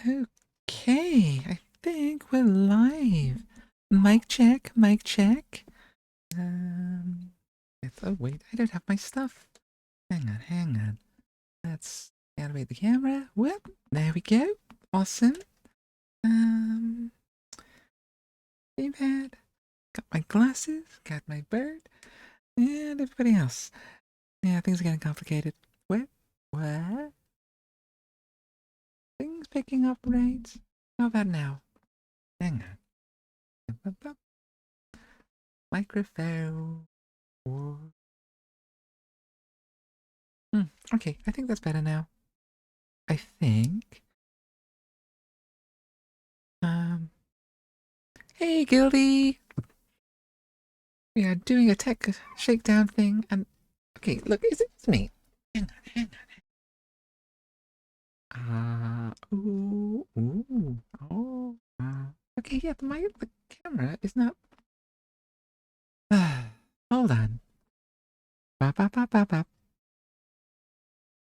Okay, I think we're live. Mic check, mic check. Oh wait, I don't have my stuff. Hang on. Let's animate the camera. Whoop, there we go. Awesome. Gamepad. Got my glasses, got my bird, and everybody else. Yeah, things are getting complicated. What? Things picking up right? How about now? Hang on. Microphone. Okay, I think that's better now. I think. Um. Hey, Gildy. We are doing a tech shakedown thing, and okay, look, it's me. Hang on. Ooh. Oh. Okay, yeah, the camera is not. Hold on. Bop, bop, bop, bop, bop.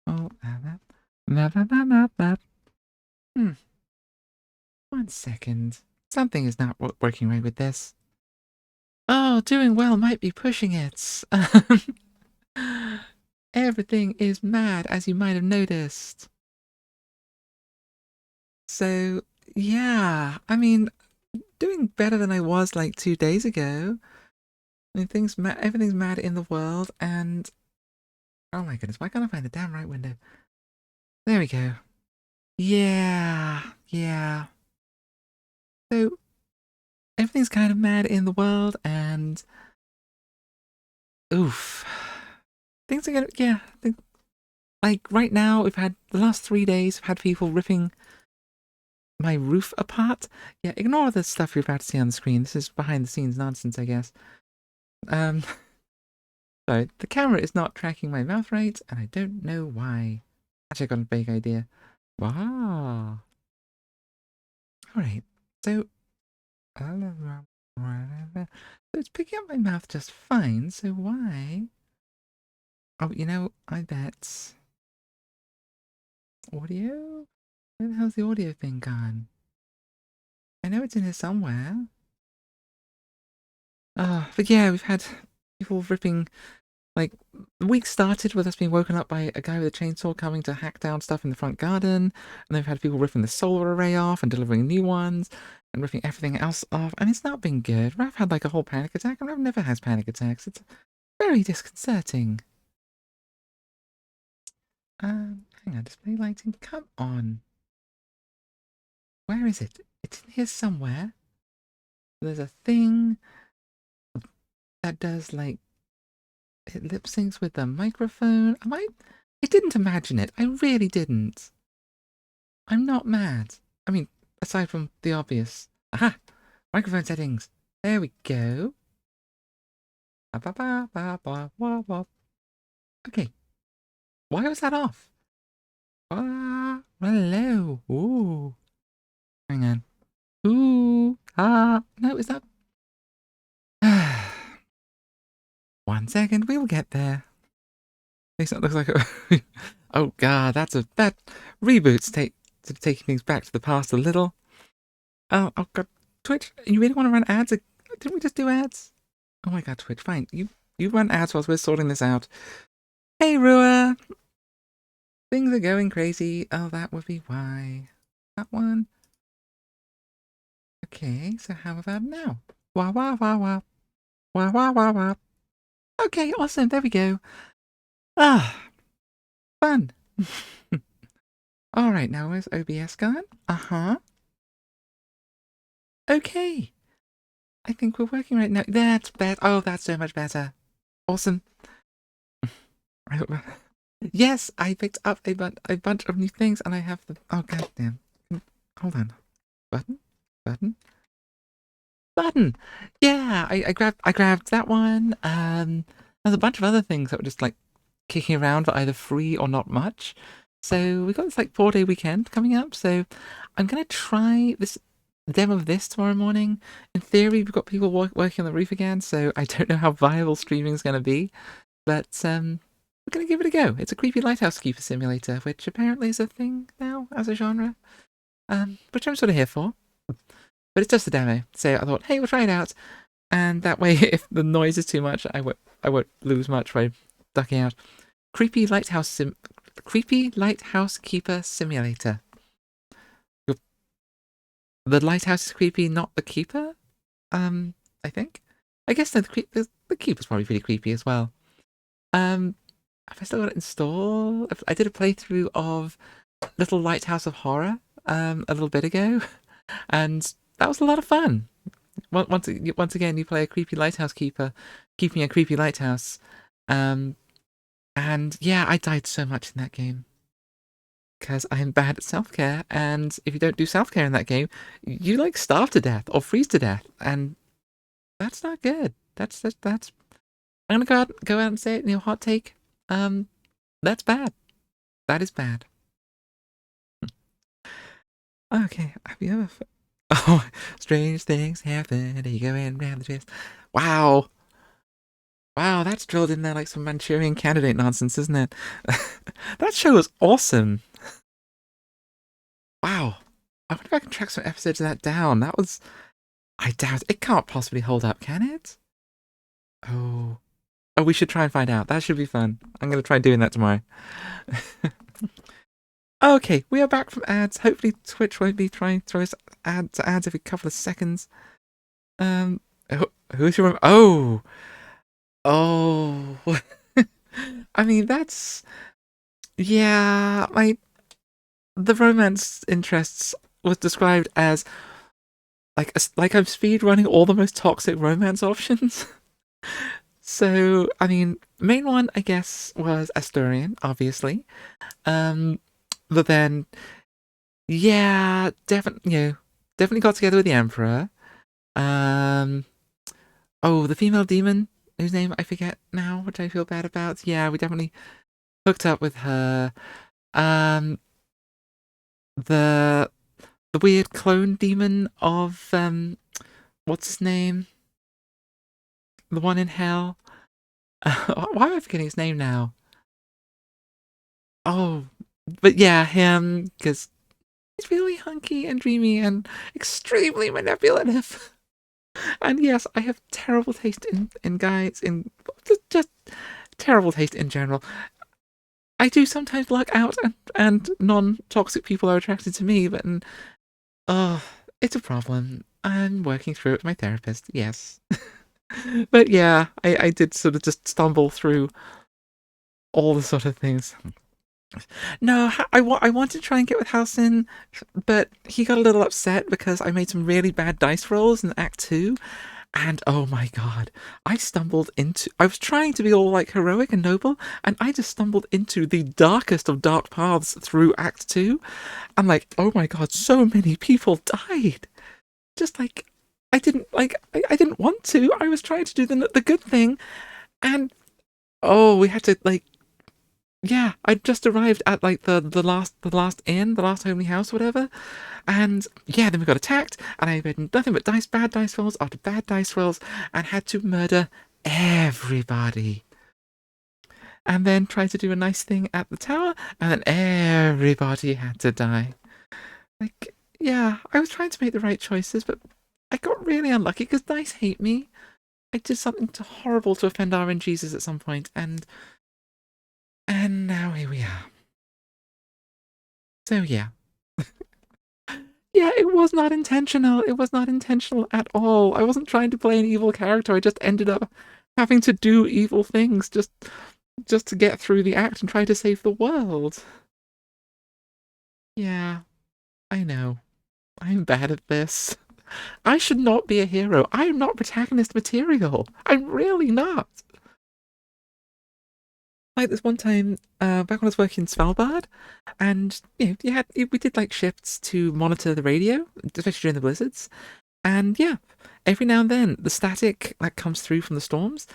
Oh, bop, bop, bop, bop, bop. 1 second. Something is not working right with this. Oh, doing well might be pushing it. Everything is mad, as you might have noticed. So, yeah, I mean, doing better than I was like 2 days ago. I mean, everything's mad in the world, and oh my goodness, why can't I find the damn right window? There we go. Yeah. So, everything's kind of mad in the world, and oof. Things are gonna, yeah, like right now, we've had the last 3 days, we've had people ripping my roof apart. Yeah, ignore the stuff you're about to see on the screen. This is behind the scenes nonsense, I guess. Um, sorry, the camera is not tracking my mouth right, and I don't know why. Actually, I got a vague idea. Wow. Alright, so... So it's picking up my mouth just fine, so why? Oh, you know, I bet... Audio? Where the hell's the audio thing gone? I know it's in here somewhere. But yeah, we've had people ripping. Like, the week started with us being woken up by a guy with a chainsaw coming to hack down stuff in the front garden, and then we've had people ripping the solar array off and delivering new ones, and ripping everything else off, and it's not been good. Rav had like a whole panic attack, and Rav never has panic attacks. It's very disconcerting. Hang on, display lighting, come on. Where is it? It's in here somewhere. There's a thing that does like it lip syncs with the microphone. I didn't imagine it. I really didn't. I'm not mad. I mean, aside from the obvious. Aha! Microphone settings. There we go. Okay. Why was that off? Hello. Ooh. Hang on. Ooh. No, is that... 1 second, we'll get there. At least that looks like a... Oh god, that reboot's taking things back to the past a little. Oh god, Twitch, you really want to run ads? Didn't we just do ads? Oh my god, Twitch, fine. You run ads whilst we're sorting this out. Hey, Rua! Things are going crazy. Oh, that would be why. That one. Okay, so how about now? Wah wah wah wah. Wah wah wah wah. Okay, awesome, there we go. Fun. Alright, now where's OBS gone? Uh-huh. Okay. I think we're working right now. That's better. Oh, that's so much better. Awesome. Yes, I picked up a bunch of new things, and I have the... Oh, goddamn. Hold on. Button! Yeah, I grabbed that one. There's a bunch of other things that were just, like, kicking around for either free or not much. So we've got this, like, 4-day weekend coming up, so I'm gonna try this demo of this tomorrow morning. In theory, we've got people working on the roof again, so I don't know how viable streaming is gonna be. But, we're gonna give it a go. It's a creepy lighthouse keeper simulator, which apparently is a thing now as a genre. which I'm sort of here for. But it's just a demo, so I thought, hey, we'll try it out, and that way, if the noise is too much, I won't lose much by ducking out. Creepy lighthouse keeper simulator. The lighthouse is creepy, not the keeper. I think. I guess the keeper's probably pretty creepy as well. Have I still got it installed? I did a playthrough of Little Lighthouse of Horror a little bit ago, and that was a lot of fun. Once again, you play a creepy lighthouse keeper, keeping a creepy lighthouse. And yeah, I died so much in that game because I am bad at self-care, and if you don't do self-care in that game, you like starve to death or freeze to death, and that's not good. That's I'm gonna go out and say it. Hot take. That's bad. That is bad. Okay, have you ever? Oh, strange things happen. You go in around the twist. Wow. Wow, that's drilled in there like some Manchurian Candidate nonsense, isn't it? That show was awesome. Wow. I wonder if I can track some episodes of that down. That was... I doubt it can't possibly hold up, can it? Oh. Oh, we should try and find out. That should be fun. I'm going to try doing that tomorrow. Okay, we are back from ads. Hopefully Twitch won't be trying to throw us ads every couple of seconds. Who's your... Oh! Oh! I mean, that's... Yeah, the romance interests was described as like I'm speed running all the most toxic romance options. So, I mean, main one I guess was Asturian, obviously. But then, yeah, definitely got together with the Emperor. Oh, the female demon whose name I forget now, which I feel bad about. Yeah, we definitely hooked up with her. The weird clone demon of what's his name? The one in hell. Why am I forgetting his name now? Oh, but yeah, him, because he's really hunky and dreamy and extremely manipulative. And yes, I have terrible taste in guys, in just terrible taste in general. I do sometimes luck out, and non-toxic people are attracted to me, but it's a problem. I'm working through it with my therapist, yes. But yeah, I did sort of just stumble through all the sort of things. No, I wanted to try and get with Halcyon, but he got a little upset because I made some really bad dice rolls in Act 2, and oh my god, I was trying to be all like heroic and noble, and I just stumbled into the darkest of dark paths through Act 2. I'm like, oh my god, so many people died. Just like, I didn't want to. I was trying to do the good thing, and oh, we had to yeah, I just arrived at like the last inn, the last homely house, whatever, and yeah, then we got attacked, and I made nothing but bad dice rolls after bad dice rolls, and had to murder everybody, and then try to do a nice thing at the tower, and then everybody had to die. Like, yeah, I was trying to make the right choices, but I got really unlucky because dice hate me. I did something horrible to offend RNGs at some point, and now here we are. So yeah. Yeah, it was not intentional. It was not intentional at all. I wasn't trying to play an evil character. I just ended up having to do evil things just to get through the act and try to save the world. Yeah, I know. I'm bad at this. I should not be a hero. I am not protagonist material. I'm really not. Like this one time, back when I was working in Svalbard, and we did like shifts to monitor the radio, especially during the blizzards. And yeah, every now and then the static that comes through from the storms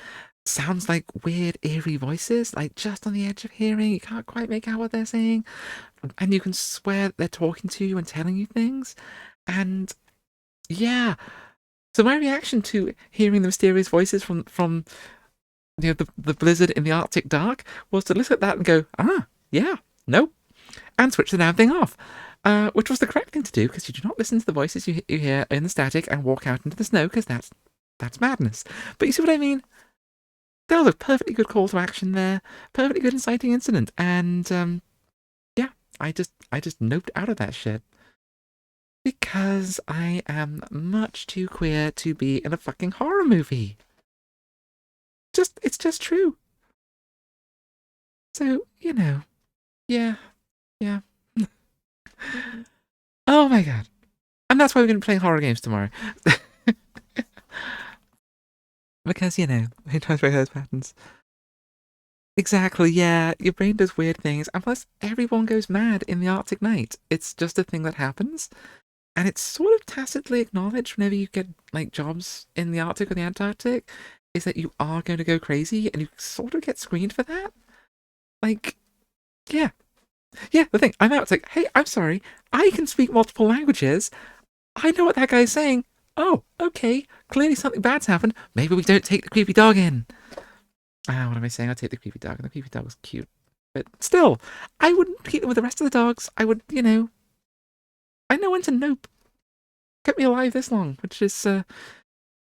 sounds like weird, eerie voices, like just on the edge of hearing. You can't quite make out what they're saying, and you can swear they're talking to you and telling you things. And yeah, so my reaction to hearing the mysterious voices from the blizzard in the Arctic dark was to look at that and go, yeah, nope, and switch the damn thing off. which was the correct thing to do because you do not listen to the voices you hear in the static and walk out into the snow because that's madness. But you see what I mean? There was a perfectly good call to action there, perfectly good inciting incident, and yeah, I just noped out of that shit because I am much too queer to be in a fucking horror movie. It's just true. So yeah, yeah. Oh my god. And that's why we're going to be playing horror games tomorrow. Because, who tries to break those patterns? Exactly, yeah. Your brain does weird things. And plus, everyone goes mad in the Arctic night. It's just a thing that happens. And it's sort of tacitly acknowledged whenever you get, like, jobs in the Arctic or the Antarctic, is that you are going to go crazy, and you sort of get screened for that. Like, yeah. Yeah, the thing, I'm out. It's like, hey, I'm sorry. I can speak multiple languages. I know what that guy's saying. Oh, okay. Clearly something bad's happened. Maybe we don't take the creepy dog in. What am I saying? I'll take the creepy dog. And the creepy dog was cute. But still, I wouldn't keep them with the rest of the dogs. I would, I know when to nope. Kept me alive this long, which is,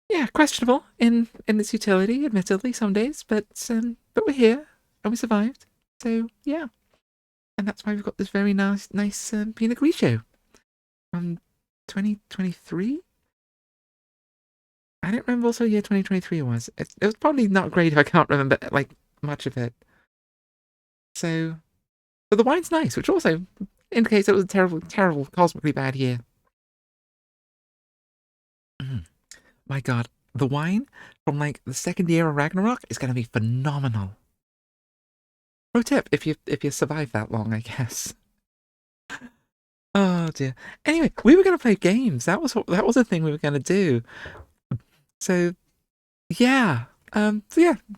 yeah, questionable in its utility, admittedly, some days. But we're here, and we survived. So, yeah. And that's why we've got this very nice Pinot Grigio from 2023. I don't remember also year 2023 was. It was probably not great if I can't remember, like, much of it. So, but the wine's nice, which also indicates it was a terrible, terrible, cosmically bad year. My god, the wine from, like, the second year of Ragnarok is going to be phenomenal. Pro tip, if you survive that long, I guess. Oh dear. Anyway, we were going to play games. That was a thing we were going to do. So, yeah. So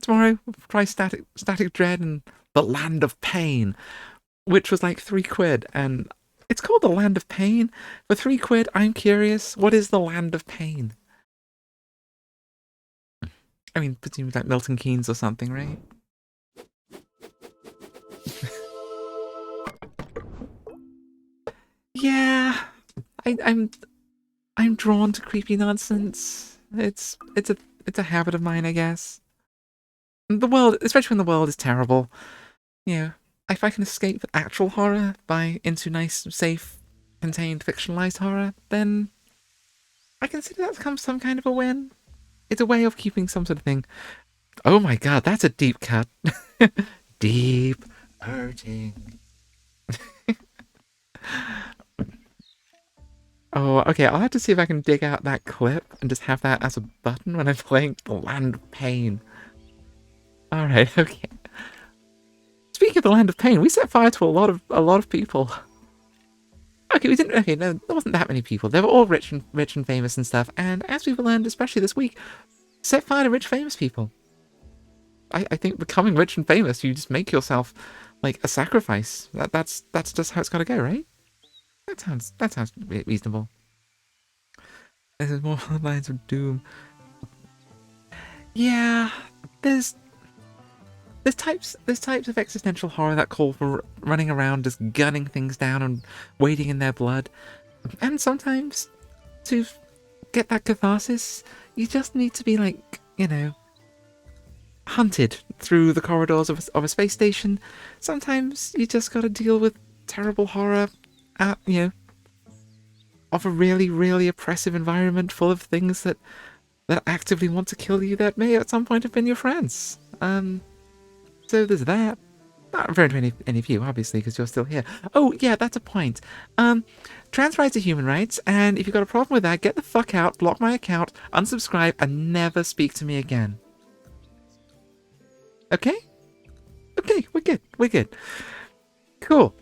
tomorrow we'll try Static Dread and the Land of Pain, which was like £3, and it's called the Land of Pain. For £3, I'm curious, what is the Land of Pain? I mean, presumably like Milton Keynes or something, right? Yeah, I'm drawn to creepy nonsense. It's a habit of mine, I guess. The world, especially when the world is terrible, if I can escape actual horror by into nice, safe, contained, fictionalized horror, then I consider that becomes some kind of a win. It's a way of keeping some sort of thing. Oh my god, that's a deep cut. Deep hurting. Oh, okay, I'll have to see if I can dig out that clip and just have that as a button when I'm playing The Land of Pain. Alright, okay. Speaking of The Land of Pain, we set fire to a lot of people. Okay, we didn't. Okay, no, there wasn't that many people. They were all rich and famous and stuff. And as we've learned, especially this week, set fire to rich, famous people. I think becoming rich and famous, you just make yourself like a sacrifice. That's just how it's got to go, right? That sounds reasonable. This is more lines of doom. Yeah, there's types of existential horror that call for running around just gunning things down and wading in their blood, and sometimes to get that catharsis, you just need to be like, hunted through the corridors of a space station. Sometimes you just gotta deal with terrible horror, of a really, really oppressive environment full of things that actively want to kill you that may at some point have been your friends. So there's that. Not referring to any of you, obviously, because you're still here. Oh, yeah, that's a point. Trans rights are human rights, and if you've got a problem with that, get the fuck out, block my account, unsubscribe, and never speak to me again. Okay? Okay, we're good. We're good. Cool.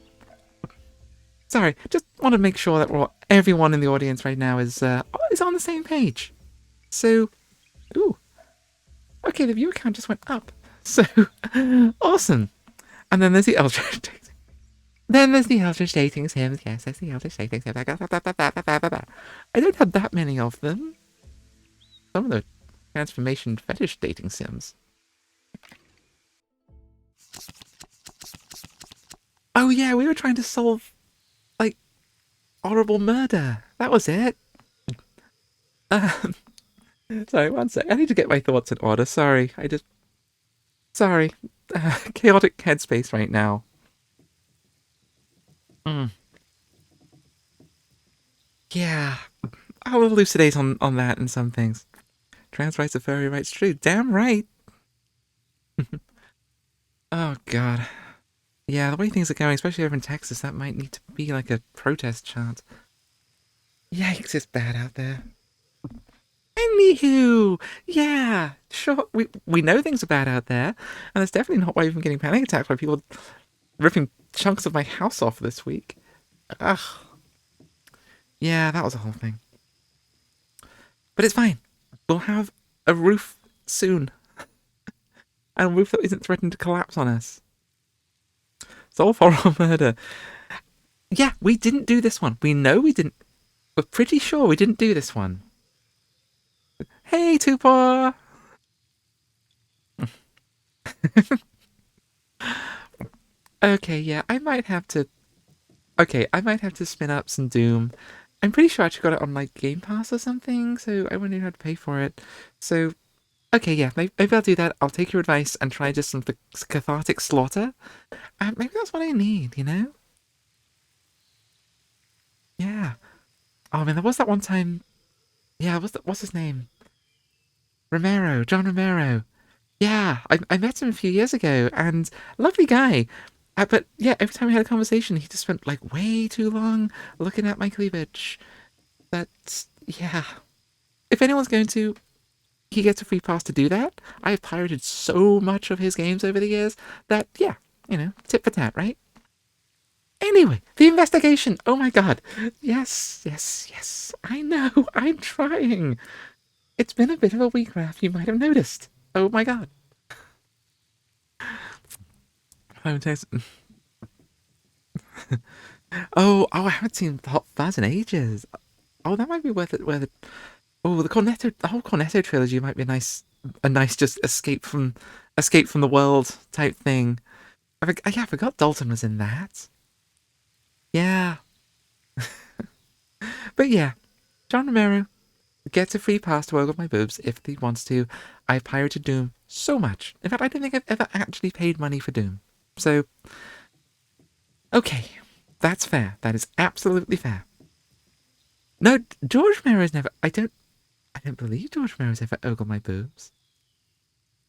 Sorry, just want to make sure that everyone in the audience right now is on the same page. So, ooh. Okay, the viewer count just went up. So, awesome. And then there's the Eldritch dating. Then there's the Eldritch dating sims. Yes, there's the Eldritch dating sims. I don't have that many of them. Some of the transformation fetish dating sims. Oh yeah, we were trying to solve, like, horrible murder. That was it. Um, sorry, one sec. I need to get my thoughts in order. Sorry, sorry. Chaotic headspace right now. Mm. Yeah, I'll elucidate on that and some things. Trans rights are furry rights true. Damn right. Oh god. Yeah, the way things are going, especially over in Texas, that might need to be like a protest chant. Yikes, it's bad out there. Anywho, yeah, sure. We know things are bad out there, and that's definitely not why we've been getting panic attacks by people ripping chunks of my house off this week. Ugh. Yeah, that was a whole thing. But it's fine. We'll have a roof soon, and a roof that isn't threatened to collapse on us. Solve horror murder. Yeah, we didn't do this one. We know we didn't. We're pretty sure we didn't do this one. Hey, Tupac! Okay, yeah, I might have to. Okay, I might have to spin up some Doom. I'm pretty sure I actually got it on like Game Pass or something, so I wouldn't even have to pay for it. So, okay, yeah, maybe I'll do that. I'll take your advice and try just some cathartic slaughter. Maybe that's what I need, you know? Yeah. Oh man, there was that one time. Yeah, what's his name? Romero, John Romero. Yeah, I met him a few years ago, and lovely guy. But yeah, every time we had a conversation, he just spent like way too long looking at my cleavage. That's yeah. If anyone's going to, he gets a free pass to do that. I have pirated so much of his games over the years that yeah, tit for tat, right? Anyway, the investigation. Oh my god. Yes, yes, yes. I know. I'm trying. It's been a bit of a week, Raph. You might have noticed. Oh my god. Oh, I haven't seen Hot Fuzz in ages. Oh, that might be worth it. The whole Cornetto trilogy might be a nice just escape from the world type thing. I forgot Dalton was in that. Yeah, but yeah, John Romero gets a free pass to ogle my boobs if he wants to. I've pirated Doom so much. In fact, I don't think I've ever actually paid money for Doom. So, okay, that's fair. That is absolutely fair. No, George Romero's never. I don't believe George Romero's ever ogled my boobs.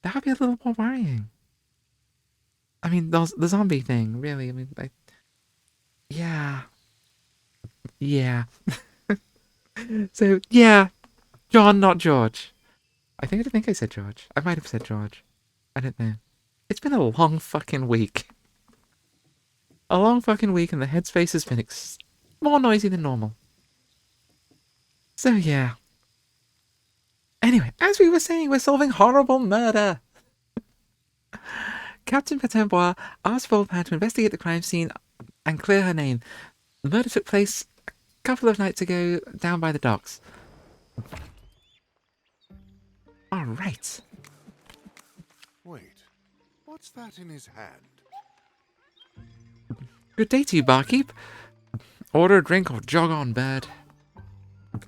That would be a little more worrying. I mean, the zombie thing, really. I mean, yeah, yeah. So yeah, John, not George. I think I said George. I might have said George. I don't know. It's been a long fucking week. A long fucking week, and the headspace has been more noisy than normal. So yeah. Anyway, as we were saying, we're solving horrible murder. Captain Patembois asked Volpan to investigate the crime scene and clear her name. The murder took place a couple of nights ago down by the docks. All right. Wait, what's that in his hand? Good day to you, barkeep. Order a drink or jog on, bird.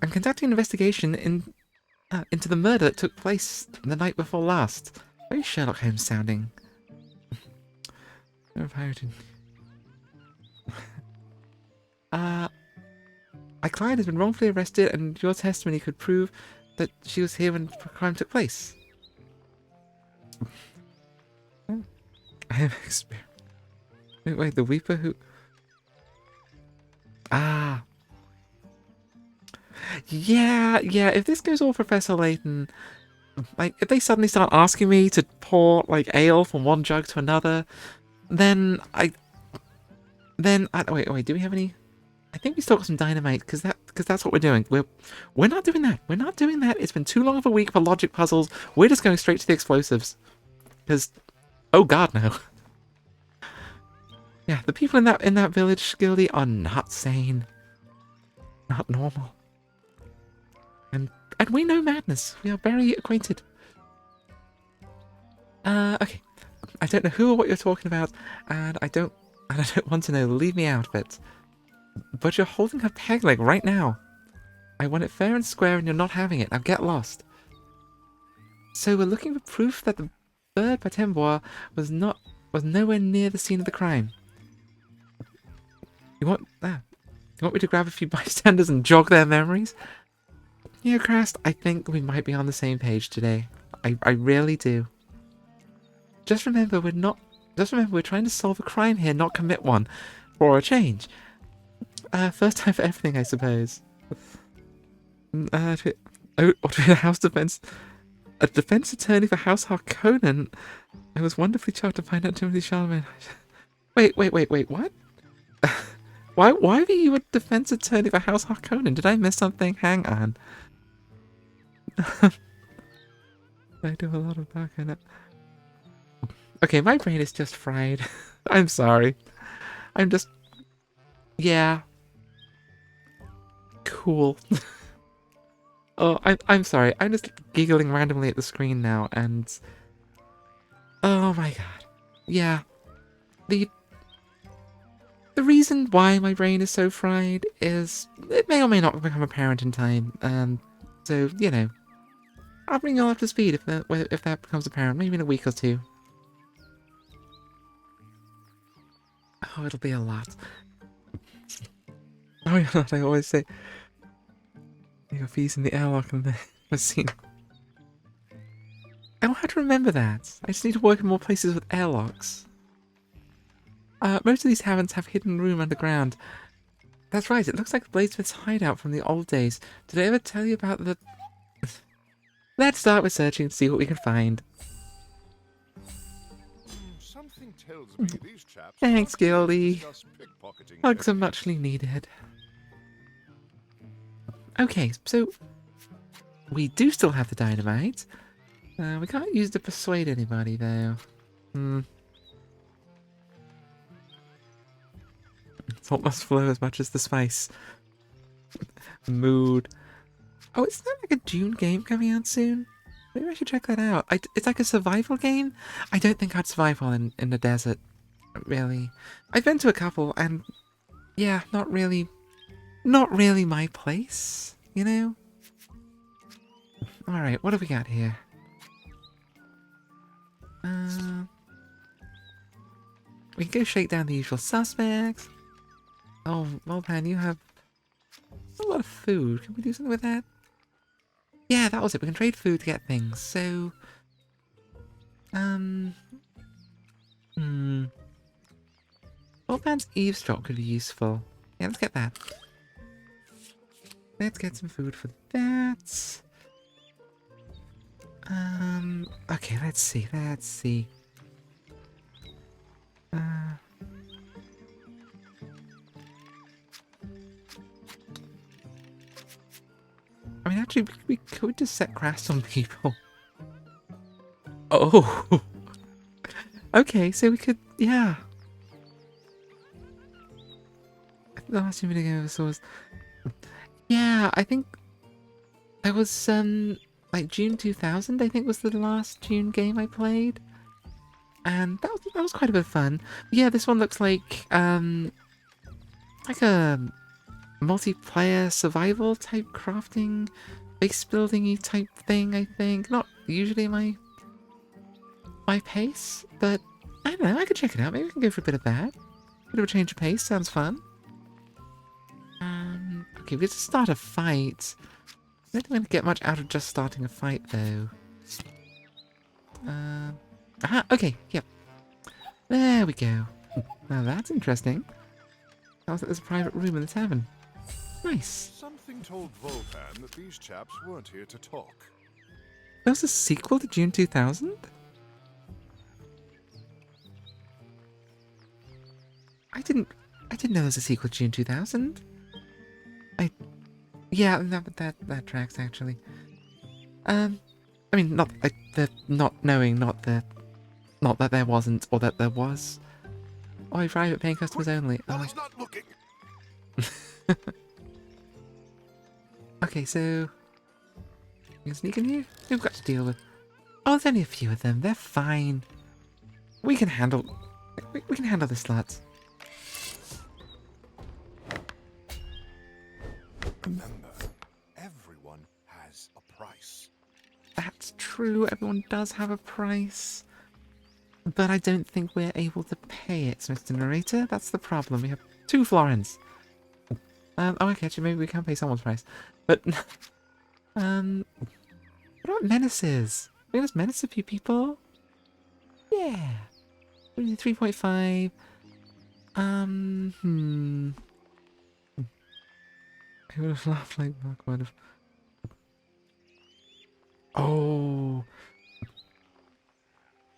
I'm conducting an investigation into the murder that took place the night before last. Very Sherlock Holmes sounding. My client has been wrongfully arrested, and your testimony could prove that she was here when the crime took place. I have experience. Wait, the Weeper who... Ah. Yeah, if this goes all Professor Layton, like, if they suddenly start asking me to pour, like, ale from one jug to another, then wait, do we have any... I think we still got some dynamite, because that's what we're doing. We're not doing that. We're not doing that. It's been too long of a week for logic puzzles. We're just going straight to the explosives. Because, oh god, no. Yeah, the people in that village, Skildy, are not sane. Not normal. And we know madness. We are very acquainted. Okay. I don't know who or what you're talking about, and I don't want to know. Leave me out of it. But you're holding her peg leg right now. I want it fair and square and you're not having it. Now get lost. So we're looking for proof that the bird pt4 was nowhere near the scene of the crime. You want that? You want me to grab a few bystanders and jog their memories? Yeah, Crest, I think we might be on the same page today. I really do. Just remember we're trying to solve a crime here, not commit one. For a change. First time for everything, I suppose. To the House Defense... A defense attorney for House Harkonnen? I was wonderfully shocked to find out Timothy Chalamet... Wait, what? Why were you a defense attorney for House Harkonnen? Did I miss something? Hang on. I do a lot of that kind of... Okay, my brain is just fried. I'm sorry. I'm just... Yeah. Cool. Oh, I'm sorry. I'm just giggling randomly at the screen now, and... Oh my god. Yeah. The reason why my brain is so fried is... It may or may not become apparent in time, so, you know. I'll bring you all up to speed if that becomes apparent, maybe in a week or two. Oh, it'll be a lot. Oh yeah, I always say... Your fees in the airlock and the scene. I don't have to remember that. I just need to work in more places with airlocks. Most of these taverns have hidden room underground. That's right, it looks like the Bladesmith's hideout from the old days. Did I ever tell you about the... Let's start with searching to see what we can find. Something tells me these chaps Thanks, Gildy. discuss pickpocketing Hugs are heavily. muchly needed. Okay, so... We do still have the dynamite. We can't use it to persuade anybody, though. Salt must flow as much as the spice. Mood. Oh, isn't there like a Dune game coming out soon? Maybe I should check that out. It's like a survival game? I don't think I'd survive well in the desert. Really. I've been to a couple, and... Yeah, not really my place, you know? Alright, what have we got here? We can go shake down the usual suspects. Oh, Molpan, you have a lot of food. Can we do something with that? Yeah, that was it. We can trade food to get things. So, Molpan's eavesdrop could be useful. Yeah, let's get that. Let's get some food for that. Okay, let's see. I mean, actually, we could just set crafts on people. Oh! Okay, so we could, yeah. I think the last video game I ever saw was... Yeah, I think... That was, like June 2000, I think was the last June game I played. And that was quite a bit of fun. But yeah, this one looks like a multiplayer survival type crafting, base building-y type thing, I think. Not usually my pace, but I don't know, I could check it out. Maybe we can go for a bit of that. Bit of a change of pace, sounds fun. Okay, we get to start a fight. I don't think I'm going to get much out of just starting a fight, though. Aha, okay, yep. There we go. Now that's interesting. Sounds like there's a private room in the tavern. Nice. Something told Volpan that these chaps weren't here to talk. There was a sequel to June 2000? I didn't know there was a sequel to June 2000. Yeah, that tracks actually. I mean, not the not knowing, not that there wasn't or that there was. Oh, private paying customers only. Oh, Ollie's not looking. okay, so you can sneak in here. We've got to deal with. Oh, there's only a few of them. They're fine. We can handle. We can handle this, lads. Remember, everyone has a price. That's true, everyone does have a price. But I don't think we're able to pay it, Mr. Narrator. That's the problem. We have 2 florins. Oh, okay, actually, maybe we can pay someone's price. But, what about menaces? We can just menace a few people. Yeah. 3.5. He would have laughed like Mark would have. Oh.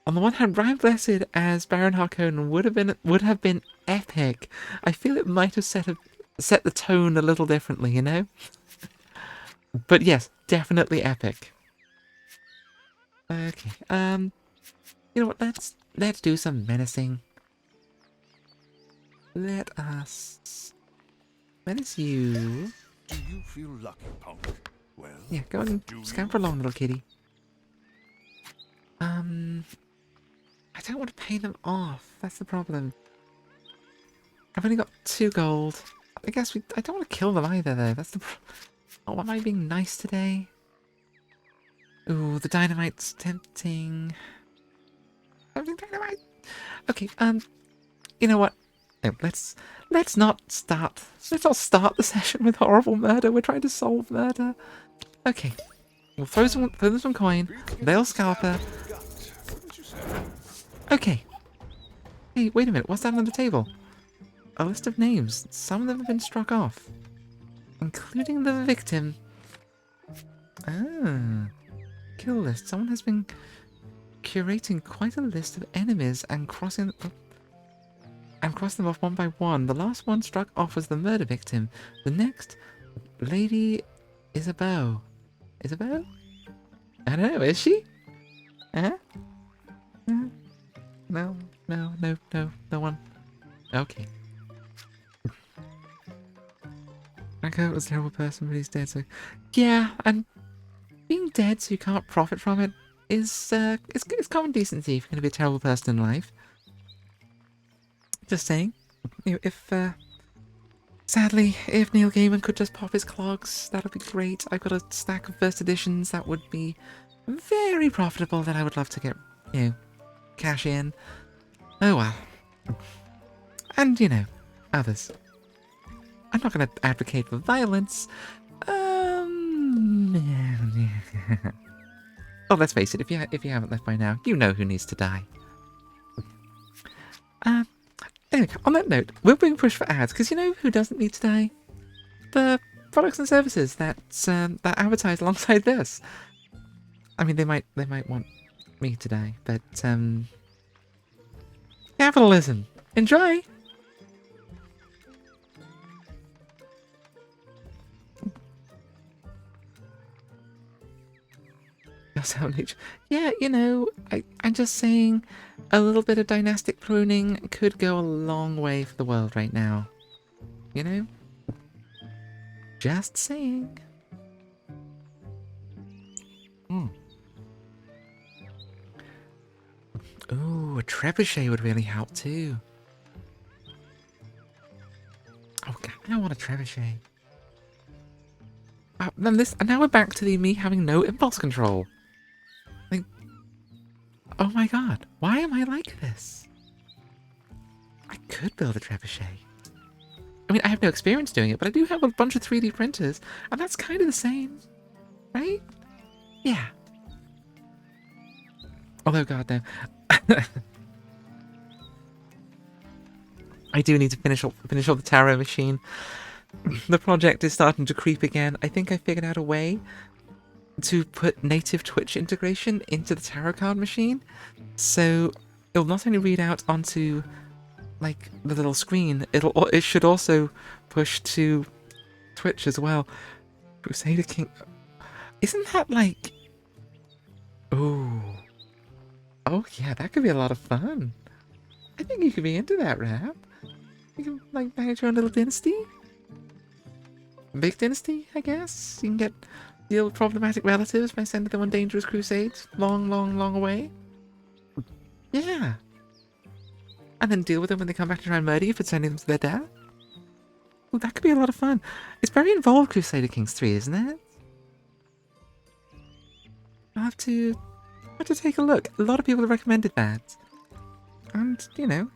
On the one hand, Brian Blessed as Baron Harkonnen would have been epic. I feel it might have set the tone a little differently, you know? But yes, definitely epic. Okay. You know what? Let's do some menacing. Let us menace you. Do you feel lucky, punk? Well, Yeah, go and scamper along, little kitty. I don't want to pay them off. That's the problem. I've only got 2 gold. I guess I don't want to kill them either, though. That's the Oh, am I being nice today? Ooh, the dynamite's tempting. Something dynamite. Okay, you know what? No, let's not start. Let's not start the session with horrible murder. We're trying to solve murder. Okay, we'll throw them some coin. They'll scalp her. what did you say? Okay. Hey, wait a minute. What's that on the table? A list of names. Some of them have been struck off, including the victim. Ah, kill list. Someone has been curating quite a list of enemies and crossing them off one by one. The last one struck off was the murder victim. The next, Lady Isabeau. Isabeau? I don't know, is she? Huh? No, no one. Okay. Franco was a terrible person, but he's dead, so... Yeah, and being dead so you can't profit from it is, it's common decency if you're going to be a terrible person in life. Just saying. You know, sadly, if Neil Gaiman could just pop his clogs, that would be great. I've got a stack of first editions that would be very profitable that I would love to get, you know, cash in. Oh well. And, you know, others. I'm not going to advocate for violence. Oh, let's face it, if you haven't left by now, you know who needs to die. Anyway, on that note, we're being pushed for ads, because you know who doesn't need to die? The products and services that advertise alongside this. I mean, they might want me to die, but capitalism. Enjoy. Yeah, you know, I'm just saying a little bit of dynastic pruning could go a long way for the world right now. You know? Just saying. Ooh, a trebuchet would really help too. Oh god, I want a trebuchet. And now we're back to me having no impulse control. Like, oh my god, why am I like this? I could build a trebuchet. I mean, I have no experience doing it, but I do have a bunch of 3D printers, and that's kind of the same, right? Yeah. Although, god no. I do need to finish off the tarot machine. The project is starting to creep again. I think I figured out a way to put native Twitch integration into the tarot card machine, so it'll not only read out onto like the little screen, it should also push to Twitch as well. Crusader King, isn't that like? Oh yeah, that could be a lot of fun. I think you could be into that, Rap. You can like manage your own little dynasty. Big dynasty, I guess. You can deal with problematic relatives by sending them on dangerous crusades long away. Yeah. And then deal with them when they come back to try and murder you for sending them to their death. Ooh, that could be a lot of fun. It's very involved, Crusader Kings 3, isn't it? I'll have to take a look. A lot of people have recommended that. And, you know,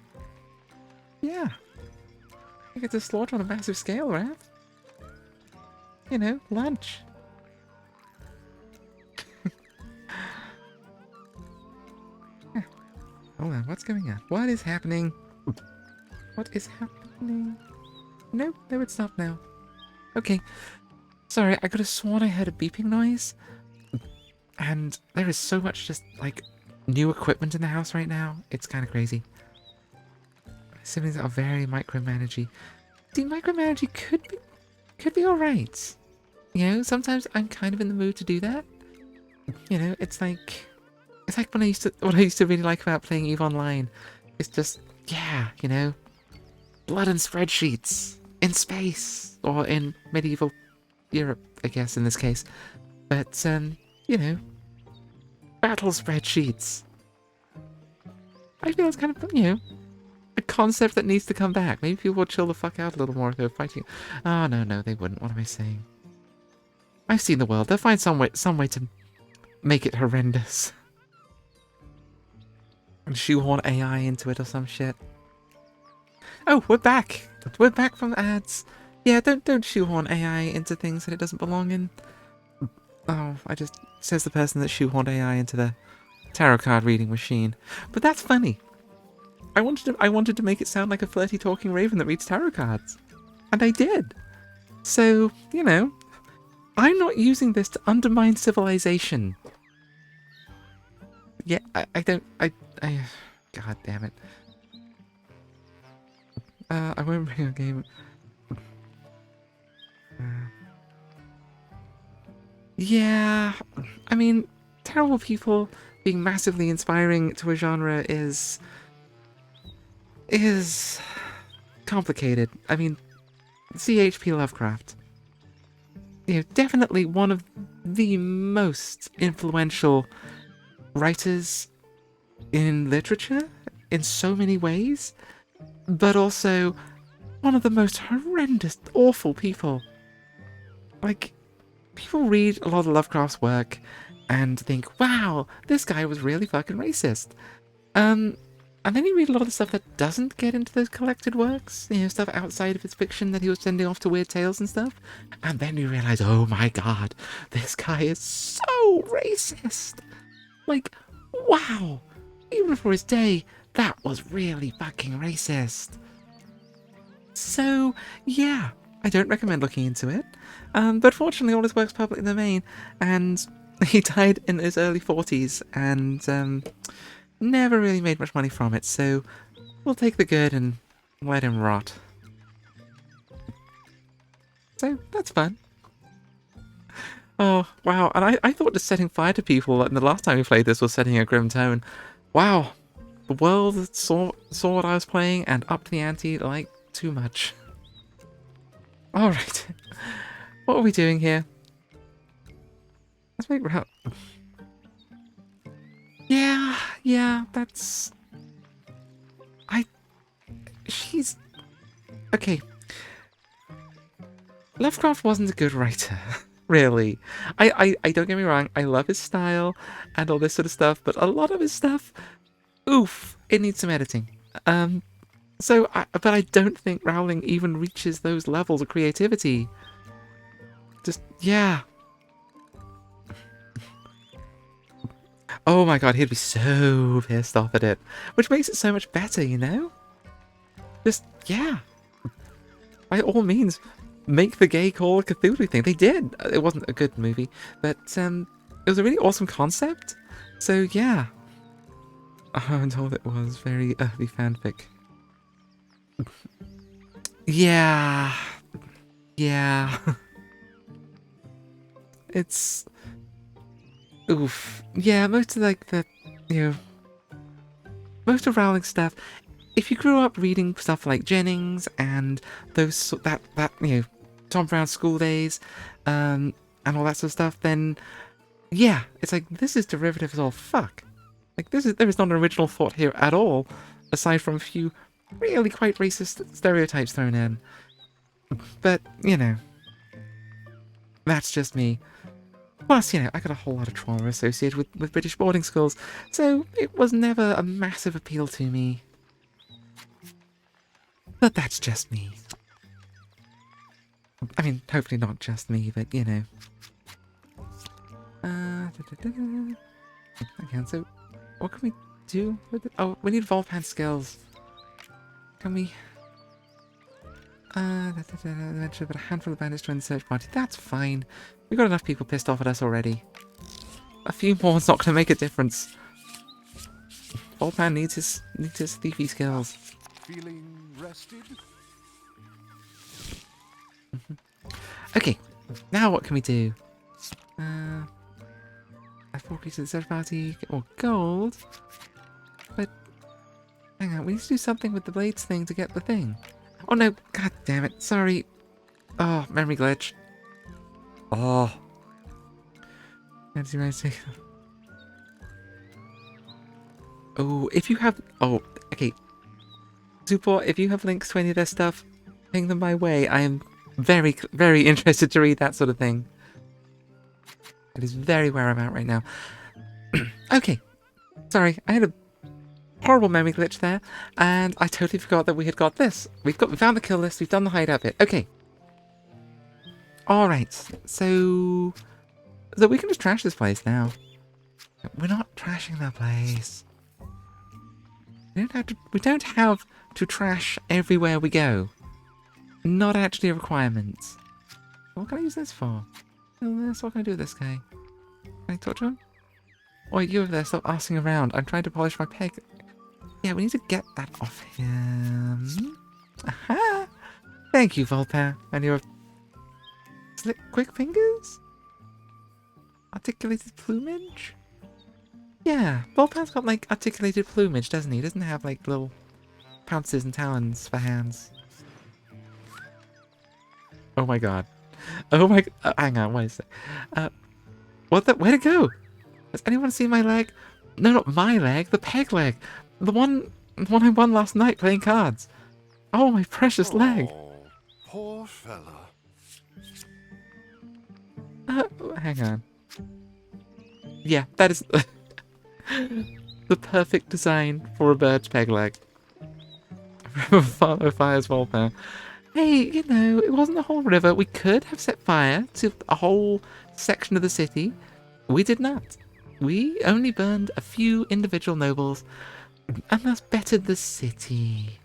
yeah. You get to slaughter on a massive scale, right? You know, lunch. Yeah. Hold on, what's going on? What is happening? What is happening? No, it's not now. Okay. Sorry, I could have sworn I heard a beeping noise. And there is so much just, like, new equipment in the house right now. It's kind of crazy. Siblings are very micromanagey. See, micromanagey could be alright. You know, sometimes I'm kind of in the mood to do that. You know, it's like what I used to really like about playing EVE Online. It's just, yeah, you know, blood and spreadsheets in space or in medieval Europe, I guess in this case. But you know, battle spreadsheets. I feel it's kind of, you know, a concept that needs to come back. Maybe people will chill the fuck out a little more if they're fighting. Oh no, they wouldn't. What am I saying? I've seen the world. They'll find some way to make it horrendous. And shoehorn AI into it or some shit. Oh, we're back. We're back from the ads. Yeah, don't shoehorn AI into things that it doesn't belong in. Oh, says the person that shoehorned AI into the tarot card reading machine. But that's funny. I wanted to make it sound like a flirty talking raven that reads tarot cards. And I did. So, you know, I'm not using this to undermine civilization. Yeah, I don't, God damn it. I won't bring a game. Yeah, I mean, terrible people being massively inspiring to a genre is complicated. I mean, C.H.P. Lovecraft. You know, definitely one of the most influential writers in literature in so many ways, but also one of the most horrendous, awful people. Like, people read a lot of Lovecraft's work and think, wow, this guy was really fucking racist. And then you read a lot of the stuff that doesn't get into those collected works, you know, stuff outside of his fiction that he was sending off to Weird Tales and stuff, and then you realize, oh my god, this guy is so racist. Like, wow, even for his day, that was really fucking racist. So, yeah, I don't recommend looking into it, but fortunately all his work's public domain, and he died in his early 40s, and never really made much money from it, so we'll take the good and let him rot. So, that's fun. Oh, wow, and I thought just setting fire to people in the last time we played this was setting a grim tone. Wow, the world saw what I was playing and upped the ante like too much. Alright, what are we doing here? Let's make route. Yeah, that's... She's... Okay. Lovecraft wasn't a good writer, really. I don't get me wrong, I love his style and all this sort of stuff, but a lot of his stuff, oof, it needs some editing. But I don't think Rowling even reaches those levels of creativity. Just, yeah. Oh my god, he'd be so pissed off at it. Which makes it so much better, you know? Just, yeah. By all means, make the gay Call of Cthulhu thing. They did. It wasn't a good movie, but it was a really awesome concept. So, yeah. I'm told it was very early fanfic. Yeah. Yeah. It's... Oof. Yeah, most of, like, the, you know... Most of Rowling's stuff, if you grew up reading stuff like Jennings and those, that you know, Tom Brown's School Days, and all that sort of stuff, then, yeah, it's like, this is derivative as all fuck. Like, there is not an original thought here at all, aside from a few really quite racist stereotypes thrown in. But, you know, that's just me. Plus, you know, I got a whole lot of trauma associated with British boarding schools, so it was never a massive appeal to me. But that's just me. I mean, hopefully not just me, but, you know. Okay, so what can we do with it? Oh, we need Volpan skills. Can we... Eventually, but a handful of bandits joined the search party. That's fine. We've got enough people pissed off at us already. A few more is not going to make a difference. Volpan needs his thiefy skills. Feeling rested? Okay, now what can we do? Have 4 pieces of the search party, get more gold. But, hang on, we need to do something with the blades thing to get the thing. Oh no, god damn it, sorry. Oh, memory glitch. Oh. Oh, if you have... Oh, okay. Support, if you have links to any of their stuff, ping them my way. I am very, very interested to read that sort of thing. It is very where I'm at right now. Okay. Sorry, I had a horrible memory glitch there, and I totally forgot that we had got this. We found the kill list, we've done the hideout bit. Okay. Alright, so we can just trash this place now. We're not trashing the place. We don't have to trash everywhere we go. Not actually a requirement. What can I use this for? What can I do with this guy? Can I talk to him? Oh, you over there, stop arsing around. I'm trying to polish my peg. Yeah, we need to get that off him. Aha! Thank you, Volpair. And your slick, quick fingers? Articulated plumage? Yeah, Volpair's got, like, articulated plumage, doesn't he? Doesn't have, like, little pounces and talons for hands. Oh my god. Oh my... hang on, wait a sec. What the... Where'd it go? Has anyone seen my leg? No, not my leg. The peg leg. The one I won last night playing cards. Oh, my precious leg. Poor fella. Hang on. Yeah, that is the perfect design for a bird's peg leg. Follow Fire's Volpair. Hey, you know, it wasn't the whole river. We could have set fire to a whole section of the city. We did not. We only burned a few individual nobles, and thus bettered the city.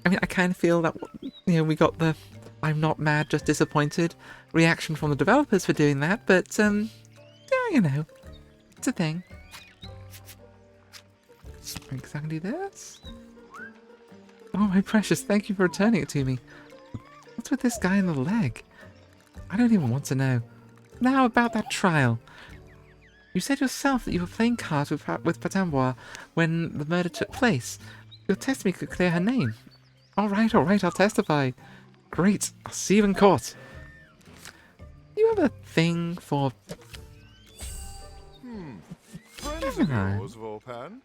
I mean, I kind of feel that, you know, we got the I'm not mad, just disappointed reaction from the developers for doing that, but, yeah, you know, it's a thing. I guess I can do this. Oh, my precious, thank you for returning it to me. What's with this guy in the leg? I don't even want to know. Now about that trial. You said yourself that you were playing cards with Patambois when the murder took place. Your testimony could clear her name. Alright, I'll testify. Great, I'll see you in court. You have a thing for... Friends of yours, Volpan?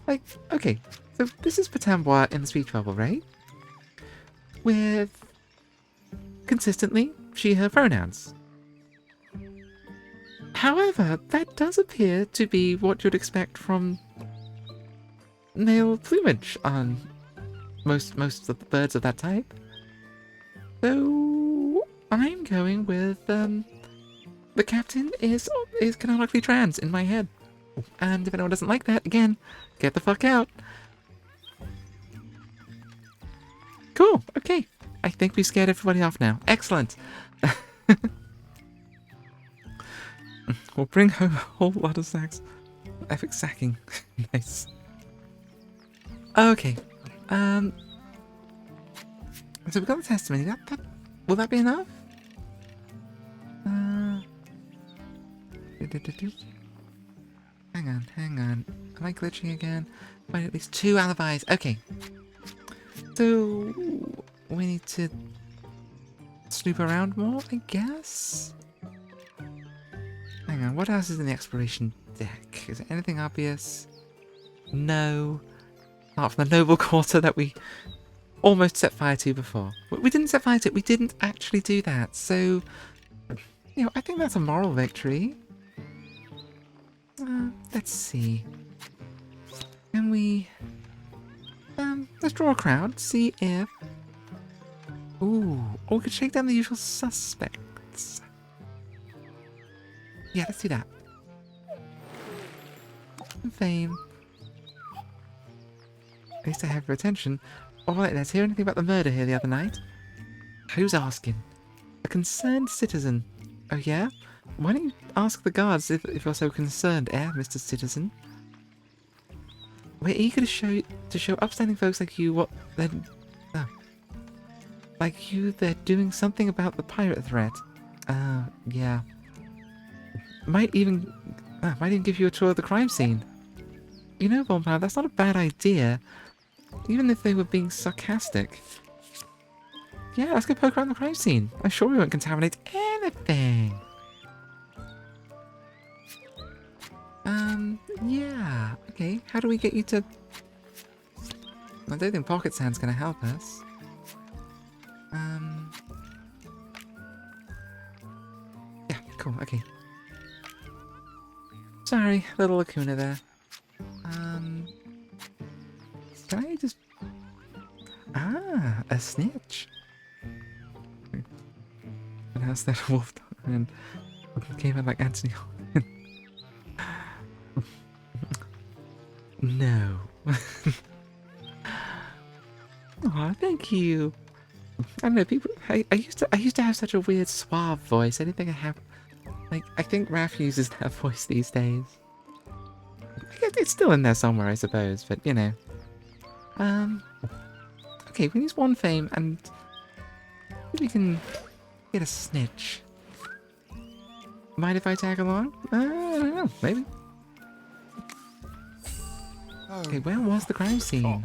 Like, okay, so this is Patambois in the speech bubble, right? With... consistently, she, her pronouns. However, that does appear to be what you'd expect from male plumage on most of the birds of that type. So I'm going with the captain is canonically trans in my head. And if anyone doesn't like that, again, get the fuck out. Cool, okay. I think we scared everybody off now. Excellent. We'll bring home a whole lot of sacks. Epic sacking. Nice. Okay. So we've got the testimony. Will that be enough? Hang on. Am I glitching again? Wait, at least 2 alibis. Okay. So we need to snoop around more, I guess? Hang on, what else is in the exploration deck? Is there anything obvious? No. Apart from the noble quarter that we almost set fire to before. We didn't set fire to it. We didn't actually do that. So, you know, I think that's a moral victory. Let's see. Can we... let's draw a crowd. See if... Ooh. Or we could shake down the usual suspects. Yeah, let's do that. Fame. At least I have your attention. Alright, let's hear anything about the murder here the other night. Who's asking? A concerned citizen. Oh yeah? Why don't you ask the guards if you're so concerned, Mr. Citizen? We're eager to show upstanding folks like you what they're... like you, they're doing something about the pirate threat. Yeah. Might even give you a tour of the crime scene. You know, Bonpile, that's not a bad idea. Even if they were being sarcastic. Yeah, let's go poke around the crime scene. I'm sure we won't contaminate anything. Yeah. Okay, how do we get you to... I don't think pocket sand's gonna help us. Yeah, cool, okay. Sorry, little lacuna there. Can I just... Ah, a snitch. And how's that wolf and came out like Anthony Hopkins? No. Aw, thank you. I don't know, people... I used to have such a weird suave voice. I didn't think I have... Like, I think Raph uses that voice these days. It's still in there somewhere, I suppose, but, you know. Okay, we can use one fame, and... maybe we can get a snitch. Mind if I tag along? I don't know, maybe. Okay, where was the crime scene?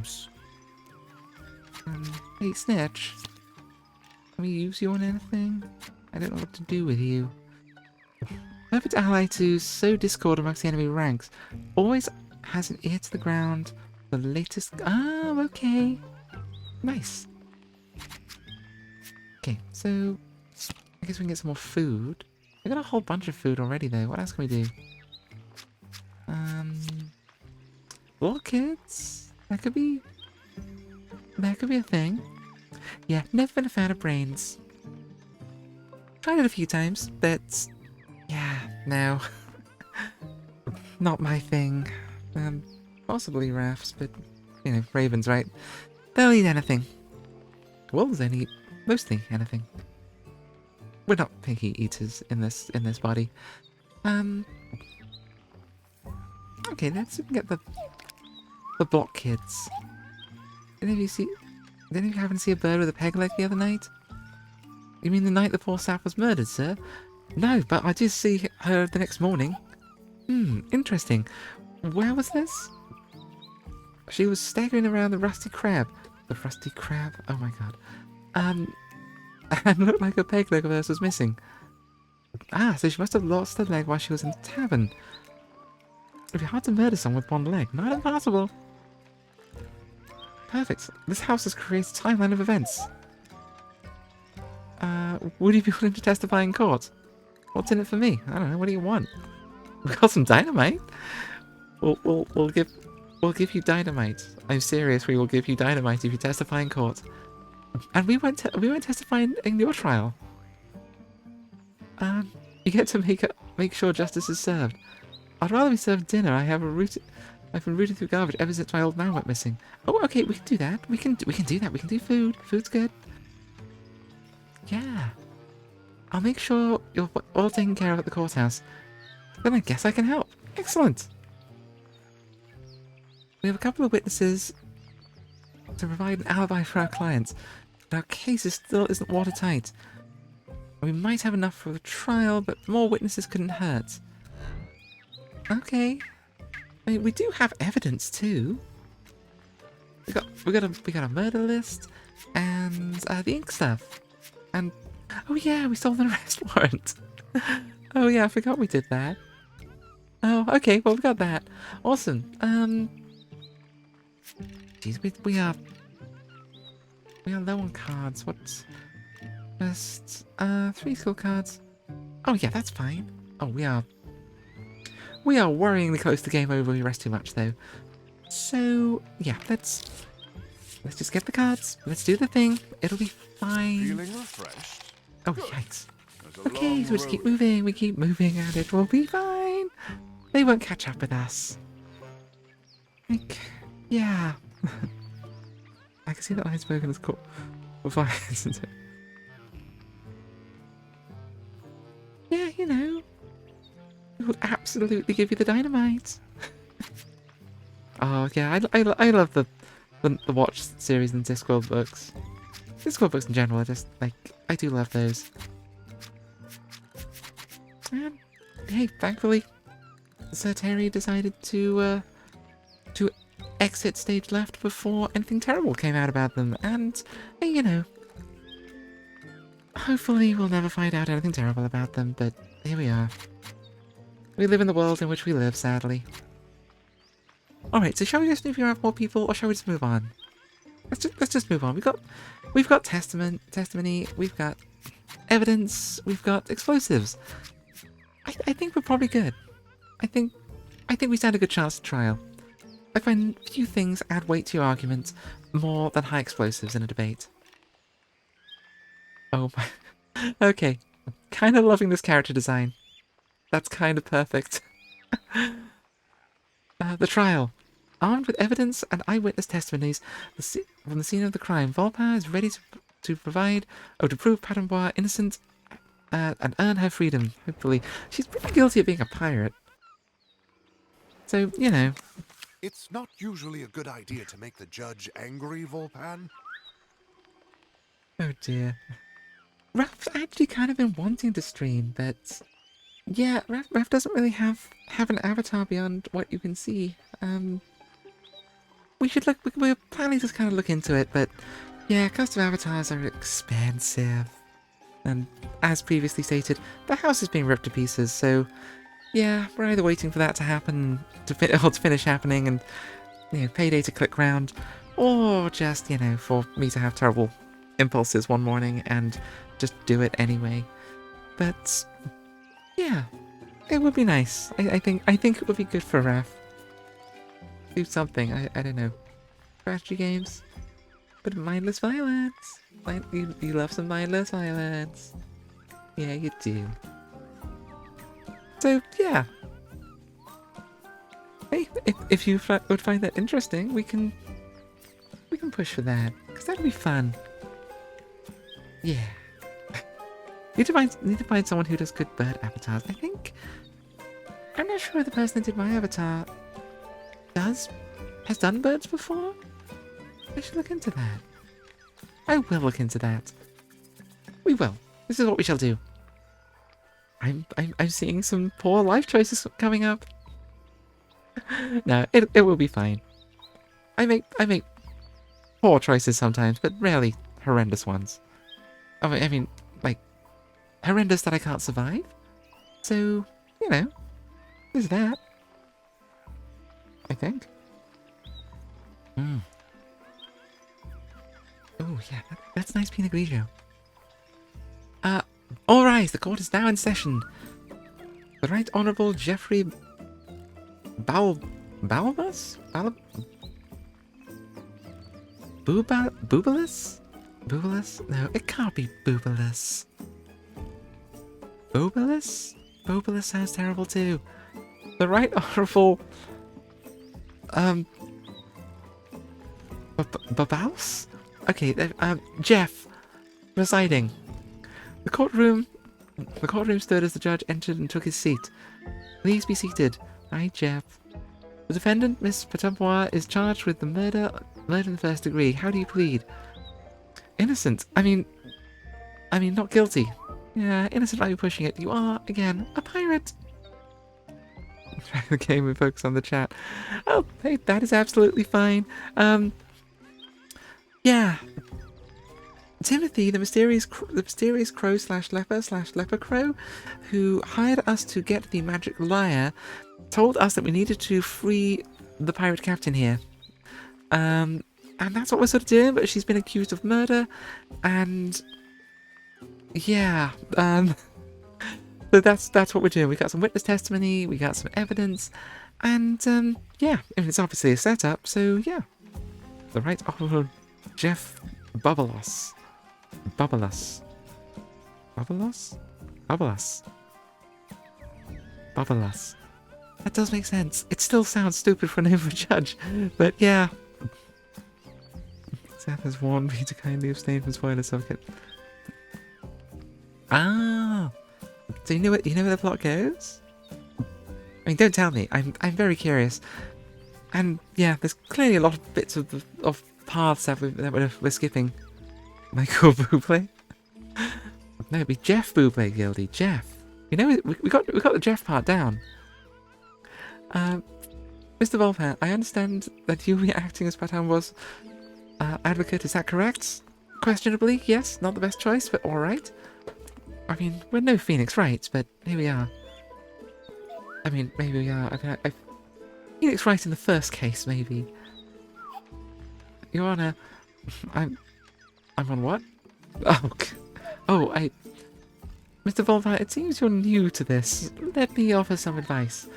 Hey, snitch. Can we use you on anything? I don't know what to do with you. Perfect ally to sow discord amongst the enemy ranks. Always has an ear to the ground. The latest... Oh, okay. Nice. Okay, so... I guess we can get some more food. I got a whole bunch of food already, though. What else can we do? Orchids? That could be a thing. Yeah, never been a fan of brains. Tried it a few times, but... yeah, no. Not my thing. Possibly rafts, but, you know, ravens, right? They'll eat anything. Wolves don't eat mostly anything. We're not picky eaters in this body. Okay, let's get the block kids. Did any of you happen to see a bird with a peg leg the other night? You mean the night the poor sap was murdered, sir? No, but I did see her the next morning. Interesting. Where was this? She was staggering around the Rusty Crab. The Rusty Crab? Oh my god. And looked like a peg leg of hers was missing. Ah, so she must have lost her leg while she was in the tavern. It'd be hard to murder someone with one leg. Not impossible. Perfect. This house has created a timeline of events. Would you be willing to testify in court? What's in it for me? I don't know. What do you want? We got some dynamite. We'll give you dynamite. I'm serious. We will give you dynamite if you testify in court. And we won't testify in your trial. You get to make sure justice is served. I'd rather be served dinner. I've been rooting through garbage ever since my old man went missing. Oh, okay, we can do that. We can do that. We can do food. Food's good. Yeah. I'll make sure you're all taken care of at the courthouse. Then I guess I can help. Excellent. We have a couple of witnesses to provide an alibi for our clients, but our case still isn't watertight. We might have enough for the trial, but more witnesses couldn't hurt. Okay. I mean, we do have evidence too. We got a murder list and the ink stuff. And oh yeah, we stole an arrest warrant. Oh yeah, I forgot we did that. Oh, okay, well we got that. Awesome. Geez, we are We are low on cards. What's... Just, 3 skill cards. Oh yeah, that's fine. Oh, we are worryingly close to game over. We rest too much, though. So, yeah, let's just get the cards. Let's do the thing. It'll be fine. Feeling refreshed? Oh, Good. yikes. There's a Okay, long so we just keep road. moving. We keep moving, and it will be fine. They won't catch up with us. Like, yeah. I can see that iceberg is caught for fire, isn't it? Yeah, you know. It will absolutely give you the dynamite. Oh, yeah, I love the Watch series and Discworld books. Discworld books in general, I just, like, I do love those. And, hey, thankfully, Sir Terry decided to exit stage left before anything terrible came out about them, and, you know, hopefully we'll never find out anything terrible about them, but here we are. We live in the world in which we live, sadly. Alright, so shall we just move around more people, or shall we just move on? Let's just move on. We've got testimony, we've got evidence, we've got explosives. I think we're probably good. I think we stand a good chance at trial. I find few things add weight to your argument more than high explosives in a debate. Oh my... Okay. Kind of loving this character design. That's kind of perfect. The trial. Armed with evidence and eyewitness testimonies from the scene of the crime, Volpa is ready to prove Patambois innocent and earn her freedom, hopefully. She's pretty guilty of being a pirate. So, you know. It's not usually a good idea to make the judge angry, Volpan. Oh dear. Raf's actually kind of been wanting to stream, but yeah, Raf doesn't really have an avatar beyond what you can see. We're planning to kind of look into it, but yeah, custom avatars are expensive. And as previously stated, the house is being ripped to pieces, so yeah, we're either waiting for that to happen, to finish happening and, you know, payday to click round, or just, you know, for me to have terrible impulses one morning and just do it anyway. But yeah, it would be nice. I think it would be good for Raf. Do something. I don't know. Strategy games, but mindless violence. You love some mindless violence. Yeah, you do. So yeah. Hey, if you would find that interesting, we can push for that, because that'd be fun. Yeah. Need to find someone who does good bird avatars. I'm not sure if the person that did my avatar has done birds before. I should look into that. I will look into that. We will. This is what we shall do. I'm seeing some poor life choices coming up. No, it will be fine. I make poor choices sometimes, but rarely horrendous ones. I mean, like, horrendous that I can't survive. So, you know, there's that. I think. Oh yeah, that's nice Pinot Grigio. All rise. The court is now in session. The Right Honourable Geoffrey Boubalus? Boobalus? Boobalus? No, it can't be Boobalus. Boobalus? Boobalus sounds terrible too. The Right Honourable... Babaus? Okay, Jeff. Residing. The courtroom stood as the judge entered and took his seat. Please be seated. Right, Jeff. The defendant, Miss Patambois, is charged with the murder in the first degree. How do you plead? Innocent. I mean, not guilty. Yeah, innocent might be pushing it. You are, again, a pirate. The game and focus on the chat. Oh, hey, that is absolutely fine. Yeah. Timothy, the mysterious crow / leper crow, who hired us to get the magic lyre, told us that we needed to free the pirate captain here. And that's what we're sort of doing, but she's been accused of murder, and yeah, so that's what we're doing. We got some witness testimony, we got some evidence, and yeah, it's obviously a setup, so yeah. The right honourable Jeff Bubbalos. Bubbalos. Bubbalos? Bubbalos. Bubbalos. That does make sense. It still sounds stupid for a name of a judge, but yeah. Seth has warned me to kindly abstain from spoiler subject. Ah, so you know where the plot goes? I mean, don't tell me. I'm very curious. And yeah, there's clearly a lot of bits of paths that we're skipping. Michael Bublé. No, it'd be Jeff Bublé, Gildy. Jeff. You know, we got the Jeff part down. Mr. Volpair, I understand that you were acting as Patan was advocate. Is that correct? Questionably, yes. Not the best choice, but all right. I mean, we're no Phoenix Wright, but here we are. I mean, maybe we are. I mean, Phoenix Wright in the first case, maybe. Your Honor, I'm on what? Oh, Mr. Volpair, it seems you're new to this. Let me offer some advice.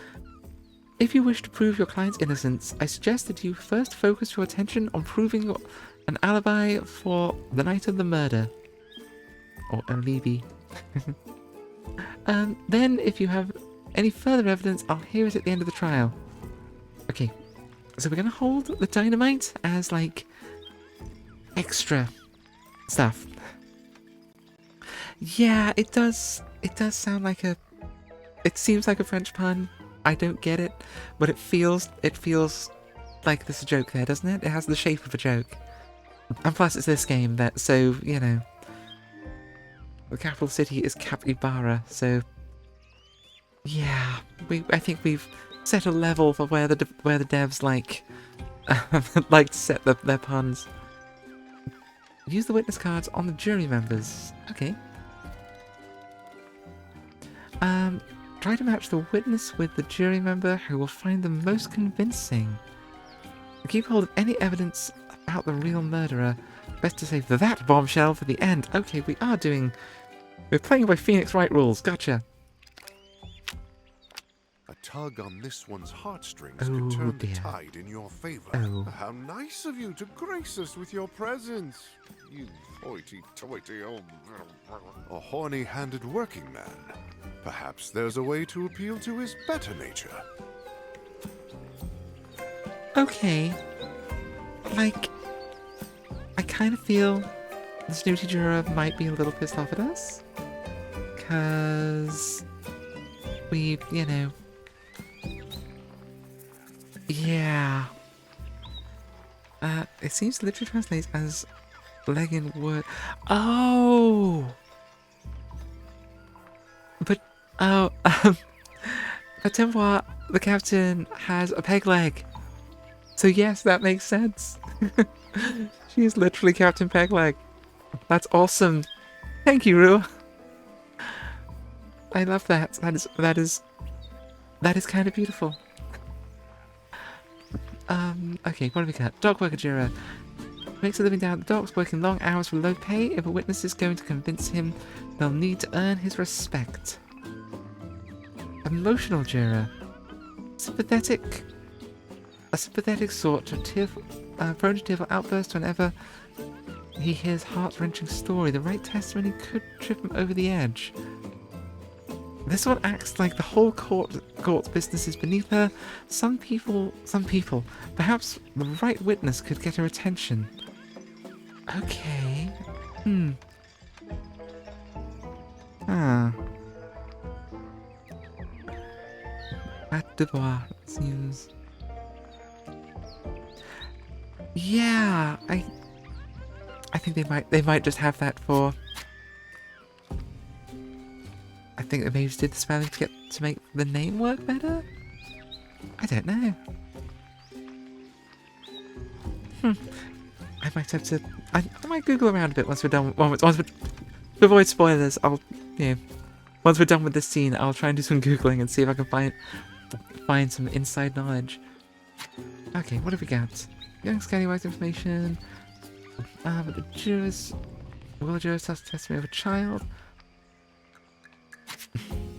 If you wish to prove your client's innocence, I suggest that you first focus your attention on proving an alibi for the night of the murder. Or alibi. Then, if you have any further evidence, I'll hear it at the end of the trial. Okay, so we're gonna hold the dynamite as, like, extra stuff. Yeah, it does sound like it seems like a French pun. I don't get it, but it feels like there's a joke there, doesn't it? It has the shape of a joke. And plus it's this game that, so, you know, the capital city is Capybara, so yeah, I think we've set a level for where the devs like like to set their puns. Use the witness cards on the jury members. Okay. Try to match the witness with the jury member who will find them most convincing. Keep hold of any evidence about the real murderer. Best to save that bombshell for the end. Okay, we're playing by Phoenix Wright rules. Gotcha. A tug on this one's heartstrings Oh, could turn dear. the tide in your favor. Oh. How nice of you to grace us with your presence, you hoity-toity old... A horny-handed working man. Perhaps there's a way to appeal to his better nature. Okay. Like, I kind of feel the snooty juror might be a little pissed off at us. 'Cause we, you know... Yeah. It seems to literally translate as leg in word. Oh! But, oh, Tempoir, the captain, has a peg leg. So yes, that makes sense. She is literally Captain Pegleg. That's awesome. Thank you, Rue. I love that. That is kind of beautiful. Okay, what have we got? Dog worker Jira. Makes a living down at the docks, working long hours for low pay. If a witness is going to convince him, they'll need to earn his respect. Emotional Jira. Sympathetic. A sympathetic sort of tearful, prone to tearful outbursts whenever he hears heart-wrenching story. The right testimony could trip him over the edge. This one acts like the whole court's business is beneath her. Some people. Perhaps the right witness could get her attention. Okay. Ah. At Dubois seems. Yeah, I think they might just have that for. I think they maybe just did the spelling to make the name work better. I don't know. I might have to. I might Google around a bit once we're done. Once we, to avoid spoilers, I'll once we're done with this scene, I'll try and do some googling and see if I can find some inside knowledge. Okay, what have we got? young scallywags information. But the jurors... Will the jurors test testimony of a child?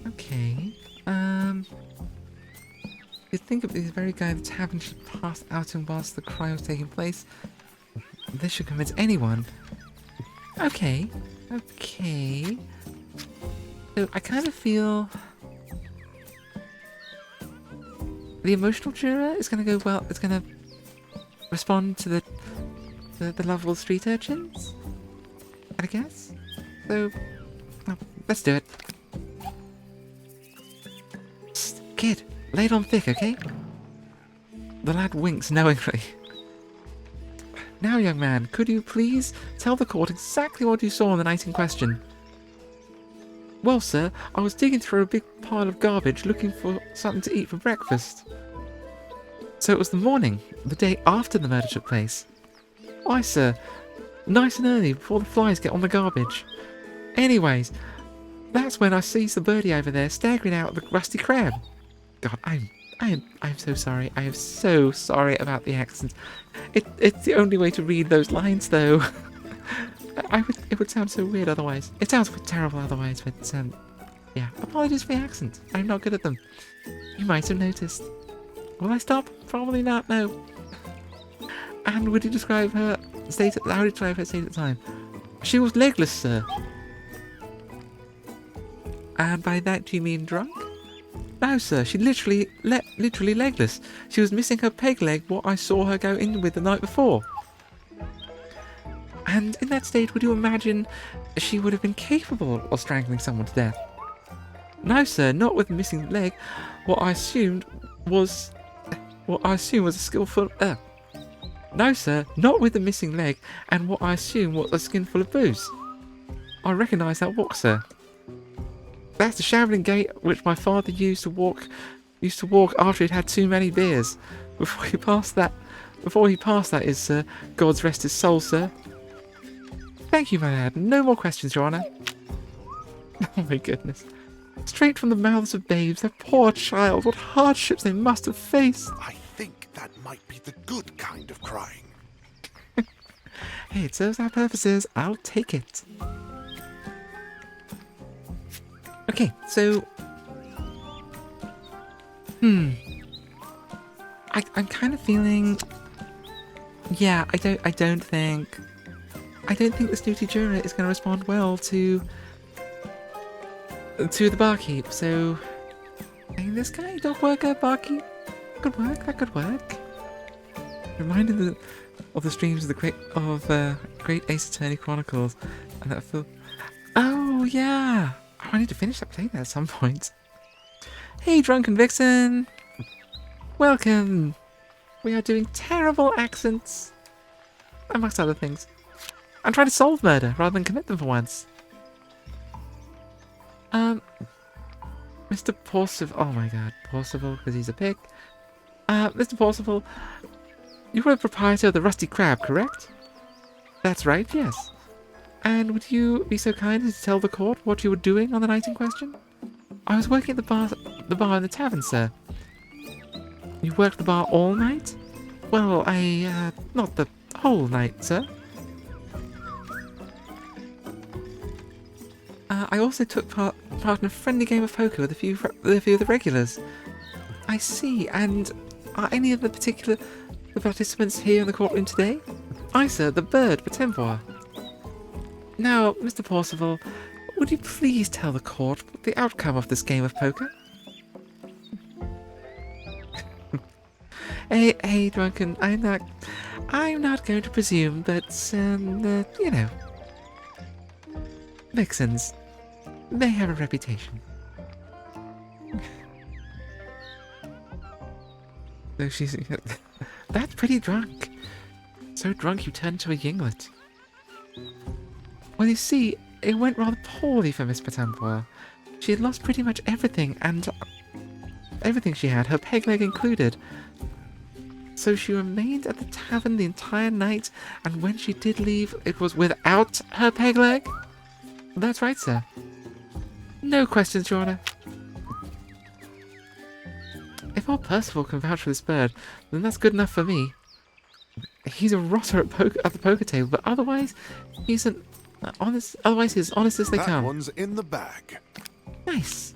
Okay. You'd think of the very guy the tavern should pass out in whilst the crime was taking place. This should convince anyone. Okay. Okay. So I kind of feel... The emotional juror is going to go well. It's going to respond to the lovable street urchins, I guess. So, let's do it. Psst, kid, lay it on thick, okay? The lad winks knowingly. Now, young man, could you please tell the court exactly what you saw on the night in question? Well, sir, I was digging through a big pile of garbage looking for something to eat for breakfast. So it was the morning, the day after the murder took place. Why, sir, nice and early before the flies get on the garbage. Anyways, that's when I sees the birdie over there staggering out of the rusty crab. God, I'm so sorry. I am so sorry about the accent. It's the only way to read those lines, though. It would sound so weird otherwise. It sounds terrible otherwise, but yeah. Apologies for the accent. I'm not good at them. You might have noticed. Will I stop? Probably not. No. And would you describe her state? How would you describe her state at the time? She was legless, sir. And by that do you mean drunk? No, sir. She literally legless. She was missing her peg leg. What I saw her go in with the night before. And in that state, would you imagine she would have been capable of strangling someone to death? No, sir, not with a missing leg. What I assumed was a skillful... No, sir, not with the missing leg, and what I assumed was a skin full of booze. I recognise that walk, sir. That's the shambling gait which my father used to walk after he'd had too many beers. Before he passed that is, sir, God's rest his soul, sir. Thank you, my lad. No more questions, Your Honour. Oh my goodness. Straight from the mouths of babes, that poor child, what hardships they must have faced. I think that might be the good kind of crying. Hey, it serves our purposes. I'll take it. Okay, so... I'm kind of feeling... Yeah, I don't think the snooty juror is going to respond well to the barkeep, so... I mean, this guy, dog worker, barkeep, that could work. Reminded of the streams of the Great Ace Attorney Chronicles, and that film... Oh, yeah! Oh, I need to finish that playing that at some point. Hey, Drunken Vixen! Welcome! We are doing terrible accents, amongst other things. I'm trying to solve murder rather than commit them for once. Mr. Percival. Oh my god, Percival, because he's a pig. Mr. Percival, you were the proprietor of the Rusty Crab, correct? That's right, yes. And would you be so kind as to tell the court what you were doing on the night in question? I was working at the bar in the tavern, sir. You worked the bar all night? Well, not the whole night, sir. I also took part in a friendly game of poker with a few of the regulars. I see, and are any of the participants here in the courtroom today? I, sir, the bird, pt4. Now, Mr. Percival, would you please tell the court the outcome of this game of poker? Hey, Drunken, I'm not going to presume, but, you know, vixens, they have a reputation. So she's... That's pretty drunk. So drunk you turned into a yinglet. Well, you see, it went rather poorly for Miss pt4. She had lost pretty much everything, and everything she had, her peg leg included. So she remained at the tavern the entire night, and when she did leave, it was without her peg leg? That's right, sir. No questions, Your Honour. If old Percival can vouch for this bird, then that's good enough for me. He's a rotter at the poker table, but otherwise, he's an honest. Otherwise, he's honest as they That come. one's in the bag. Nice.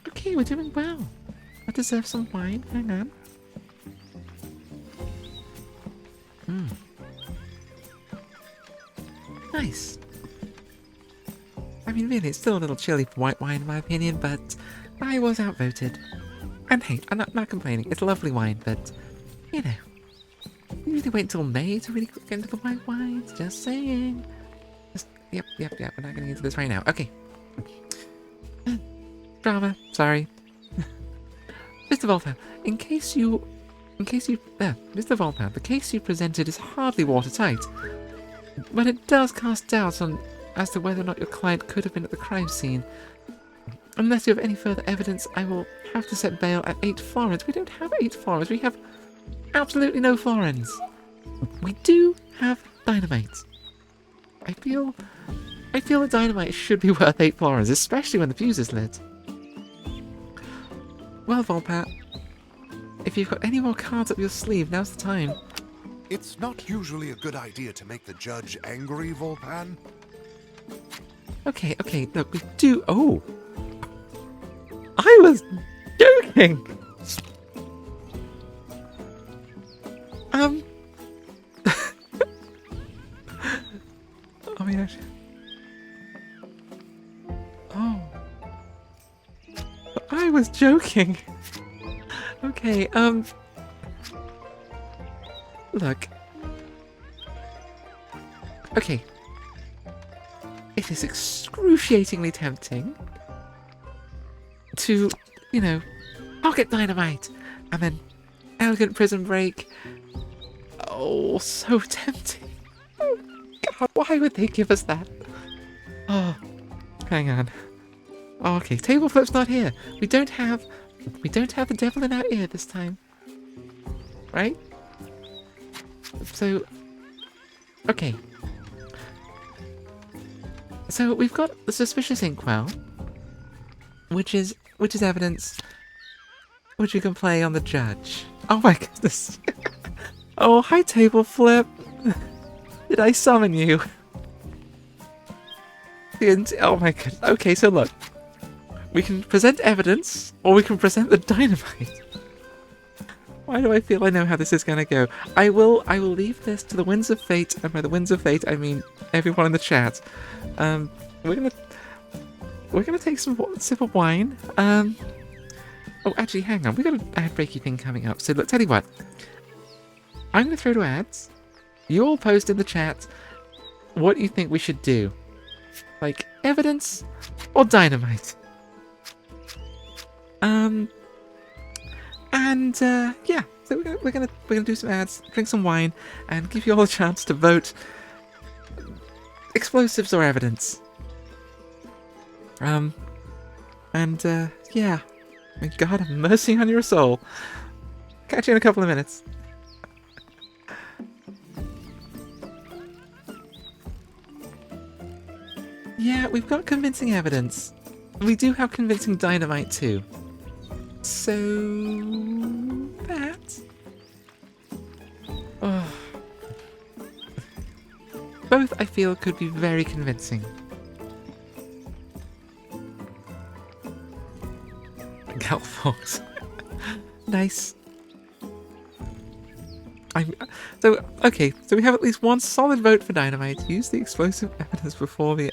Okay, we're doing well. I deserve some wine. Hang on. Nice. I mean, really, it's still a little chilly for white wine, in my opinion, but I was outvoted. And hey, I'm not complaining. It's lovely wine, but, you know, you really wait until May to really get into the white wines. Just saying. Yep. We're not getting into this right now. Okay. Drama. Sorry. Mr. Volpan, Mr. Volpan, the case you presented is hardly watertight, but it does cast doubts as to whether or not your client could have been at the crime scene. Unless you have any further evidence, I will have to set bail at 8 florins. We don't have 8 florins. We have absolutely no florins. We do have dynamite. I feel that dynamite should be worth 8 florins, especially when the fuse is lit. Well, Volpat, if you've got any more cards up your sleeve, now's the time. It's not usually a good idea to make the judge angry, Volpan. Okay, look, we do... Oh! I was joking! I mean, actually... Oh. I was joking! Okay, Look. Okay. It is excruciatingly tempting to, you know, pocket dynamite and then elegant prison break. Oh, so tempting. Oh, God, why would they give us that? Oh, hang on. Oh, okay, table flip's not here. We don't have the devil in our ear this time. Right? So, okay. So we've got the suspicious inkwell, which is evidence which we can play on the judge. Oh my goodness. Oh, hi table flip. Did I summon you? Oh my goodness. Okay, so look. We can present evidence, or we can present the dynamite. Why do I feel I know how this is going to go? I will leave this to the winds of fate, and by the winds of fate, I mean everyone in the chat. We're gonna take some sip of wine. Oh, actually, hang on. We got an ad breaky thing coming up. So look, tell you what. I'm gonna throw to ads. You all post in the chat what you think we should do, like evidence or dynamite. Yeah, so we're gonna do some ads, drink some wine, and give you all a chance to vote explosives or evidence. Yeah. May God have mercy on your soul. Catch you in a couple of minutes. Yeah, we've got convincing evidence. We do have convincing dynamite too. So... that... Oh. Both, I feel, could be very convincing. Galfox. Nice. Okay, so we have at least one solid vote for dynamite. Use the explosive evidence before the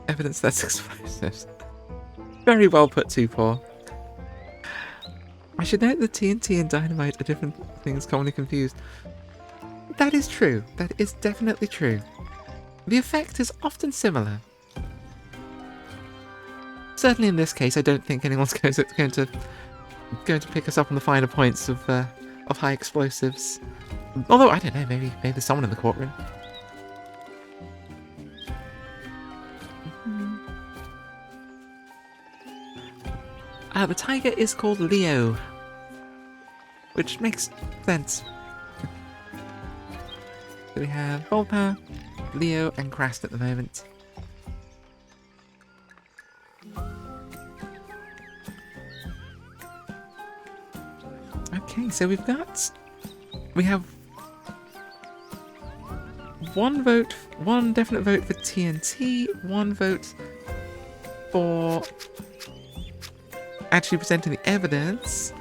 evidence that's explosives. Very well put, 2-4. I should note that TNT and dynamite are different things commonly confused. That is true. That is definitely true. The effect is often similar. Certainly in this case, I don't think anyone's going to pick us up on the finer points of high explosives. Although I don't know, maybe there's someone in the courtroom. The tiger is called Leo, which makes sense. So we have Volpa, Leo, and Crast at the moment. Okay, so we've got we have one definite vote for TNT, one vote for actually presenting the evidence.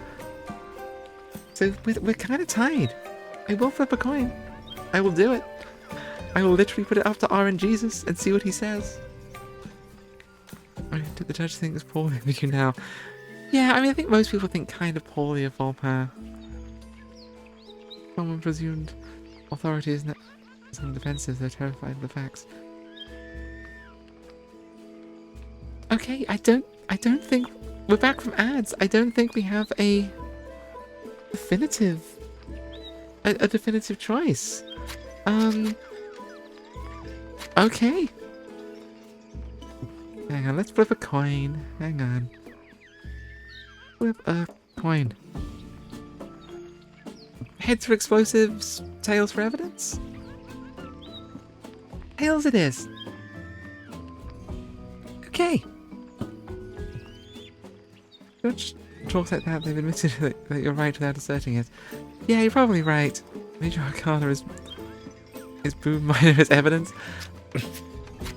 So we're kind of tied. I will flip a coin. I will do it. I will literally put it up to RN Jesus and see what he says. I mean, did the judge think it's poorly of you now? Yeah, I mean, I think most people think kind of poorly of Volpair. Someone presumed authority isn't on the defensive, they're terrified of the facts. Okay, I don't think we're back from ads. I don't think we have a definitive choice. Okay. Hang on, let's flip a coin. Hang on. Flip a coin. Heads for explosives, tails for evidence? Tails it is. Okay. Judge talks like that, they've admitted that you're right without asserting it. Yeah, you're probably right. Major Arcana is boom minor as evidence.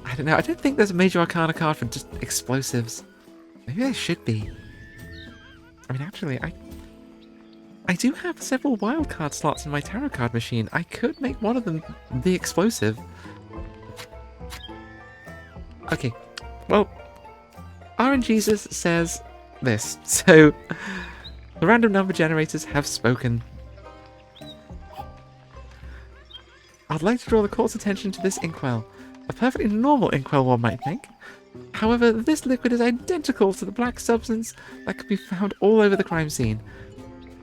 I don't know, I don't think there's a Major Arcana card for just explosives. Maybe there should be. I mean, actually, I do have several wildcard slots in my tarot card machine. I could make one of them the explosive. Okay, well, RNGesus says this. So, the random number generators have spoken. I'd like to draw the court's attention to this inkwell. A perfectly normal inkwell, one might think. However, this liquid is identical to the black substance that could be found all over the crime scene.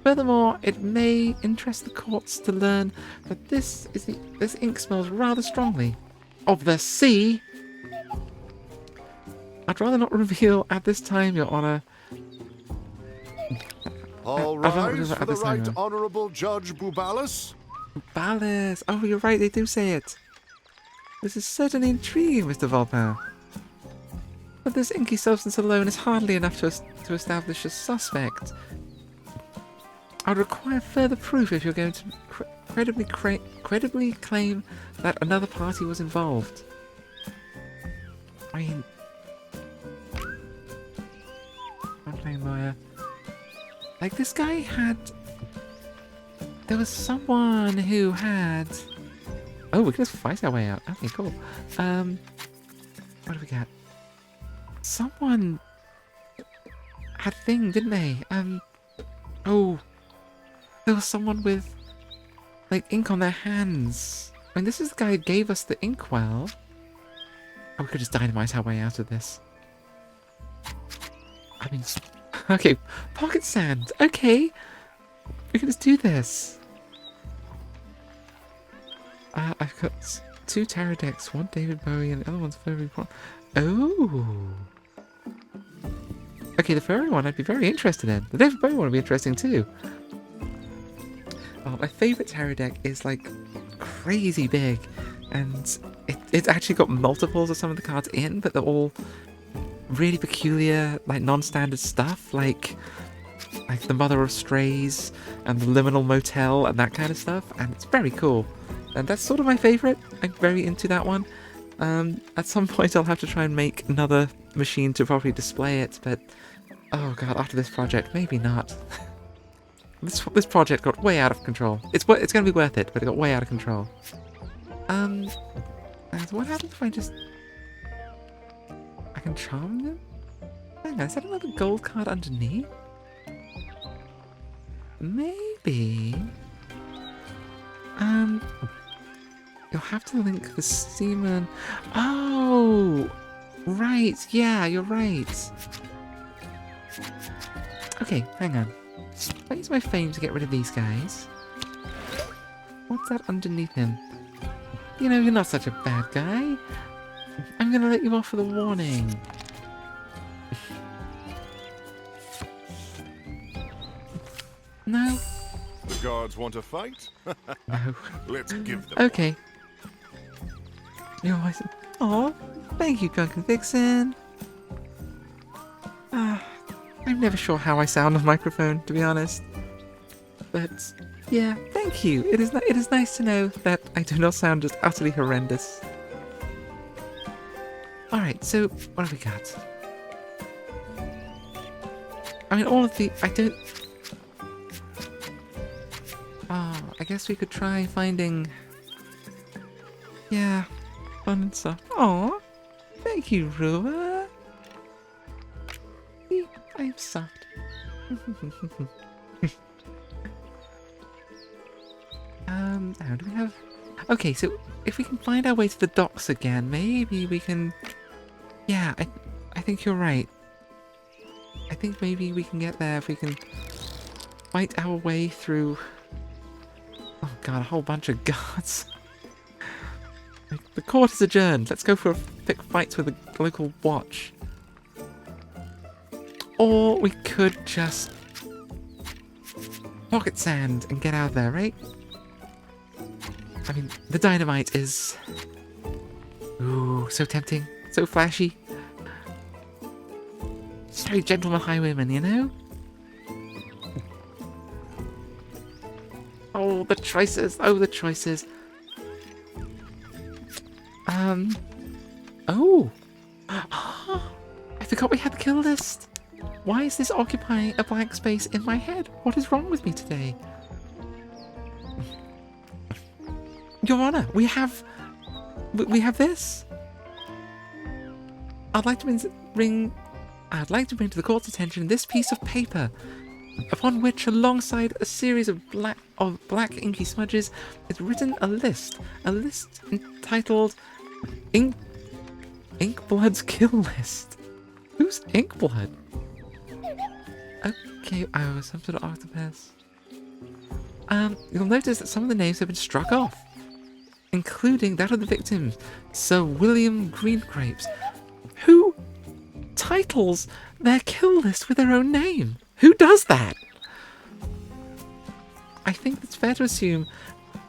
Furthermore, it may interest the courts to learn that this ink smells rather strongly of the sea. I'd rather not reveal at this time, Your Honor. All rise for the Right Honourable Judge Bubalis. Bubalis! Oh, you're right, they do say it. This is certainly intriguing, Mr. Volpair. But this inky substance alone is hardly enough to establish a suspect. I would require further proof if you're going to credibly claim that another party was involved. I mean, I'm playing lawyer. Like, this guy had... There was someone who had... Oh, we can just fight our way out. Okay, cool. What do we got? Someone had a thing, didn't they? Oh, there was someone with, like, ink on their hands. I mean, this is the guy who gave us the inkwell. Oh, we could just dynamite our way out of this. I mean, okay, pocket sand. Okay, we can just do this. I've got 2 tarot decks, one David Bowie and the other one's Furry Pond. Oh. Okay, the furry one I'd be very interested in. The David Bowie one would be interesting too. Oh, my favourite tarot deck is like crazy big, and it's actually got multiples of some of the cards in, but they're all really peculiar, like non-standard stuff, like the Mother of Strays and the Liminal Motel and that kind of stuff, and it's very cool. And that's sort of my favourite. I'm very into that one. At some point I'll have to try and make another machine to properly display it, but oh god, after this project, maybe not. This project got way out of control. It's going to be worth it, but it got way out of control. And what happens if I just... I can charm them? Hang on, is that another gold card underneath? Maybe... You'll have to link the seaman... Oh! Right, yeah, you're right. Okay, hang on. I'll use my fame to get rid of these guys. What's that underneath him? You know, you're not such a bad guy. I'm gonna let you off with a warning. No? The guards want to fight? No. Let's give them Okay. You're always... Aw, thank you, Drunken Vixen. I'm never sure how I sound on microphone, to be honest. But, yeah, thank thank you. It is nice to know that I do not sound just utterly horrendous. Alright, so what have we got? I mean, all of the... I don't... Oh, I guess we could try finding... Yeah, fun and stuff. Aw, thank you, Rua. See, I am soft. Now do we have... Okay, so if we can find our way to the docks again, maybe we can... Yeah, I think you're right. I think maybe we can get there if we can fight our way through... Oh god, a whole bunch of guards. The court is adjourned. Let's go for a quick fight with the local watch. Or we could just pocket sand and get out of there, right? I mean, the dynamite is... Ooh, so tempting. So flashy. It's very gentleman highwayman, you know? Oh, the choices. Oh, the choices. Oh! I forgot we had the kill list! Why is this occupying a blank space in my head? What is wrong with me today? Your Honor, we have this! I'd like to bring to the court's attention this piece of paper, upon which, alongside a series of black inky smudges, is written a list entitled Inkblood's Kill List. Who's Inkblood? Okay, oh, some sort of octopus. You'll notice that some of the names have been struck off, including that of the victim, Sir William Greengrapes, who titles their kill list with their own name. Who does that? I think it's fair to assume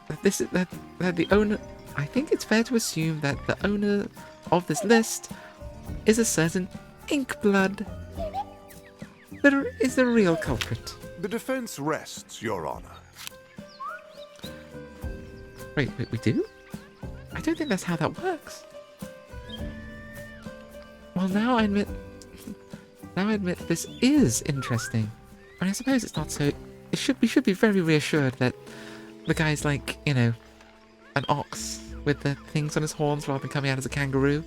that the owner. I think it's fair to assume that the owner of this list is a certain Inkblood. There is the real culprit. The defense rests, Your Honor. Wait, we do? I don't think that's how that works. Well, now I admit this is interesting. I mean, I suppose it's not so... We should be very reassured that the guy's like, you know, an ox with the things on his horns rather than coming out as a kangaroo.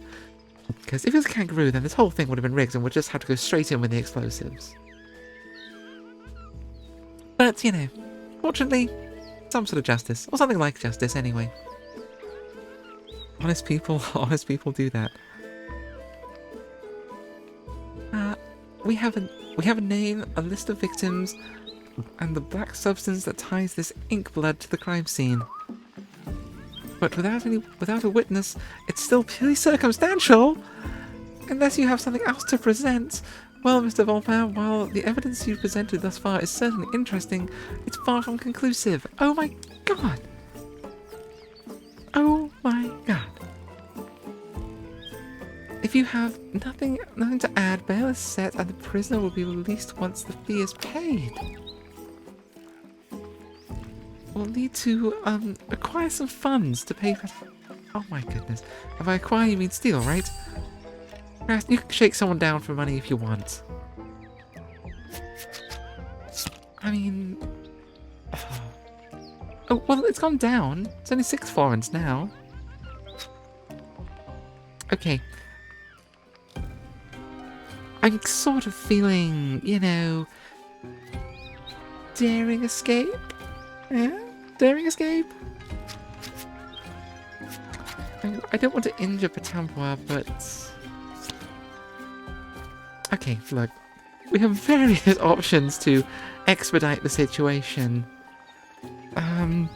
Because if it was a kangaroo, then this whole thing would have been rigged and we'd just have to go straight in with the explosives. But, you know, fortunately, some sort of justice. Or something like justice, anyway. Honest people do that. We have a name, a list of victims, and the black substance that ties this Inkblood to the crime scene. But without a witness, it's still purely circumstantial. Unless you have something else to present. Well, Mr. Volpain, while the evidence you've presented thus far is certainly interesting, it's far from conclusive. Oh my god! Oh my god. If you have nothing to add, bail is set and the prisoner will be released once the fee is paid. We'll need to acquire some funds to pay for... Oh my goodness. If I acquire, you mean steal, right? You can shake someone down for money if you want. I mean... Oh, well, it's gone down. It's only 6 florins now. Okay. I'm sort of feeling, you know... Daring escape? Yeah? Daring escape? I don't want to injure Patampoir, but... Okay, look. We have various options to expedite the situation. I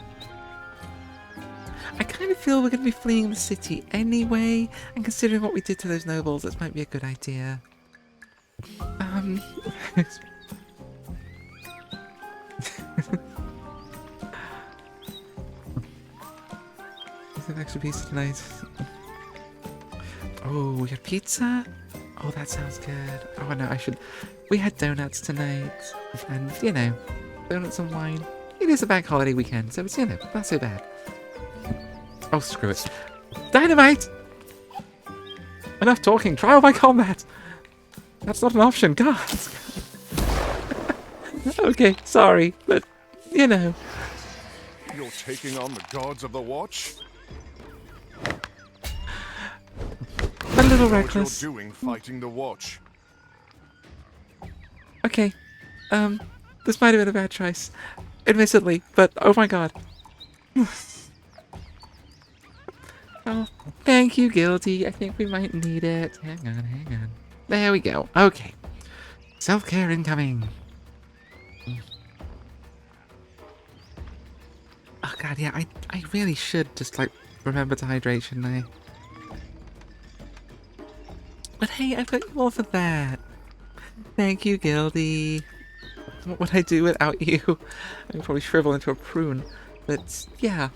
kind of feel we're going to be fleeing the city anyway, and considering what we did to those nobles, this might be a good idea. An extra pizza tonight. Oh, we got pizza? Oh, that sounds good. Oh, no, we had donuts tonight. And, you know, donuts and wine. it is a bank holiday weekend, so it's, you know, not so bad. Oh, screw it. Dynamite! Enough talking. Trial by combat. That's not an option. God. Okay, sorry, but, you know. You're taking on the gods of the Watch? A little What reckless. you're doing fighting the Watch? Okay. This might have been a bad choice. Admittedly, but oh my god. Oh, thank you, Guilty. I think we might need it. Hang on. There we go. Okay. Self-care incoming. Oh god, yeah, I really should just, like, remember to hydrate, shouldn't I? But hey, I've got you all for that. Thank you, Guilty. What would I do without you? I'd probably shrivel into a prune. But, yeah.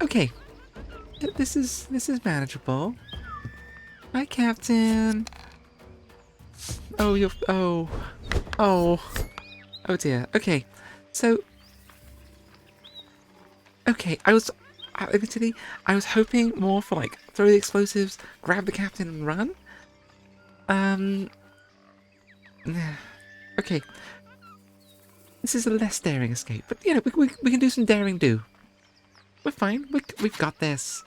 Okay. This is manageable. Hi, Captain. Oh, you're... Oh. Oh. Oh, dear. Okay. So... Okay, admittedly, I was hoping more for, like, throw the explosives, grab the captain, and run. Okay. This is a less daring escape, but, you know, we can do some daring do. We're fine. We've got this.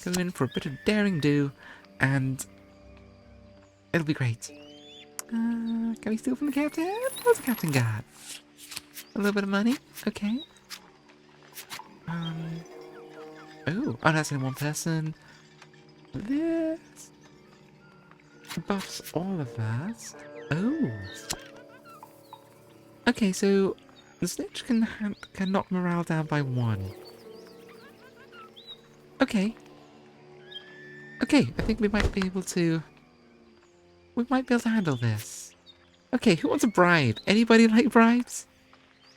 Go in for a bit of daring do, and it'll be great. Can we steal from the captain? What's the captain got? A little bit of money? Okay. Oh, that's only one person. This buffs all of that. Oh. Okay, so the snitch can knock morale down by 1. Okay. Okay, I think we might be able to handle this. Okay, who wants a bribe? Anybody like bribes?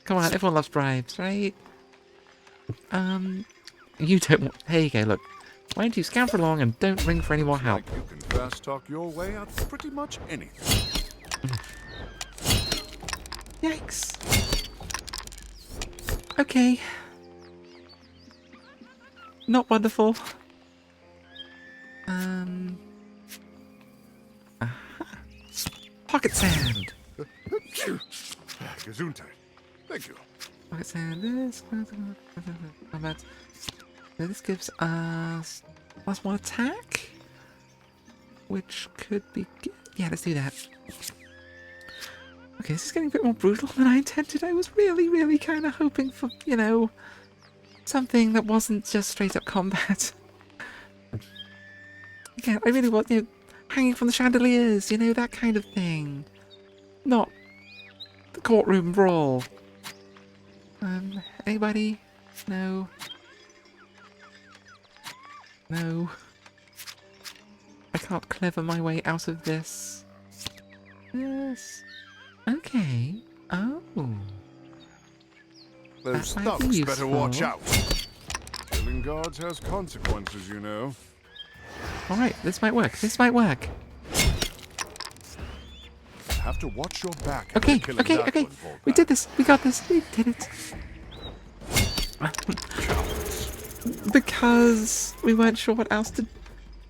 Come on, everyone loves bribes, right? You don't want... There you go, look. Why don't you scamper along and don't ring for any more help? Like you can fast talk your way out of pretty much anything. Yikes. Okay. Not wonderful. Pocket sand. Gesundheit. Thank you. Pocket sand. This. So this gives us +1 attack, which could be good. Yeah, let's do that. Okay, this is getting a bit more brutal than I intended. I was really kind of hoping for, you know, something that wasn't just straight up combat. Again, I really want, you know, hanging from the chandeliers, you know, that kind of thing. Not the courtroom brawl. Anybody? No. No. I can't clever my way out of this. Yes. Okay. Oh. Those That might be thugs useful. better watch out. Killing guards has consequences, you know. Alright, this might work. This might work. Have to watch your back. Okay, killing okay, that okay. one, Volkman. We did this. We got this. We did it. Because we weren't sure what else to...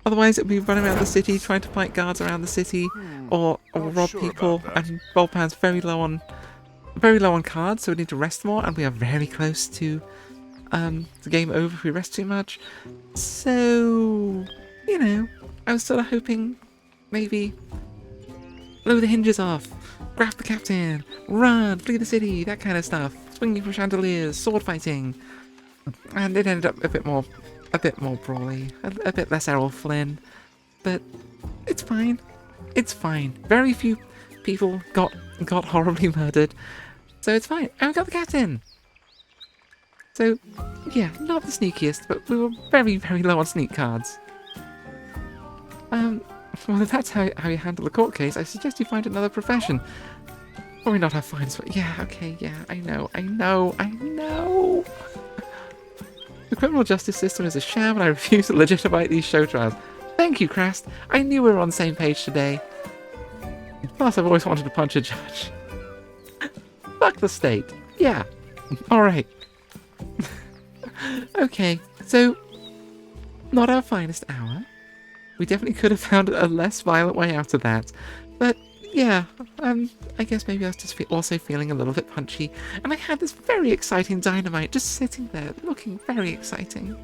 Otherwise, it would be running around the city trying to fight guards around the city, or Not rob sure people. about that. And Volpan's very low on cards, so we need to rest more. And we are very close to the game over if we rest too much. So, you know, I was sort of hoping maybe blow the hinges off, grab the captain, run, flee the city, that kind of stuff. Swinging from chandeliers, sword fighting, and it ended up a bit more brawly, a bit less Errol Flynn, but it's fine. It's fine. Very few people got horribly murdered, so it's fine. And we got the captain. So, yeah, not the sneakiest, but we were very low on sneak cards. Well, if that's how you handle a court case, I suggest you find another profession. Probably not have fines, but yeah, okay, yeah, I know. The criminal justice system is a sham, and I refuse to legitimize these show trials. Thank you, Crast. I knew we were on the same page today. Plus, I've always wanted to punch a judge. Fuck the state. Yeah. Alright. Okay, so not our finest hour. We definitely could have found a less violent way out of that. But yeah, I guess maybe I was just also feeling a little bit punchy. And I had this very exciting dynamite just sitting there, looking very exciting.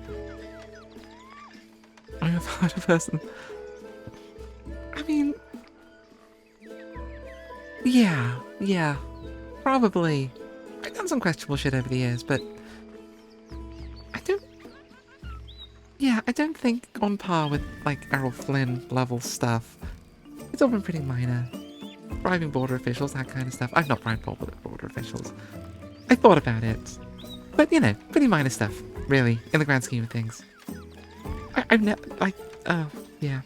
I'm a harder person. I mean, yeah, probably. I've done some questionable shit over the years, but I don't think on par with, like, Errol Flynn level stuff. It's all been pretty minor. Bribing border officials, that kind of stuff. I've not bribed border officials. I thought about it. But, you know, pretty minor stuff, really, in the grand scheme of things. I've never, like, oh, yeah.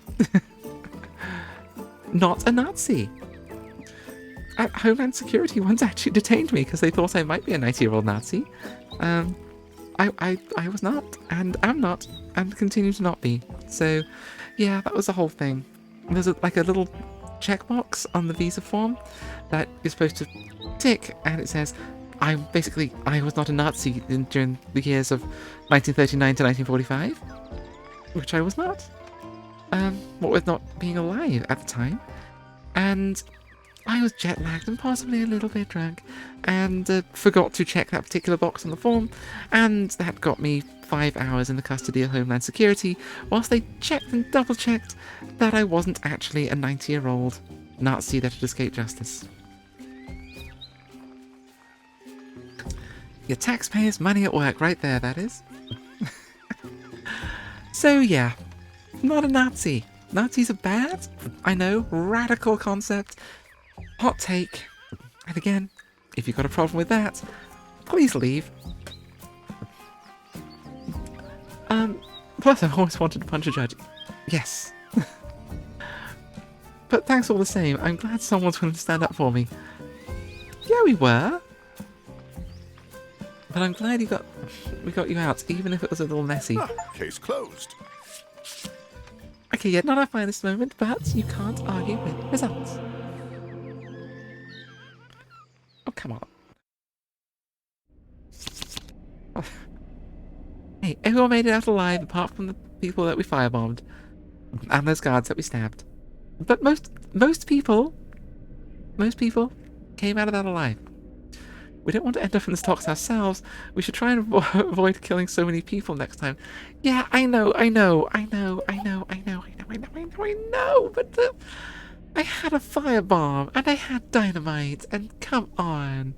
Not a Nazi. Homeland Security once actually detained me because they thought I might be a 90-year-old Nazi. I was not, and am not, and continue to not be. So, yeah, that was the whole thing. There's like a little checkbox on the visa form that you're supposed to tick, and it says, I was not a Nazi during the years of 1939 to 1945, which I was not. What with not being alive at the time, and I was jet lagged and possibly a little bit drunk, and forgot to check that particular box on the form, and that got me 5 hours in the custody of Homeland Security, whilst they checked and double checked that I wasn't actually a 90-year-old Nazi that had escaped justice. Your taxpayers' money at work, right there, that is. So yeah, not a Nazi. Nazis are bad? I know, radical concept. Hot take. And again, if you've got a problem with that, please leave. Plus I've always wanted to punch a judge. Yes. But thanks all the same. I'm glad someone's willing to stand up for me. Yeah, we were. But I'm glad we got you out, even if it was a little messy. Case closed. Okay, yeah, not our finest moment, but you can't argue with results. Oh, come on. Oh. Hey, everyone made it out alive apart from the people that we firebombed. And those guards that we stabbed. But most people came out of that alive. We don't want to end up in this talks ourselves. We should try and avoid killing so many people next time. Yeah, I know, but I had a firebomb, and I had dynamite, and come on.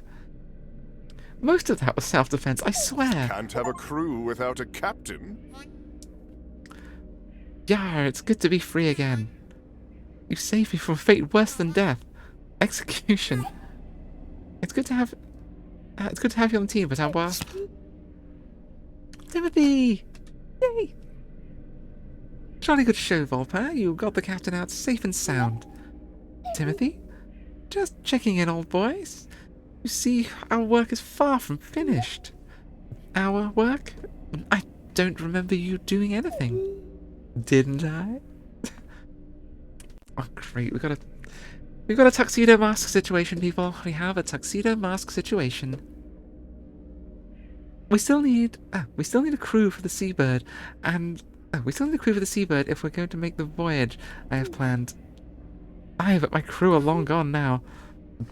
Most of that was self-defense, I swear. Can't have a crew without a captain. Yeah, it's good to be free again. You saved me from a fate worse than death. Execution. It's good to have you on the team, but how well? Timothy! Yay! Jolly good show, Volper. You got the captain out safe and sound. Timothy? Just checking in, old boys. You see, our work is far from finished. Our work? I don't remember you doing anything. Didn't I? Oh, great. We've got a tuxedo mask situation, people. We have a tuxedo mask situation. We still need a crew for the Seabird, and we still need a crew for the Seabird if we're going to make the voyage I have planned. But my crew are long gone now.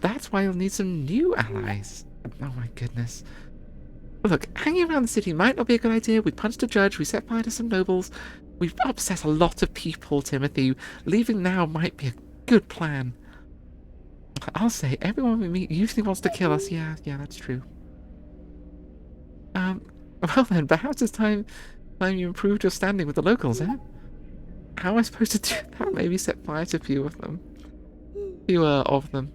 That's why you'll need some new allies. Oh my goodness. Look, hanging around the city might not be a good idea. We punched a judge, we set fire to some nobles. We've upset a lot of people, Timothy. Leaving now might be a good plan. I'll say, everyone we meet usually wants to kill us. Yeah, that's true. Well then, perhaps it's time you improved your standing with the locals, eh? How am I supposed to do that? Maybe set fire to fewer of them.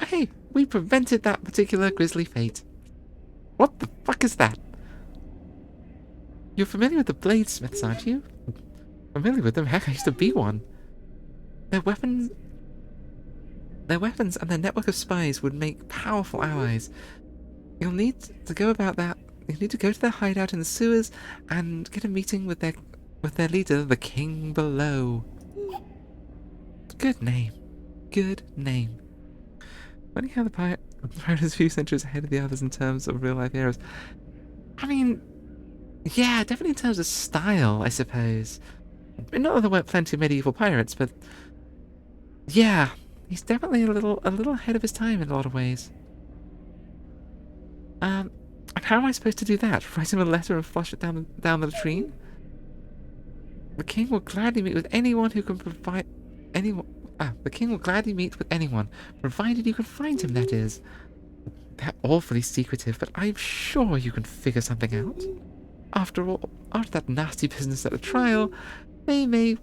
Hey, we prevented that particular grisly fate. What the fuck is that? You're familiar with the bladesmiths, aren't you? Familiar with them? Heck, I used to be one. Their weapons and their network of spies would make powerful allies. You'll need to go about that. You'll need to go to their hideout in the sewers and get a meeting with their leader, the King Below. Good name. Good name. Funny how the thrown us a few centuries ahead of the others in terms of real-life heroes. I mean, yeah, definitely in terms of style, I suppose. Not that there weren't plenty of medieval pirates, but yeah, he's definitely a little ahead of his time in a lot of ways. And how am I supposed to do that? Write him a letter and flush it down the latrine? The king will gladly meet with anyone who can provide anyone. The king will gladly meet with anyone, provided you can find him. That is. They're awfully secretive, but I'm sure you can figure something out. After all, after that nasty business at the trial, they may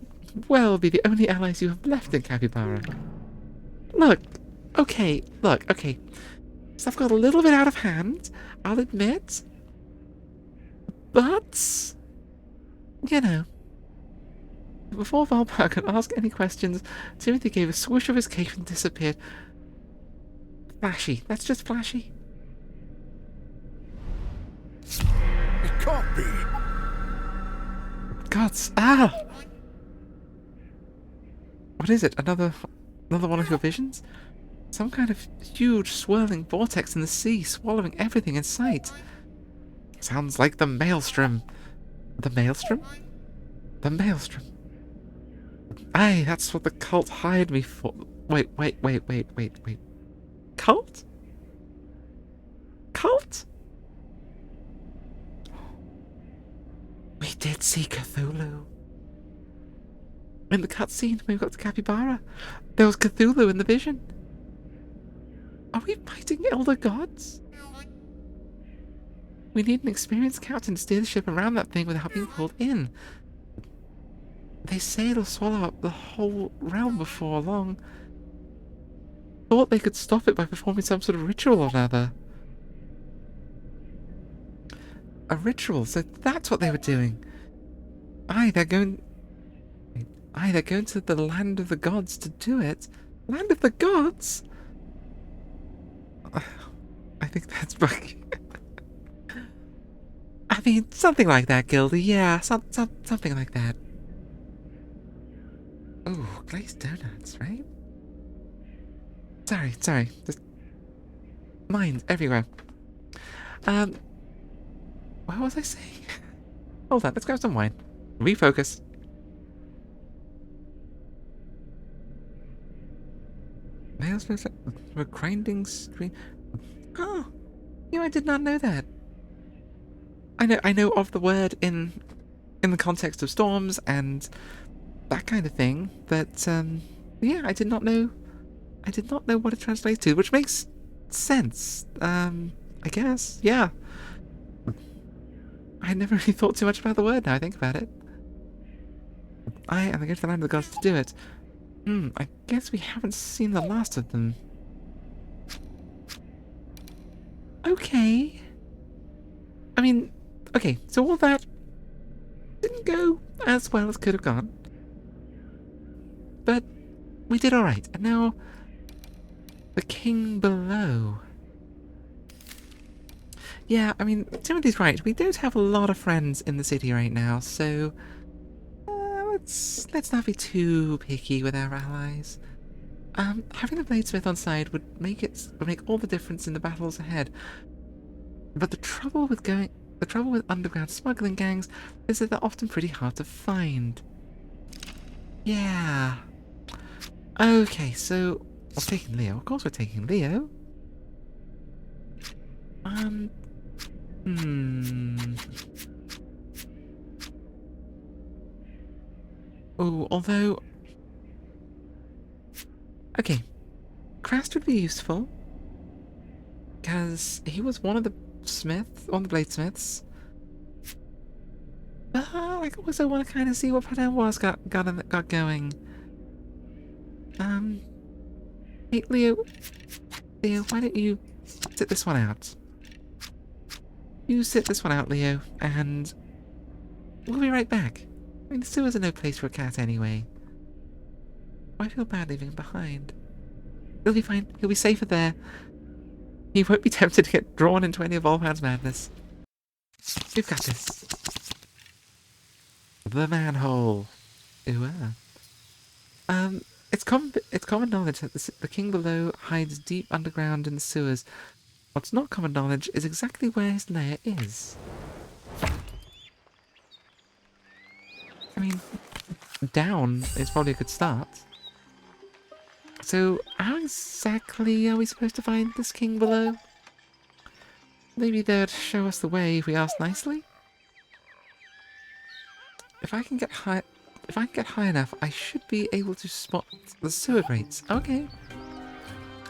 well be the only allies you have left in Capybara. Look, okay. Stuff got a little bit out of hand, I'll admit. But, you know, before Valpar could ask any questions, Timothy gave a swoosh of his cape and disappeared. Flashy. That's just flashy. It can't be. Gods. What is it? Another one of your visions? Some kind of huge swirling vortex in the sea, swallowing everything in sight. Sounds like the Maelstrom. The Maelstrom? The Maelstrom. Aye, that's what the cult hired me for. Wait. Cult? Cult? We did see Cthulhu. In the cutscene when we got to Capybara, there was Cthulhu in the vision. Are we fighting elder gods? We need an experienced captain to steer the ship around that thing without being pulled in. They say it'll swallow up the whole realm before long. Thought they could stop it by performing some sort of ritual or another. A ritual? So that's what they were doing. Aye, they're going to the land of the gods to do it. Land of the gods? I think that's bugging. I mean, something like that, Gildy. Yeah, something like that. Ooh, glazed donuts, right? Sorry. Just minds everywhere. What was I saying? Hold on, let's grab some wine. Refocus. Maelstrom's a grinding stream. Oh, I did not know that. I know of the word in the context of storms and that kind of thing, but yeah, I did not know what it translates to, which makes sense. I guess, yeah. I never really thought too much about the word now I think about it. I am going to the land of the gods to do it. I guess we haven't seen the last of them. Okay. I mean, okay, so all that didn't go as well as could have gone. But we did alright, and now the king below. Yeah, I mean, Timothy's right. We don't have a lot of friends in the city right now, so let's not be too picky with our allies. Having a bladesmith on side would make all the difference in the battles ahead. But the trouble with underground smuggling gangs is that they're often pretty hard to find. Yeah. Okay, so we're taking Leo. Of course, we're taking Leo. Oh, although... Okay. Krast would be useful. Because he was one of the bladesmiths. But I also want to kind of see what Padan got going. Hey, Leo, why don't you sit this one out? You sit this one out, Leo, and we'll be right back. I mean, the sewers are no place for a cat anyway. I feel bad leaving him behind. He'll be fine. He'll be safer there. He won't be tempted to get drawn into any of Volvan's madness. We've got this. The manhole. Ooh, It's common knowledge that the king below hides deep underground in the sewers. What's not common knowledge is exactly where his lair is. I mean, down is probably a good start. So, how exactly are we supposed to find this king below? Maybe they'd show us the way if we ask nicely? If I can get high enough, I should be able to spot the sewer grates. Okay.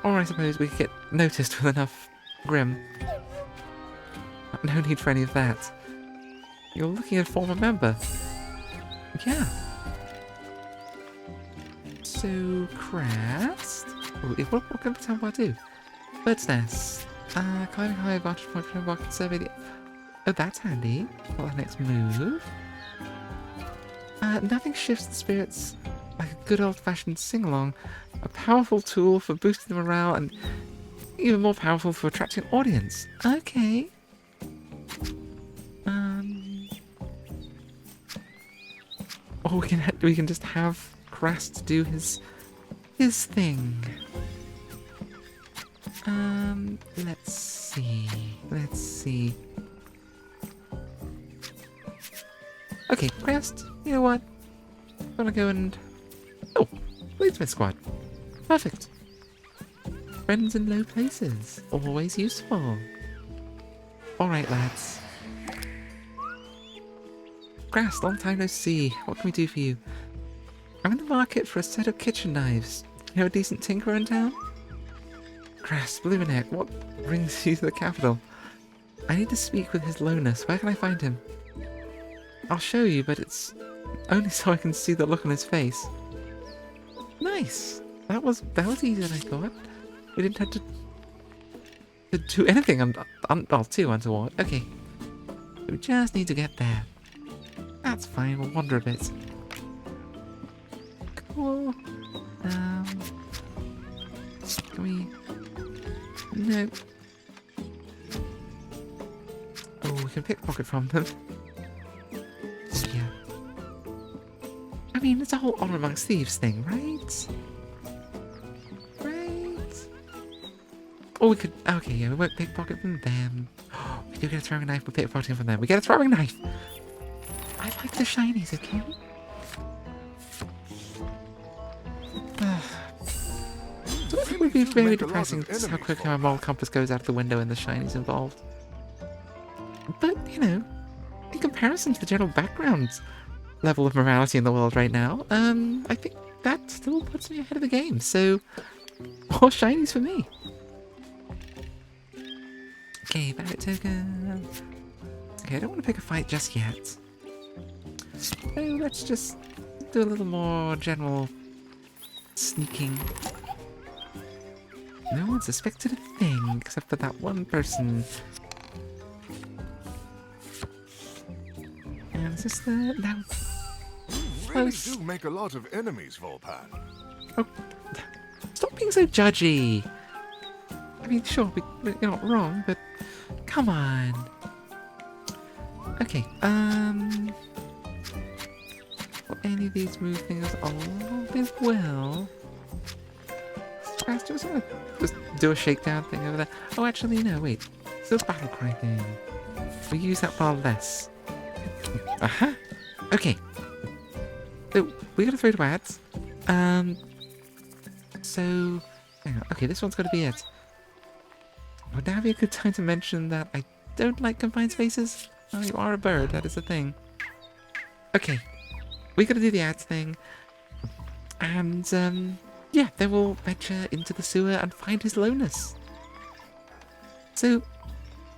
Or I suppose we could get noticed with enough grim. No need for any of that. You're looking at a former member. Yeah. So, crest. Oh, what can I do? Bird's nest. Climbing high, vantage point from a survey the... Oh, that's handy. What's the next move? Nothing shifts the spirits like a good old-fashioned sing-along. A powerful tool for boosting the morale and even more powerful for attracting an audience. Okay. Or we can just have Crest do his thing. Let's see. Okay, Crest, you know what? I'm gonna go and... Oh, Bladesmith Squad. Perfect. Friends in low places. Always useful. Alright, lads. Crest, long time no see. What can we do for you? I'm in the market for a set of kitchen knives. You know a decent tinkerer in town? Crest, Blumenegg, what brings you to the capital? I need to speak with his lowness. Where can I find him? I'll show you, but it's only so I can see the look on his face. Nice. That was easier than I thought. We didn't have to do anything too untoward. Okay. We just need to get there. That's fine. We'll wander a bit. Cool. Can we? No. Oh, we can pickpocket from them. Yeah. I mean, it's a whole honor amongst thieves thing, right? Right? Or we could... Okay, yeah, we won't pickpocket from them. We do get a throwing knife, we're pickpocketing from them. We get a throwing knife! I like the shinies, okay? So I think it would be very depressing just how quickly my moral compass goes out of the window and the shinies involved. But, you know, in comparison to the general background level of morality in the world right now, I think that still puts me ahead of the game, so more shinies for me. Okay, Barret token. Okay, I don't want to pick a fight just yet. So let's just do a little more general sneaking. No one suspected a thing except for that one person. And is this the... No. Really do make a lot of enemies, Volpan. Oh, stop being so judgy. I mean, sure, you're not wrong, but come on. Okay, will any of these move things? Oh, they will. I just want to do a shakedown thing over there. Oh, actually, no, wait. It's a battle cry thing. We use that far less. Aha! Okay. So, we gotta throw to ads. So, hang on. Okay, this one's gotta be it. Would now be a good time to mention that I don't like confined spaces? Oh, you are a bird, that is a thing. Okay. We gotta do the ads thing. And, yeah, then we'll venture into the sewer and find his lowness. So,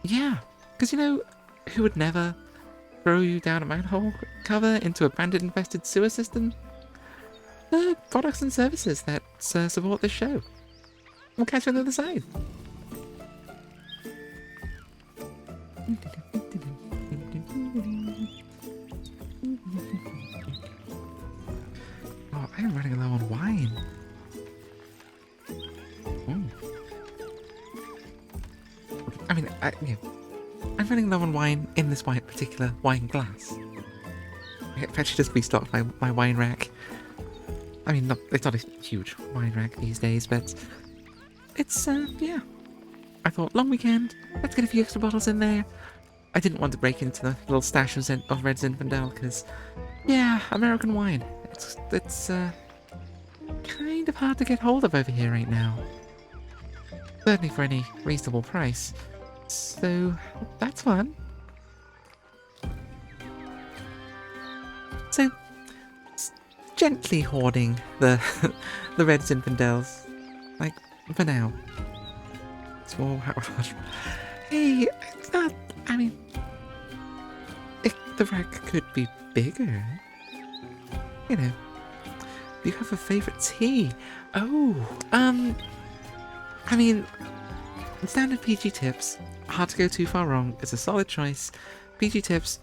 yeah. Because, you know, who would never throw you down a manhole cover into a bandit-infested sewer system? The products and services that support this show. We'll catch you on the other side. Oh, I'm running low on wine. I mean, I'm running low on wine in this particular wine glass. I should just restock my wine rack. I mean, it's not a huge wine rack these days, but it's, yeah. I thought, long weekend, let's get a few extra bottles in there. I didn't want to break into the little stash of Red Zinfandel, because, yeah, American wine. It's kind of hard to get hold of over here right now. Certainly for any reasonable price. So, that's fun. So, gently hoarding the the Red Zinfandels. Like, for now. Small house. Hey, I mean, the rack could be bigger. You know. Do you have a favourite tea? Oh, I mean, standard PG tips. Hard to go too far wrong. It's a solid choice. PG tips,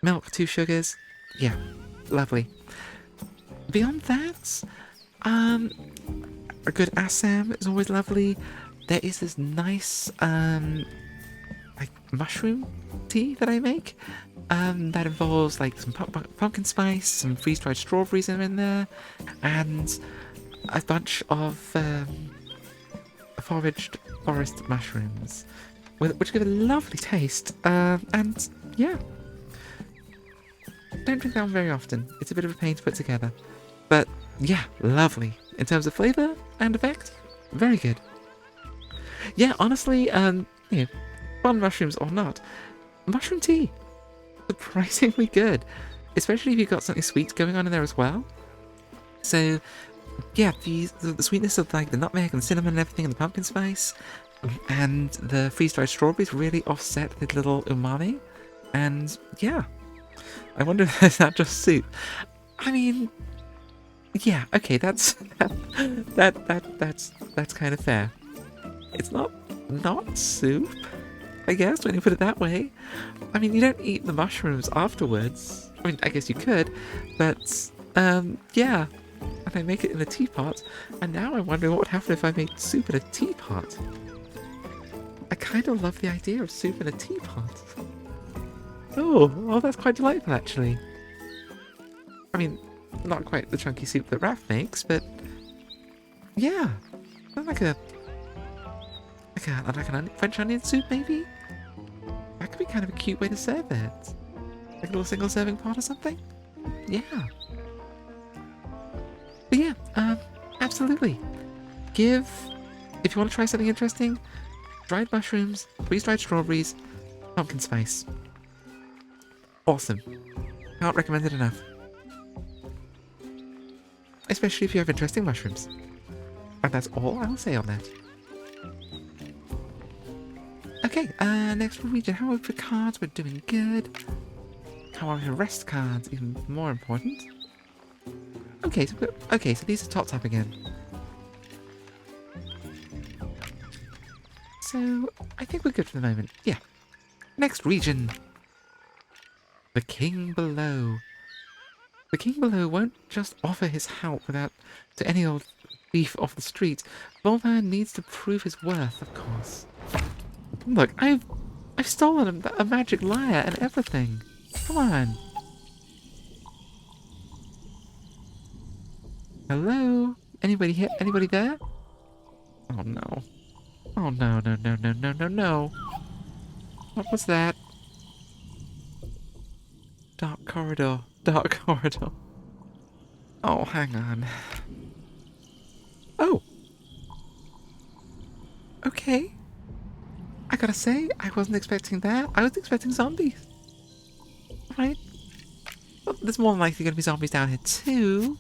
milk, 2 sugars. Yeah, lovely. Beyond that, a good Assam is always lovely. There is this nice, like mushroom tea that I make. That involves like some pumpkin spice, some freeze-dried strawberries in there, and a bunch of foraged forest mushrooms, which give a lovely taste. And yeah, don't drink that one very often. It's a bit of a pain to put together, but yeah, lovely in terms of flavour and effect. Very good. Yeah, honestly, you know, fun mushrooms or not, mushroom tea, surprisingly good, especially if you've got something sweet going on in there as well. So, yeah, the sweetness of like the nutmeg and cinnamon and everything and the pumpkin spice and the freeze-dried strawberries really offset the little umami. And yeah, I wonder if that's not just soup. I mean, yeah, okay, that's that's kind of fair. It's not soup, I guess, when you put it that way. I mean, you don't eat the mushrooms afterwards. I mean, I guess you could, but yeah. And I make it in a teapot, and now I'm wondering what would happen if I made soup in a teapot. I kind of love the idea of soup in a teapot. Oh, that's quite delightful, actually. I mean, not quite the chunky soup that Raph makes, but yeah, like an French onion soup, maybe. That could be kind of a cute way to serve it, like a little single serving pot or something. Yeah. But yeah, absolutely. If you want to try something interesting, dried mushrooms, freeze-dried strawberries, pumpkin spice. Awesome. Can't recommend it enough. Especially if you have interesting mushrooms. And that's all I'll say on that. Okay, next region. How are we for cards? We're doing good. How are we for rest cards? Even more important. Okay, so these are topped up again. So, I think we're good for the moment. Yeah. Next region. The King Below. The King Below won't just offer his help to any old thief off the street. Volvan needs to prove his worth, of course. Look, I've stolen a magic lyre and everything. Come on. Hello? Anybody here? Anybody there? Oh no. Oh no, no, no, no, no, no, no. What was that? Dark corridor. Dark corridor. Oh, hang on. Oh. Okay. I gotta say, I wasn't expecting that. I was expecting zombies. Right? Well, there's more than likely gonna be zombies down here too.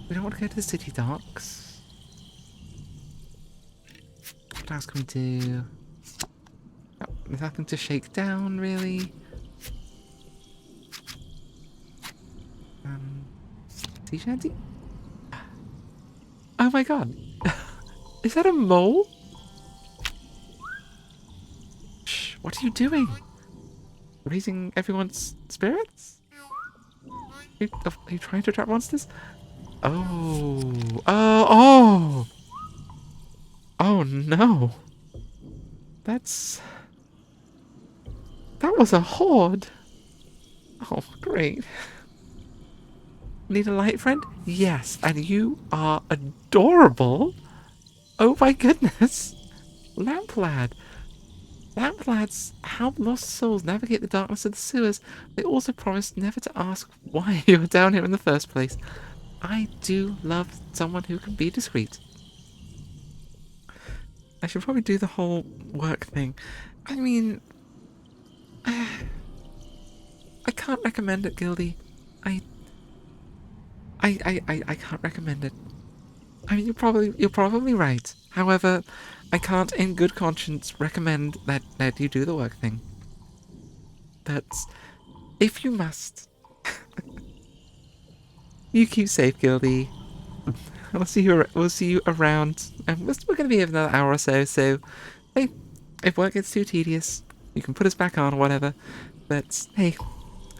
We don't want to go to the city docks. What else can we do? Oh, there's nothing to shake down, really. Sea shanty? Oh my god. Is that a mole? Shh, what are you doing? Raising everyone's spirits? Are you trying to attract monsters? Oh. Oh, oh! Oh no. That's That was a horde. Oh, great. Need a light, friend? Yes, and you are adorable. Oh my goodness. Lamp lad. Lamp lads help lost souls navigate the darkness of the sewers. They also promise never to ask why you were down here in the first place. I do love someone who can be discreet. I should probably do the whole work thing. I mean, I can't recommend it, Gildy. I I can't recommend it. I mean, you're probably right. However, I can't, in good conscience, recommend that you do the work thing. But if you must, you keep safe, Gildy. We'll see you. We'll see you around, and we're going to be here for another hour or so. So, hey, if work gets too tedious, you can put us back on or whatever. But hey,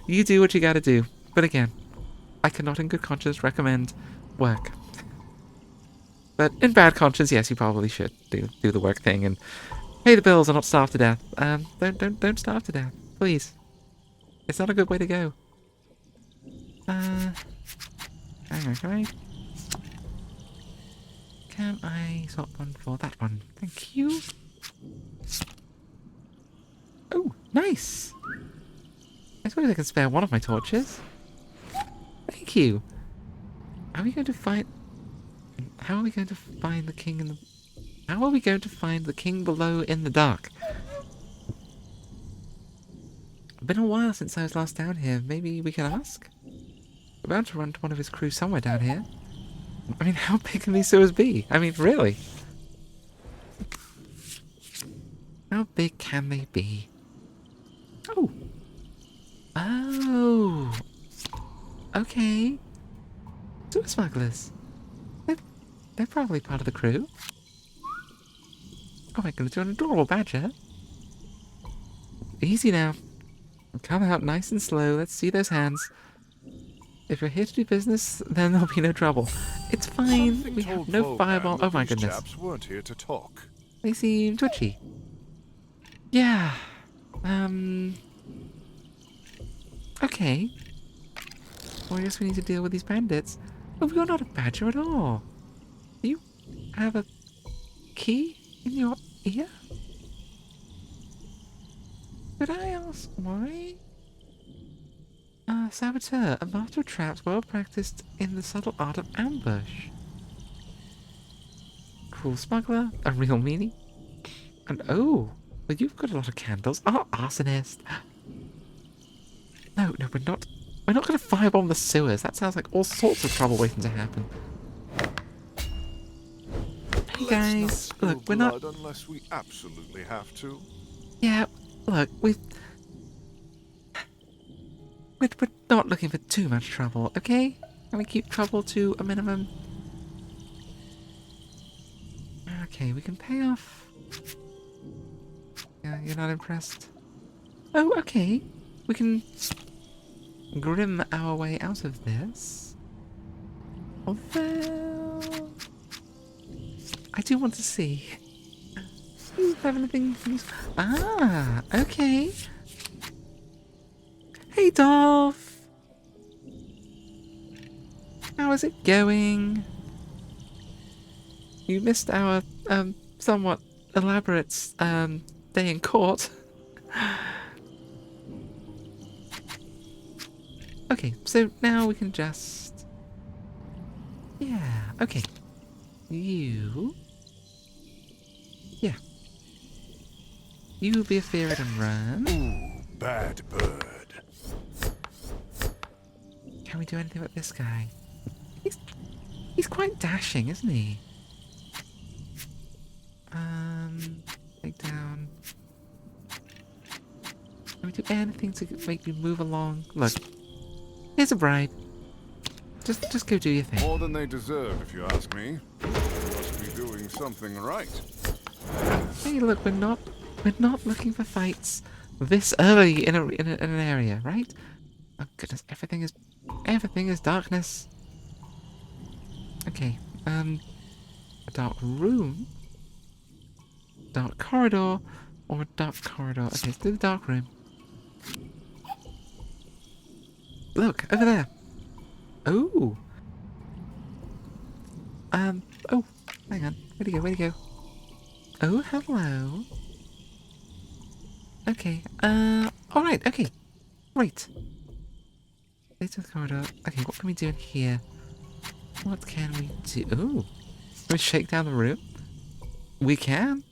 you do what you got to do. But again, I cannot, in good conscience, recommend work. But in bad conscience, yes, you probably should do the work thing and pay the bills and not starve to death. Don't starve to death, please. It's not a good way to go. Hang on, can I swap one for that one? Thank you. Oh, nice. I suppose I can spare one of my torches. Thank you. Are we going to find? How are we going to find the king in the? How are we going to find the king below in the dark? It's been a while since I was last down here. Maybe we can ask? We're bound to run into one of his crew somewhere down here. I mean, how big can these sewers be? I mean, really? How big can they be? Oh. Oh. Okay. Sewer smugglers. They're probably part of the crew. Oh my goodness, you're an adorable badger. Easy now. Come out nice and slow. Let's see those hands. If you're here to do business, then there'll be no trouble. It's fine. Something We have told no Volgan fireball. that Oh my these goodness. chaps weren't here to talk. They seem twitchy. Yeah. Okay. Well, I guess we need to deal with these bandits. Oh, you're not a badger at all. Do you have a key in your ear? Could I ask why? Saboteur, a master of traps well practiced in the subtle art of ambush. Cruel smuggler, a real meanie. And oh, well, you've got a lot of candles. Oh, arsonist. No, we're not. We're not going to firebomb the sewers. That sounds like all sorts of trouble waiting to happen. Hey guys, look, we're not. Unless we absolutely have to. Yeah, look, we're not looking for too much trouble, okay? Can we keep trouble to a minimum? Okay, we can pay off. Yeah, you're not impressed? Oh, okay. We can grim our way out of this. Although I do want to see. Do you have anything? Ah, okay. Hey, Dolph. How is it going? You missed our somewhat elaborate day in court. Okay, so now we can just... Yeah, okay. You... Yeah. You be a ferret and run. Ooh, bad bird. Can we do anything with this guy? He's quite dashing, isn't he? Take down... Can we do anything to make you move along? Look. Here's a bribe. Just go do your thing. More than they deserve, if you ask me. They must be doing something right. Hey, look, we're not looking for fights this early in an area, right? Oh goodness, everything is darkness. Okay, a dark room, dark corridor, or a dark corridor. Okay, let's do the dark room. Look, over there. Oh. Oh, hang on. Where'd he go? Where'd he go? Oh, hello. Okay, alright, okay. Right. Later the corridor. Okay, what can we do in here? What can we do? Ooh. Can we shake down the room? We can.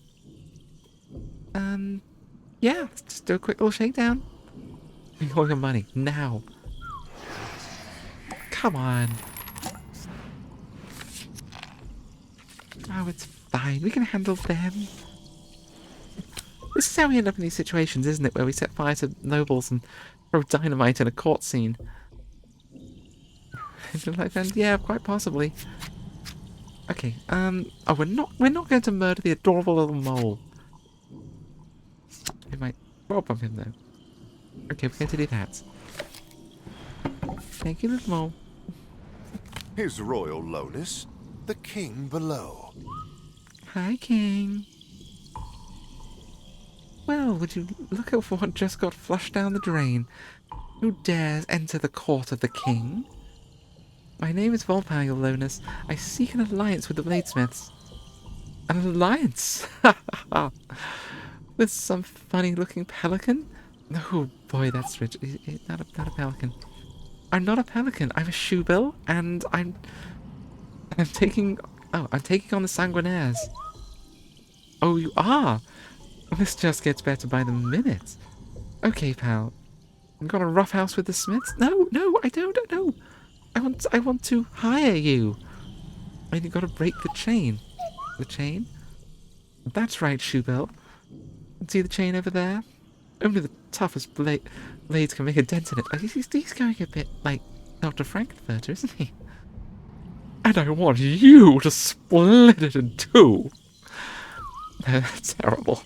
Yeah, let's just do a quick little shakedown. We want your money. Now. Come on. Oh, it's fine. We can handle them. This is how we end up in these situations, isn't it? Where we set fire to nobles and throw dynamite in a court scene. And yeah, quite possibly. Okay, oh, we're not going to murder the adorable little mole. We might rob him though. Okay, we're going to do that. Thank you, little mole. His Royal Lowness, the king below. Hi, King. Well, would you look at what just got flushed down the drain? Who dares enter the court of the king? My name is Volpire, your lowness. I seek an alliance with the bladesmiths. An alliance? With some funny-looking pelican? Oh boy, that's rich. Not a pelican. I'm not a pelican. I'm a shoebill, and I'm taking. Oh, I'm taking on the sanguinaires. Oh, you are. This just gets better by the minute. Okay, pal. You got a rough house with the Smiths? No, no, I don't. No, I want to hire you. And you got to break the chain. The chain? That's right, Shoebill. See the chain over there? Only the toughest blades can make a dent in it. He's going a bit like Dr. Frankenfurter, isn't he? And I want you to split it in two. That's terrible.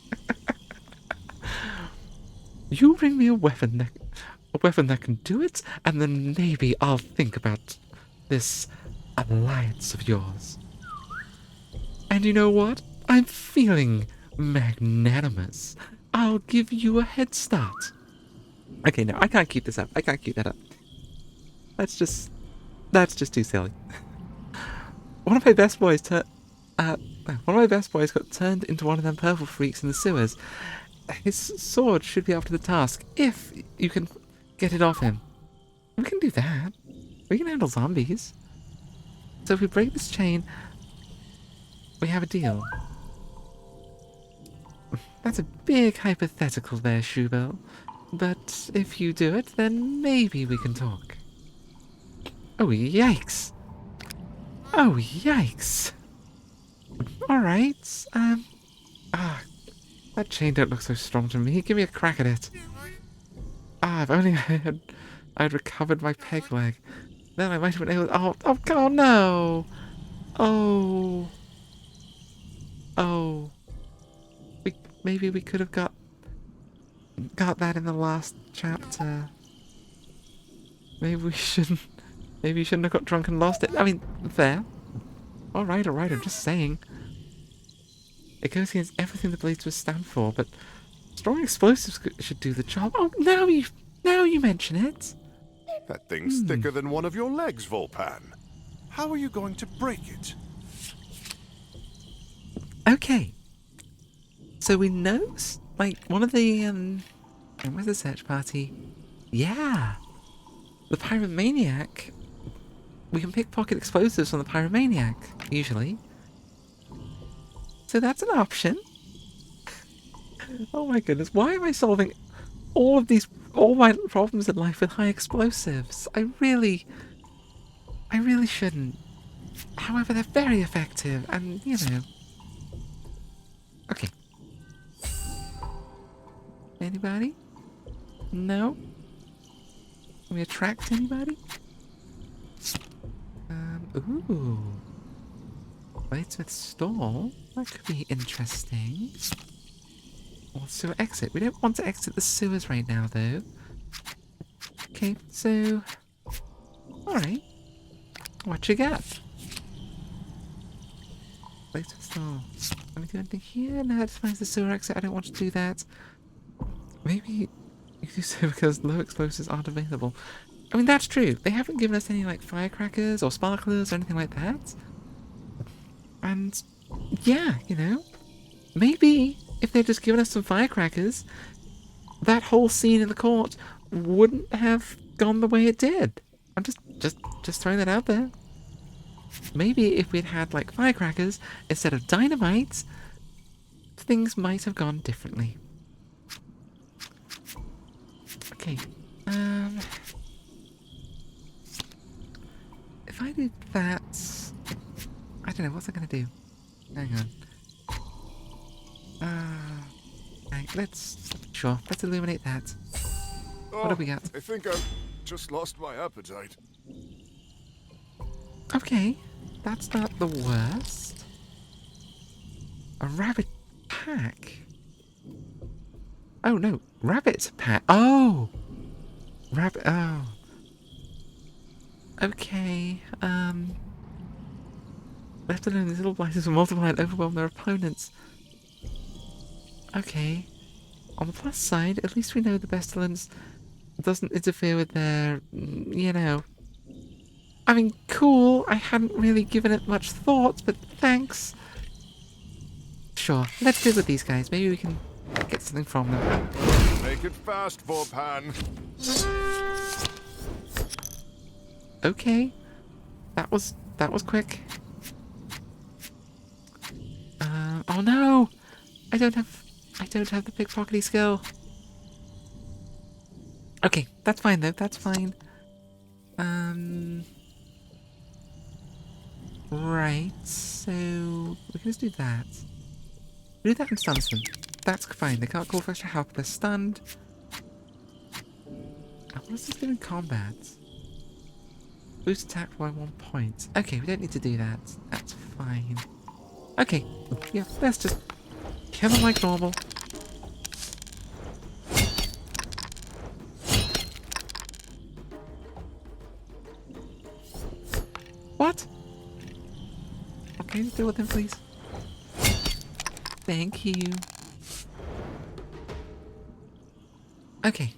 You bring me a weapon that can do it, and then maybe I'll think about this alliance of yours. And you know what? I'm feeling magnanimous. I'll give you a head start. Okay, no, I can't keep this up. I can't keep that up. That's just too silly. One of my best boys got turned into one of them purple freaks in the sewers. His sword should be up to the task, if you can get it off him. We can do that. We can handle zombies. So if we break this chain, we have a deal. That's a big hypothetical there, Shoebill. But if you do it, then maybe we can talk. Oh, yikes. Oh, yikes. Alright, that chain don't look so strong to me. Give me a crack at it. If only I'd recovered my peg leg. Then I might have been able to... Oh, no! Oh. Oh. Maybe we could have got that in the last chapter. Maybe we shouldn't... Maybe you shouldn't have got drunk and lost it. I mean, fair. Alright, I'm just saying. It goes against everything the blades would stand for, but strong explosives should do the job. Oh, now you mention it. That thing's thicker than one of your legs, Volpan. How are you going to break it? Okay. So we know, like, one of the, where's the search party? Yeah. The pyromaniac. We can pickpocket explosives from the pyromaniac, usually. So that's an option. Oh my goodness, why am I solving all my problems in life with high explosives? I really shouldn't. However, they're very effective, and, you know. Okay. Anybody? No? Can we attract anybody? Ooh. Bladesmith stall? That could be interesting. Or sewer exit. We don't want to exit the sewers right now, though. Okay, so... Alright. What you got? Bladesmith stall. Let me do anything here? No, just finds the sewer exit. I don't want to do that. Maybe you do so because low explosives aren't available. I mean, that's true. They haven't given us any, like, firecrackers or sparklers or anything like that. And, yeah, you know, maybe if they'd just given us some firecrackers, that whole scene in the court wouldn't have gone the way it did. I'm just throwing that out there. Maybe if we'd had, like, firecrackers instead of dynamite, things might have gone differently. Okay, if I do that, I don't know, what's I gonna do? Hang on. Right, let's illuminate that. What have we got? I think I've just lost my appetite. Okay, that's not the worst. A rabbit pack? Oh no, rabbit pack. Oh! Rabbit, oh. Okay, left alone, these little blighters will multiply and overwhelm their opponents. Okay. On the plus side, at least we know the pestilence doesn't interfere with their, you know. I mean, cool, I hadn't really given it much thought, but thanks. Sure, let's deal with these guys. Maybe we can get something from them. Make it fast, Vorpan. Okay. That was quick. Oh no! I don't have the pickpockety skill. Okay, that's fine though, that's fine. Right, so we can just do that. Do that and stun them. That's fine, they can't call for extra help, they're stunned. What does this do in combat? Boost attack by 1 point. Okay, we don't need to do that. That's fine. Okay, yeah, let's just kill them like normal. What? Okay, deal with him, please. Thank you. Okay.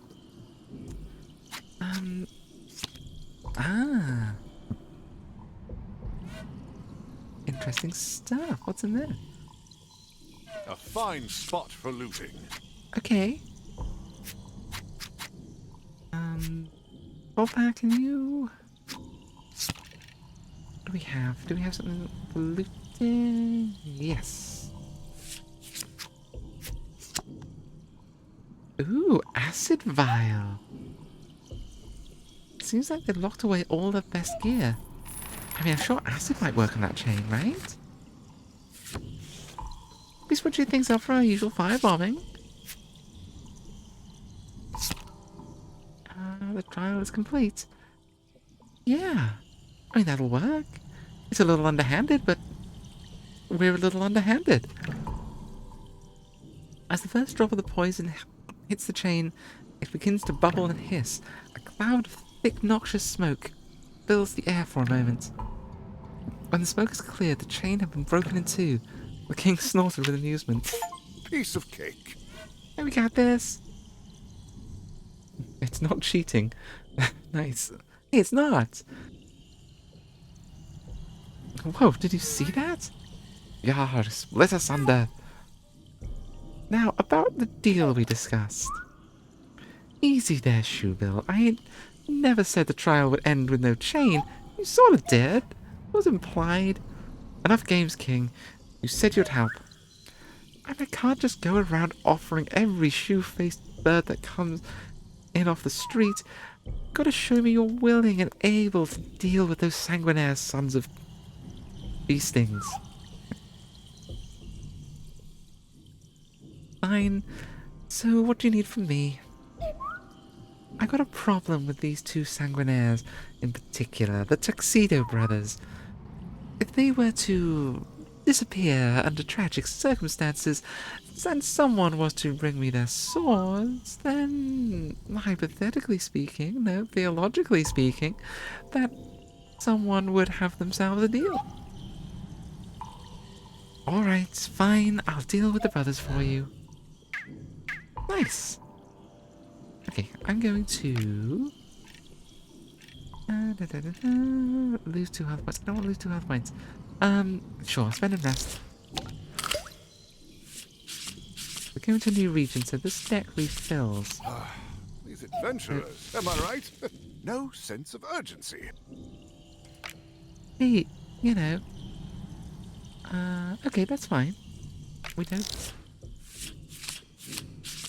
Interesting stuff. What's in there? A fine spot for looting. Okay. Ballpark, can you... What do we have? Do we have something for looting? Yes. Ooh, acid vial. Seems like they've locked away all their best gear. I mean, I'm sure acid might work on that chain, right? Be switching things up for our usual firebombing. The trial is complete. Yeah. I mean, that'll work. It's a little underhanded, but we're a little underhanded. As the first drop of the poison hits the chain, it begins to bubble and hiss. A cloud of thick, noxious smoke fills the air for a moment. When the smoke is cleared, the chain had been broken in two. The king snorted with amusement. Piece of cake. Hey, we got this. It's not cheating. Nice. Hey, it's not. Whoa, did you see that? Yar, split asunder. Now, about the deal we discussed. Easy there, Shoebill. I ain't never said the trial would end with no chain. You sort of did. It was implied. Enough games, King. You said you'd help. And I can't just go around offering every shoe-faced bird that comes in off the street. Gotta show me you're willing and able to deal with those sanguinaire sons of beastings. Fine. So what do you need from me? I got a problem with these two sanguinaires in particular, the Tuxedo Brothers. If they were to disappear under tragic circumstances, and someone was to bring me their swords, then, hypothetically speaking, no, theologically speaking, that someone would have themselves a deal. Alright, fine, I'll deal with the brothers for you. Nice. Okay, I'm going to Lose 2 health points. I don't want to lose 2 health points. Sure, spend and rest. We're going to a new region, so this deck refills. These adventurers, am I right? No sense of urgency. Hey, you know. Okay, that's fine. We don't.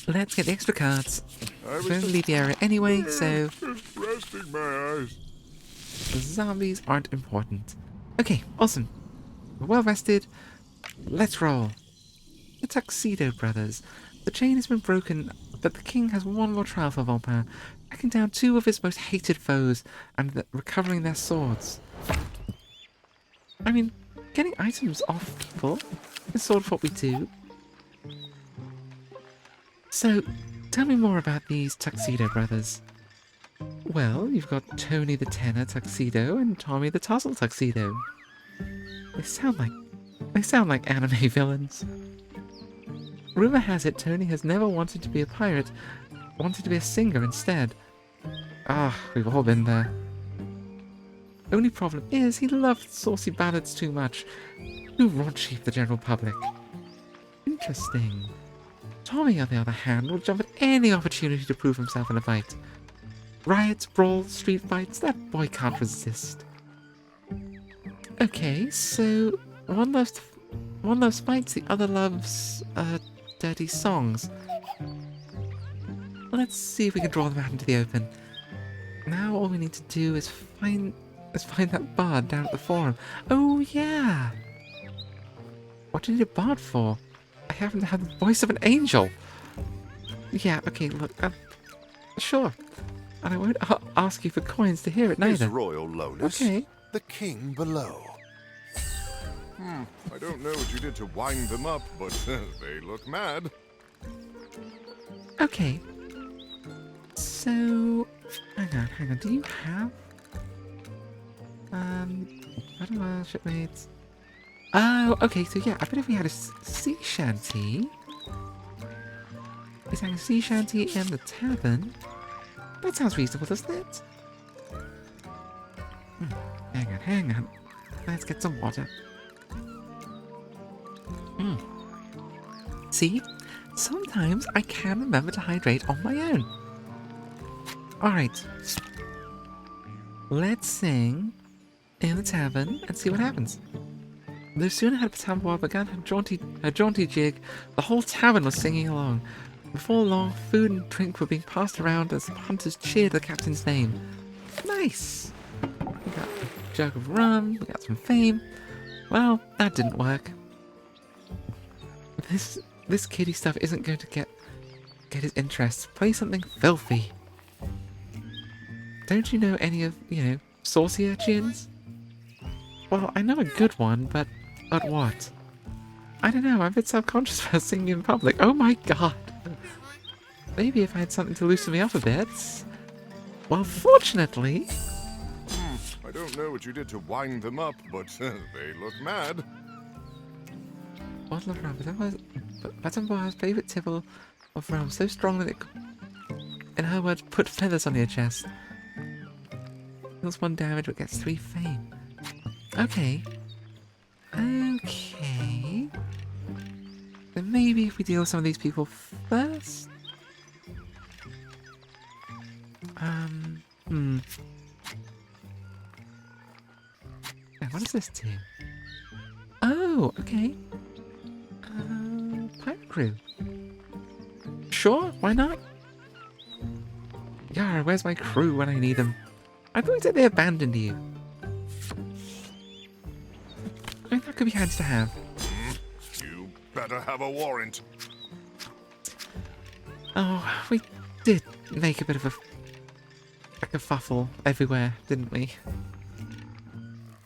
Let's get the extra cards. We're going to leave the area anyway, so Resting my eyes. the zombies aren't important. Okay, awesome. We're well rested. Let's roll. The Tuxedo Brothers. The chain has been broken, but the king has one more trial for Volpin, tracking down 2 of his most hated foes and recovering their swords. I mean, getting items off people is sort of what we do. So, tell me more about these Tuxedo Brothers. Well, you've got Tony the Tenor Tuxedo and Tommy the Tussle Tuxedo. They sound like anime villains. Rumor has it Tony has never wanted to be a pirate, wanted to be a singer instead. Ah, we've all been there. Only problem is he loved saucy ballads too much. Too raunchy for the general public. Interesting. Tommy, on the other hand, will jump at any opportunity to prove himself in a fight. Riots, brawls, street fights, that boy can't resist. Okay, so one loves fights, the other loves dirty songs. Let's see if we can draw them out into the open. Now all we need to do is find that bard down at the forum. Oh yeah. What do you need a bard for? I happen to have the voice of an angel. Yeah, okay, look, sure. And I won't ask you for coins to hear it neither. His Royal Lowness, Okay. the king below. I don't know what you did to wind them up, but they look mad. Okay. So, hang on. Do you have battle shipmates? Oh, okay. So yeah, I bet if we had a sea shanty, is having a sea shanty in the tavern. That sounds reasonable, doesn't it? Hang on. Let's get some water. See? Sometimes I can remember to hydrate on my own. Alright. Let's sing in the tavern and see what happens. No sooner had Patamboa begun her jaunty jig, the whole tavern was singing along. Before long, food and drink were being passed around as the hunters cheered the captain's name. Nice! We got a jug of rum, we got some fame. Well, that didn't work. This kiddie stuff isn't going to get his interest. Play something filthy. Don't you know any of, saucy urchins? Well, I know a good one, but what? I don't know, I'm a bit self-conscious about singing in public. Oh my god! Maybe if I had something to loosen me up a bit. Well, fortunately... I don't know what you did to wind them up, but they look mad. Bottle of rum. Patamboa's favourite tipple of rum, so strong that it could, in her words, put feathers on your chest. Deals 1 damage but gets 3 fame. Okay. Okay. Then maybe if we deal with some of these people first? Now, what does this do? Oh, okay. Pirate crew. Sure, why not? Yar, where's my crew when I need them? I thought that they abandoned you. I mean, that could be handy to have. You better have a warrant. Oh, we did make a bit of a kerfuffle everywhere, didn't we?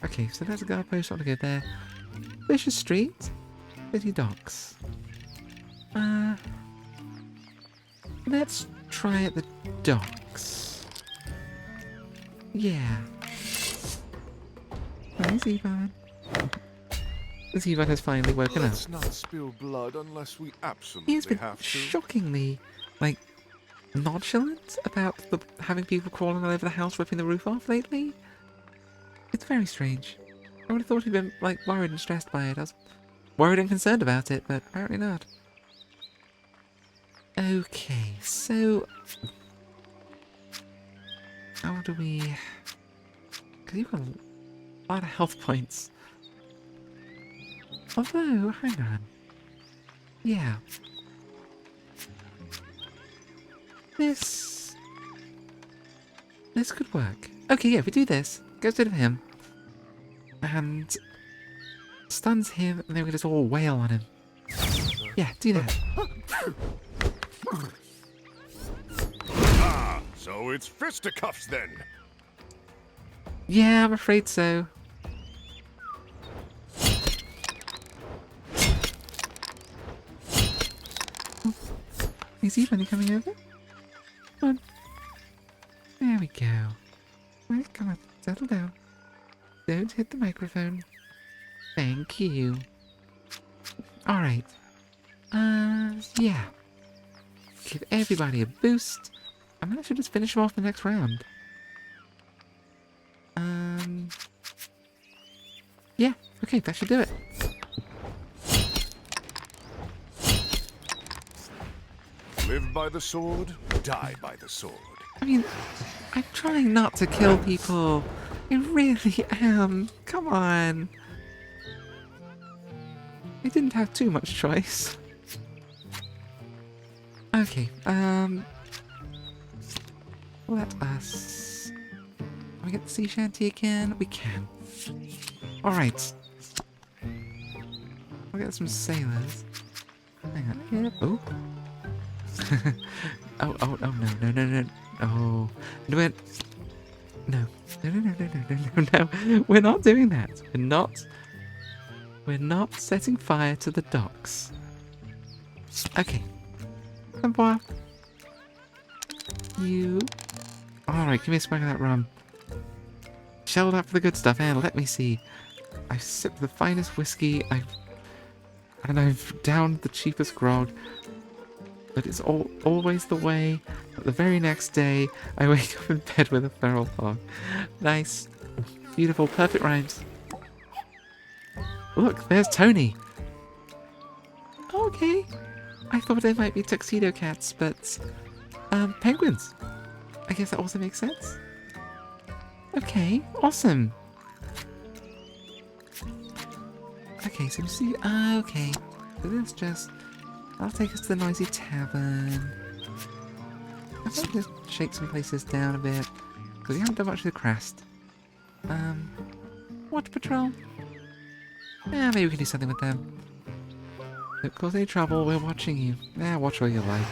Okay, so there's a guard post. I want to go there. Fisher Street, City Docks. Let's try at the docks. Yeah. Hi, Zevan. Zevan has finally woken up. Let's not spill blood unless we He has absolutely been have to. shockingly, nonchalant about having people crawling all over the house, ripping the roof off lately. It's very strange. I would have thought he'd been, like, worried and stressed by it. I was worried and concerned about it, but apparently not. Okay, so... how do we... because you've got a lot of health points. Although, hang on. Yeah. This could work. Okay, yeah, if we do this, goes rid of him. And stuns him, and then we can just all wail on him. Yeah, do that. Ah, so it's fisticuffs then. Yeah, I'm afraid so. Is he finally coming over? Come on. There we go. Well, come on, settle down. Don't hit the microphone. Thank you. Alright. Yeah. Give everybody a boost. I might actually just finish them off the next round. Yeah, okay, that should do it. Live by the sword, die by the sword. I mean, I'm trying not to kill people. I really am. Come on. I didn't have too much choice. Okay, let us... can we get the sea shanty again? We can. Alright. We'll get some sailors. Hang on. Yep. Oh. oh, no. Oh. No, no. No. We're not doing that. We're not setting fire to the docks. Okay. Come on. You... alright, give me a swig of that rum. Shelled up for the good stuff, and let me see. I've sipped the finest whiskey, I've downed the cheapest grog. But it's always the way that the very next day I wake up in bed with a feral hog. Nice. Beautiful, perfect rhymes. Look, there's Tony. Okay. I thought they might be tuxedo cats, but penguins. I guess that also makes sense. Okay, awesome. Okay, so we see. Okay, so this just. That'll take us to the noisy tavern. I think just shake some places down a bit because we haven't done much of the crest. Watch patrol. Yeah, maybe we can do something with them. Don't cause any trouble. We're watching you. Yeah, watch what you like.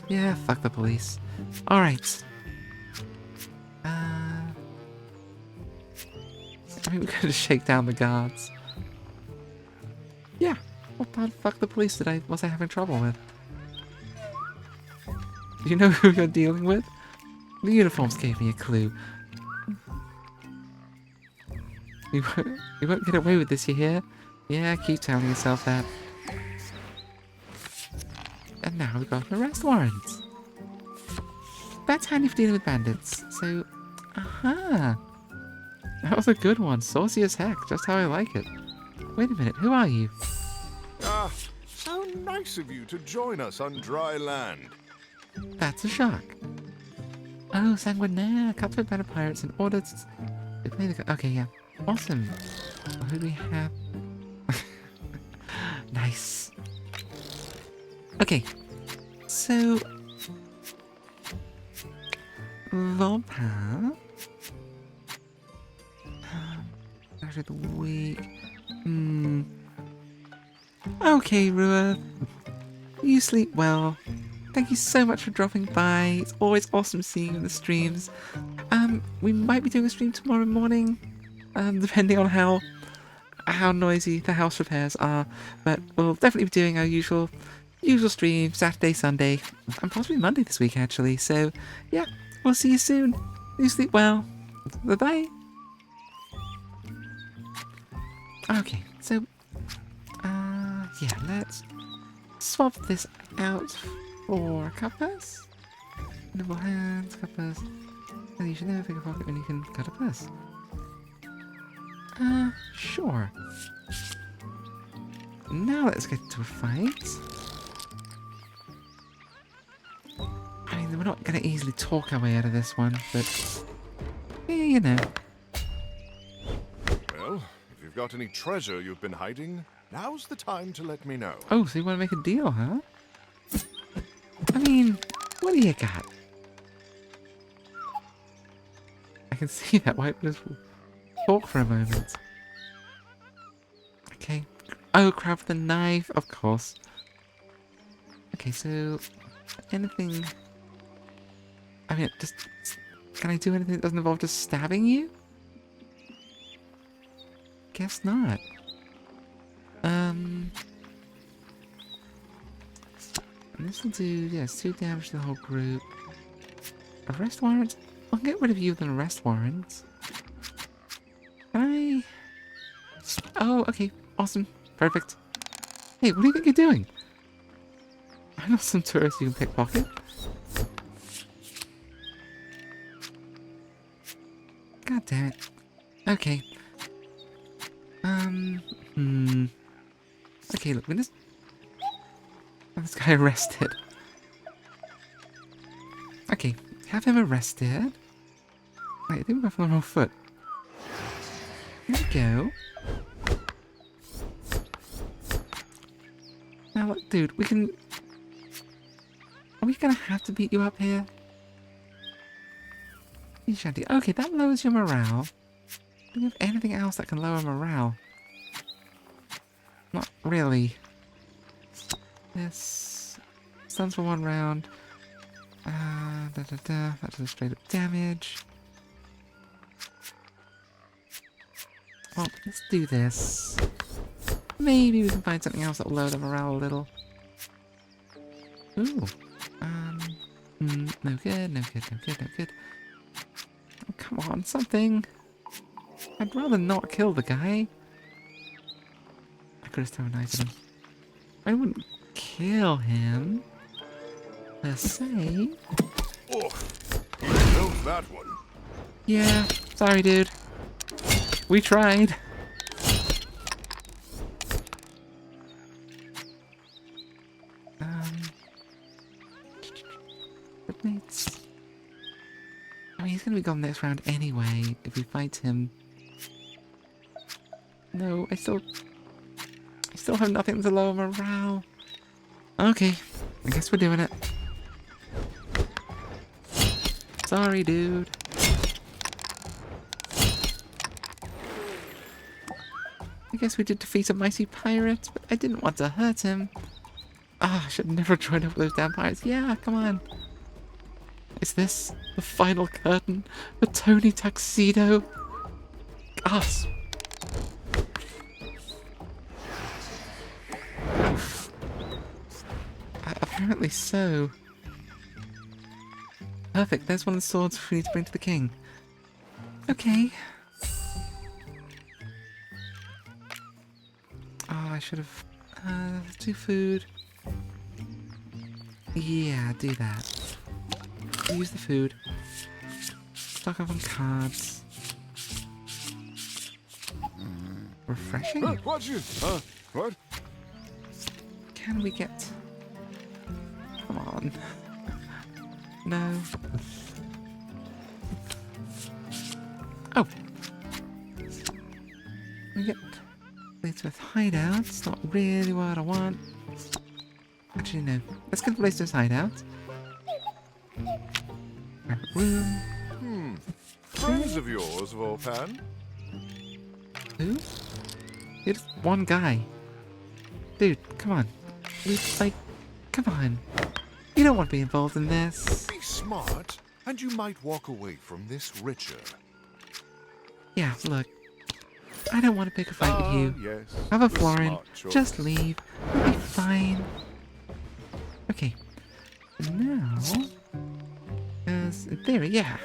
Yeah, fuck the police. Alright. I mean, we could just shake down the guards. Yeah. What the fuck the police was I having trouble with? Do you know who you're dealing with? The uniforms gave me a clue. You won't get away with this, you hear? Yeah, keep telling yourself that. And now we've got an arrest warrant. That's handy for dealing with bandits. So, aha. That was a good one. Saucy as heck. Just how I like it. Wait a minute. Who are you? Ah, so nice of you to join us on dry land. That's a shark. Oh, sanguinaire. Captured by the pirates in order to play the... okay, yeah. Awesome. Well, who do we have? Nice. Okay. So... Vampire. Actually, the week. Okay, Rua. You sleep well. Thank you so much for dropping by. It's always awesome seeing you in the streams. We might be doing a stream tomorrow morning, depending on how noisy the house repairs are. But we'll definitely be doing our usual stream, Saturday, Sunday, and possibly Monday this week, actually. So, yeah, we'll see you soon. You sleep well. Bye-bye. Okay, so, yeah, let's swap this out 4 cuppas. Nimble hands, cuppas. And you should never pick a pocket when you can cut a purse. Sure. Now let's get to a fight. I mean, we're not going to easily talk our way out of this one, but... yeah, you know. Well, if you've got any treasure you've been hiding, now's the time to let me know. Oh, so you want to make a deal, huh? I mean, what do you got? I can see that. Why just talk for a moment? Okay. Oh, grab the knife, of course. Okay, so anything... I mean, just... can I do anything that doesn't involve just stabbing you? Guess not. And this will do, yes, 2 damage to the whole group. Arrest warrant? I'll get rid of you with an arrest warrant. Can I... oh, okay. Awesome. Perfect. Hey, what do you think you're doing? I know some tourists you can pickpocket. God damn it. Okay. Okay, look, we just... have this guy arrested. Okay, have him arrested. Wait, I think we're off on the wrong foot. Here we go. Now look, dude, we can... are we gonna have to beat you up here? You shanty. Okay, that lowers your morale. Do we have anything else that can lower morale? Not really. This... stuns for 1 round. That does straight up damage. Well, let's do this. Maybe we can find something else that will lower the morale a little. Ooh. No good, no good, no good, no good. Oh, come on, something. I'd rather not kill the guy. I could have terminated him. I wouldn't kill him, per se. Oh, knows that one. Yeah, sorry, dude. We tried. Mates. I mean, he's gonna be gone next round anyway if we fight him. No, I still have nothing to lower morale. Okay, I guess we're doing it. Sorry, dude. I guess we did defeat a mighty pirate, but I didn't want to hurt him. Ah, I should never join up with those damn pirates. Yeah, come on. Is this the final curtain? The Tony Tuxedo? Gasp. Apparently so. Perfect, there's one of the swords we need to bring to the king. Okay. Oh, I should have... do food. Yeah, do that. Use the food. Stock up on cards. Refreshing? Watch it! What? Can we get... come on. No. Oh! We get plates with hideouts. Not really what I want. Actually, no. Let's get plates with hideouts. Room. Friends of yours, Volpan? Who? It's one guy. Dude, come on. Come on. You don't want to be involved in this. Be smart, and you might walk away from this richer. Yeah, look. I don't want to pick a fight with you. Yes. Have a the florin. smart choice. Just leave. We'll be fine. Okay. Now... because, in theory, yeah.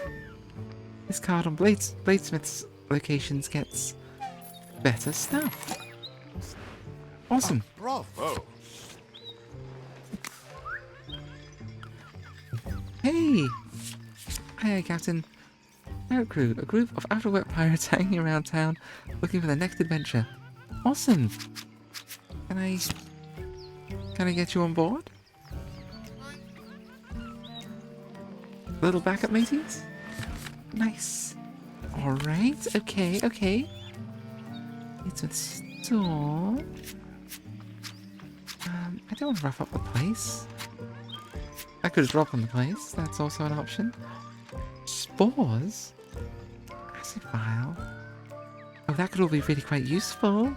This card on Bladesmith's locations gets better stuff. Awesome. Bravo. Hey! Hey, Captain. Pirate crew, a group of out-of-work pirates hanging around town looking for their next adventure. Awesome! Can I get you on board? Little backup mateys? Nice. Alright, okay, okay. It's a store. I don't want to rough up the place. I could just drop on the place. That's also an option. Spores? Acid vial? Oh, that could all be really quite useful.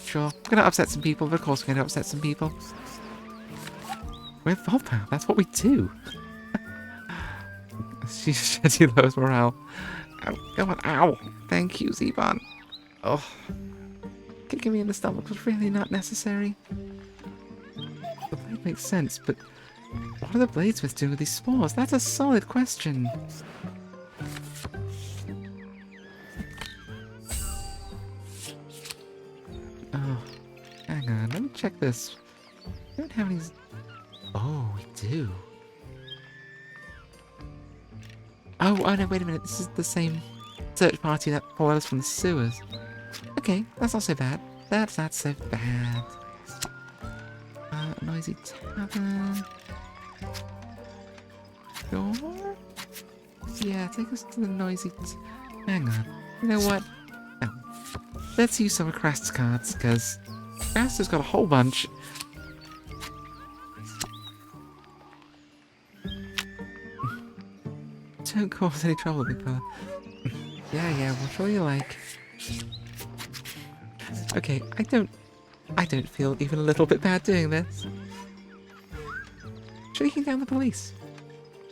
Sure. We're going to upset some people, but of course we're going to upset some people. We're Volpow. That's what we do. She lowers morale. Ow, come on, ow. Thank you, Zeban. Oh. Kicking me in the stomach was really not necessary. The blade makes sense, but what are the bladesmiths doing with these spores? That's a solid question. Oh, hang on. Let me check this. We don't have any... Oh, we do. Oh, no, wait a minute. This is the same search party that followed us from the sewers. Okay, that's not so bad. That's not so bad. Noisy tavern. Sure? Yeah, take us to the noisy... Hang on. You know what? No. Let's use some of Crast's cards, because Crast has got a whole bunch. Don't cause any trouble, big fella. Yeah, what sure you like. Okay, I don't feel even a little bit bad doing this. Shaking down the police.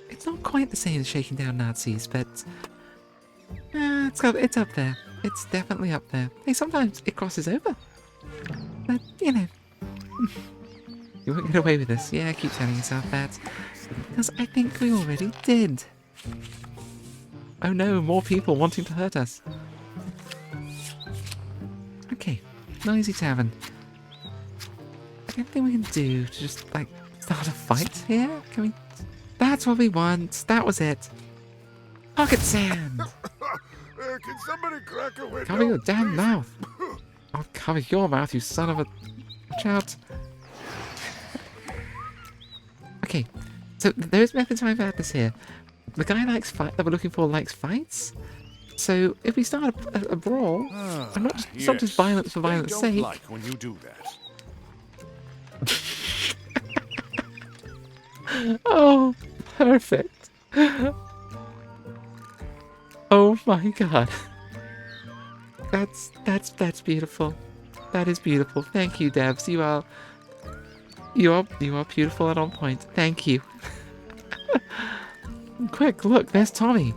It's not quite the same as shaking down Nazis, but it's up there. It's definitely up there. Hey, sometimes it crosses over. But, you know. You won't get away with this. Yeah, keep telling yourself that. Because I think we already did. Oh no, more people wanting to hurt us. Okay, noisy tavern. Anything we can do to just, like, start a fight here? Can we... That's what we want. That was it. Pocket sand. Can somebody crack a window? Cover your damn please? mouth. I'll cover your mouth, you son of a... Watch out. Okay, so there is method to my madness here. The guy that we're looking for likes fights. So if we start a brawl, I'm not it's not just violence for violence don't sake. like when you do that. Oh, perfect. Oh my god. That's beautiful. That is beautiful. Thank you, Debs. You are beautiful and on point. Thank you. Quick, look, there's Tommy.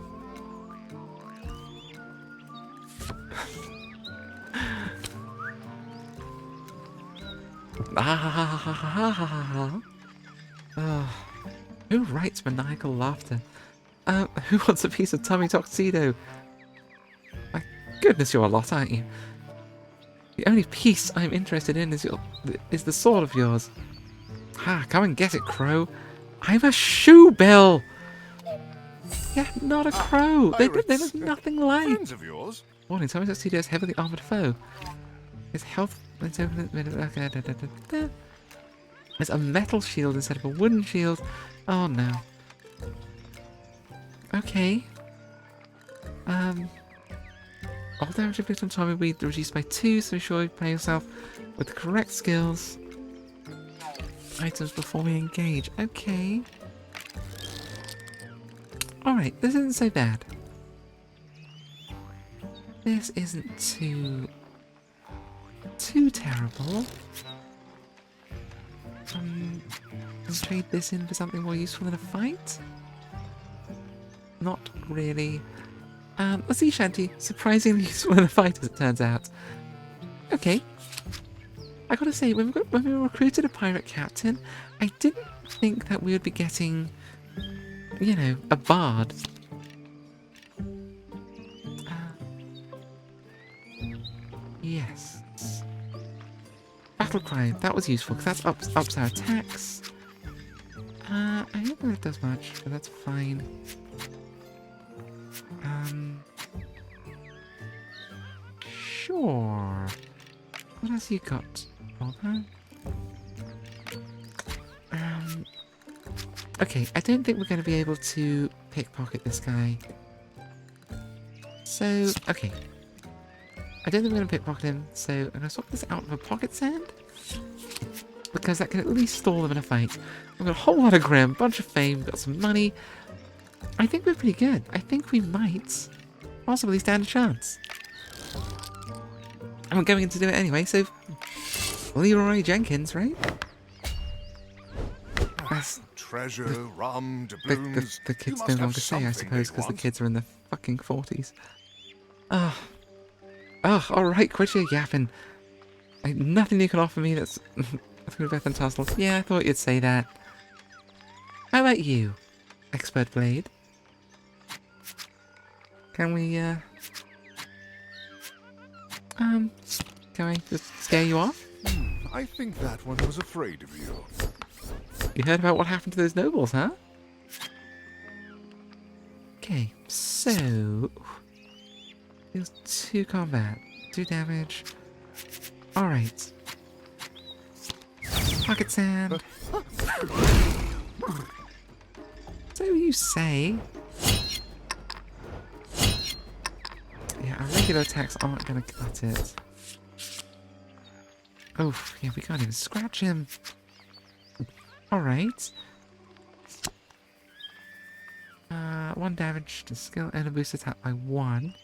Who writes maniacal laughter? Who wants a piece of Tommy Tuxedo? My goodness, you're a lot, aren't you? The only piece I'm interested in is the sword of yours. Ha, come and get it, crow. I'm a shoe bill. Yeah, not a crow. They look nothing like. Friends of yours? Warning, Tommy Tuxedo's heavily armored foe. His health... There's a metal shield instead of a wooden shield. Oh no. Okay. All damage inflicted on Tommy will be reduced by 2, so be sure you play yourself with the correct skills. Items before we engage. Okay. Alright, this isn't so bad. This isn't too terrible. Let's trade this in for something more useful in a fight? Not really. A sea shanty. Surprisingly useful in a fight, as it turns out. Okay. I gotta say, when we recruited a pirate captain, I didn't think that we would be getting, you know, a bard. Yes. Battle cry. That was useful, because that ups our attacks. I don't think it does much, but that's fine. Sure. What else you got? Volpa? Okay, I don't think we're going to be able to pickpocket this guy. So, okay. I don't think we're going to pickpocket him, so I'm going to swap this out for pocket sand. Because that can at least stall them in a fight. We've got a whole lot of grim, bunch of fame, got some money. I think we're pretty good. I think we might possibly stand a chance. And we're going to do it anyway, so Leroy Jenkins, right? That's Treasure, rum, the kids no longer say, I suppose, because the kids are in their fucking 40s. Oh, alright, quit your yapping. Nothing you can offer me that's through Beth and Tussle. Yeah, I thought you'd say that. How about you, Expert Blade? Can we, can I just scare you off? I think that one was afraid of you. You heard about what happened to those nobles, huh? Okay, so... Deals 2 combat, 2 damage. Alright. Pocket sand. So you say. Yeah, our regular attacks aren't gonna cut it. Oh, yeah, we can't even scratch him. Alright. 1 damage to skill and a boost attack by 1.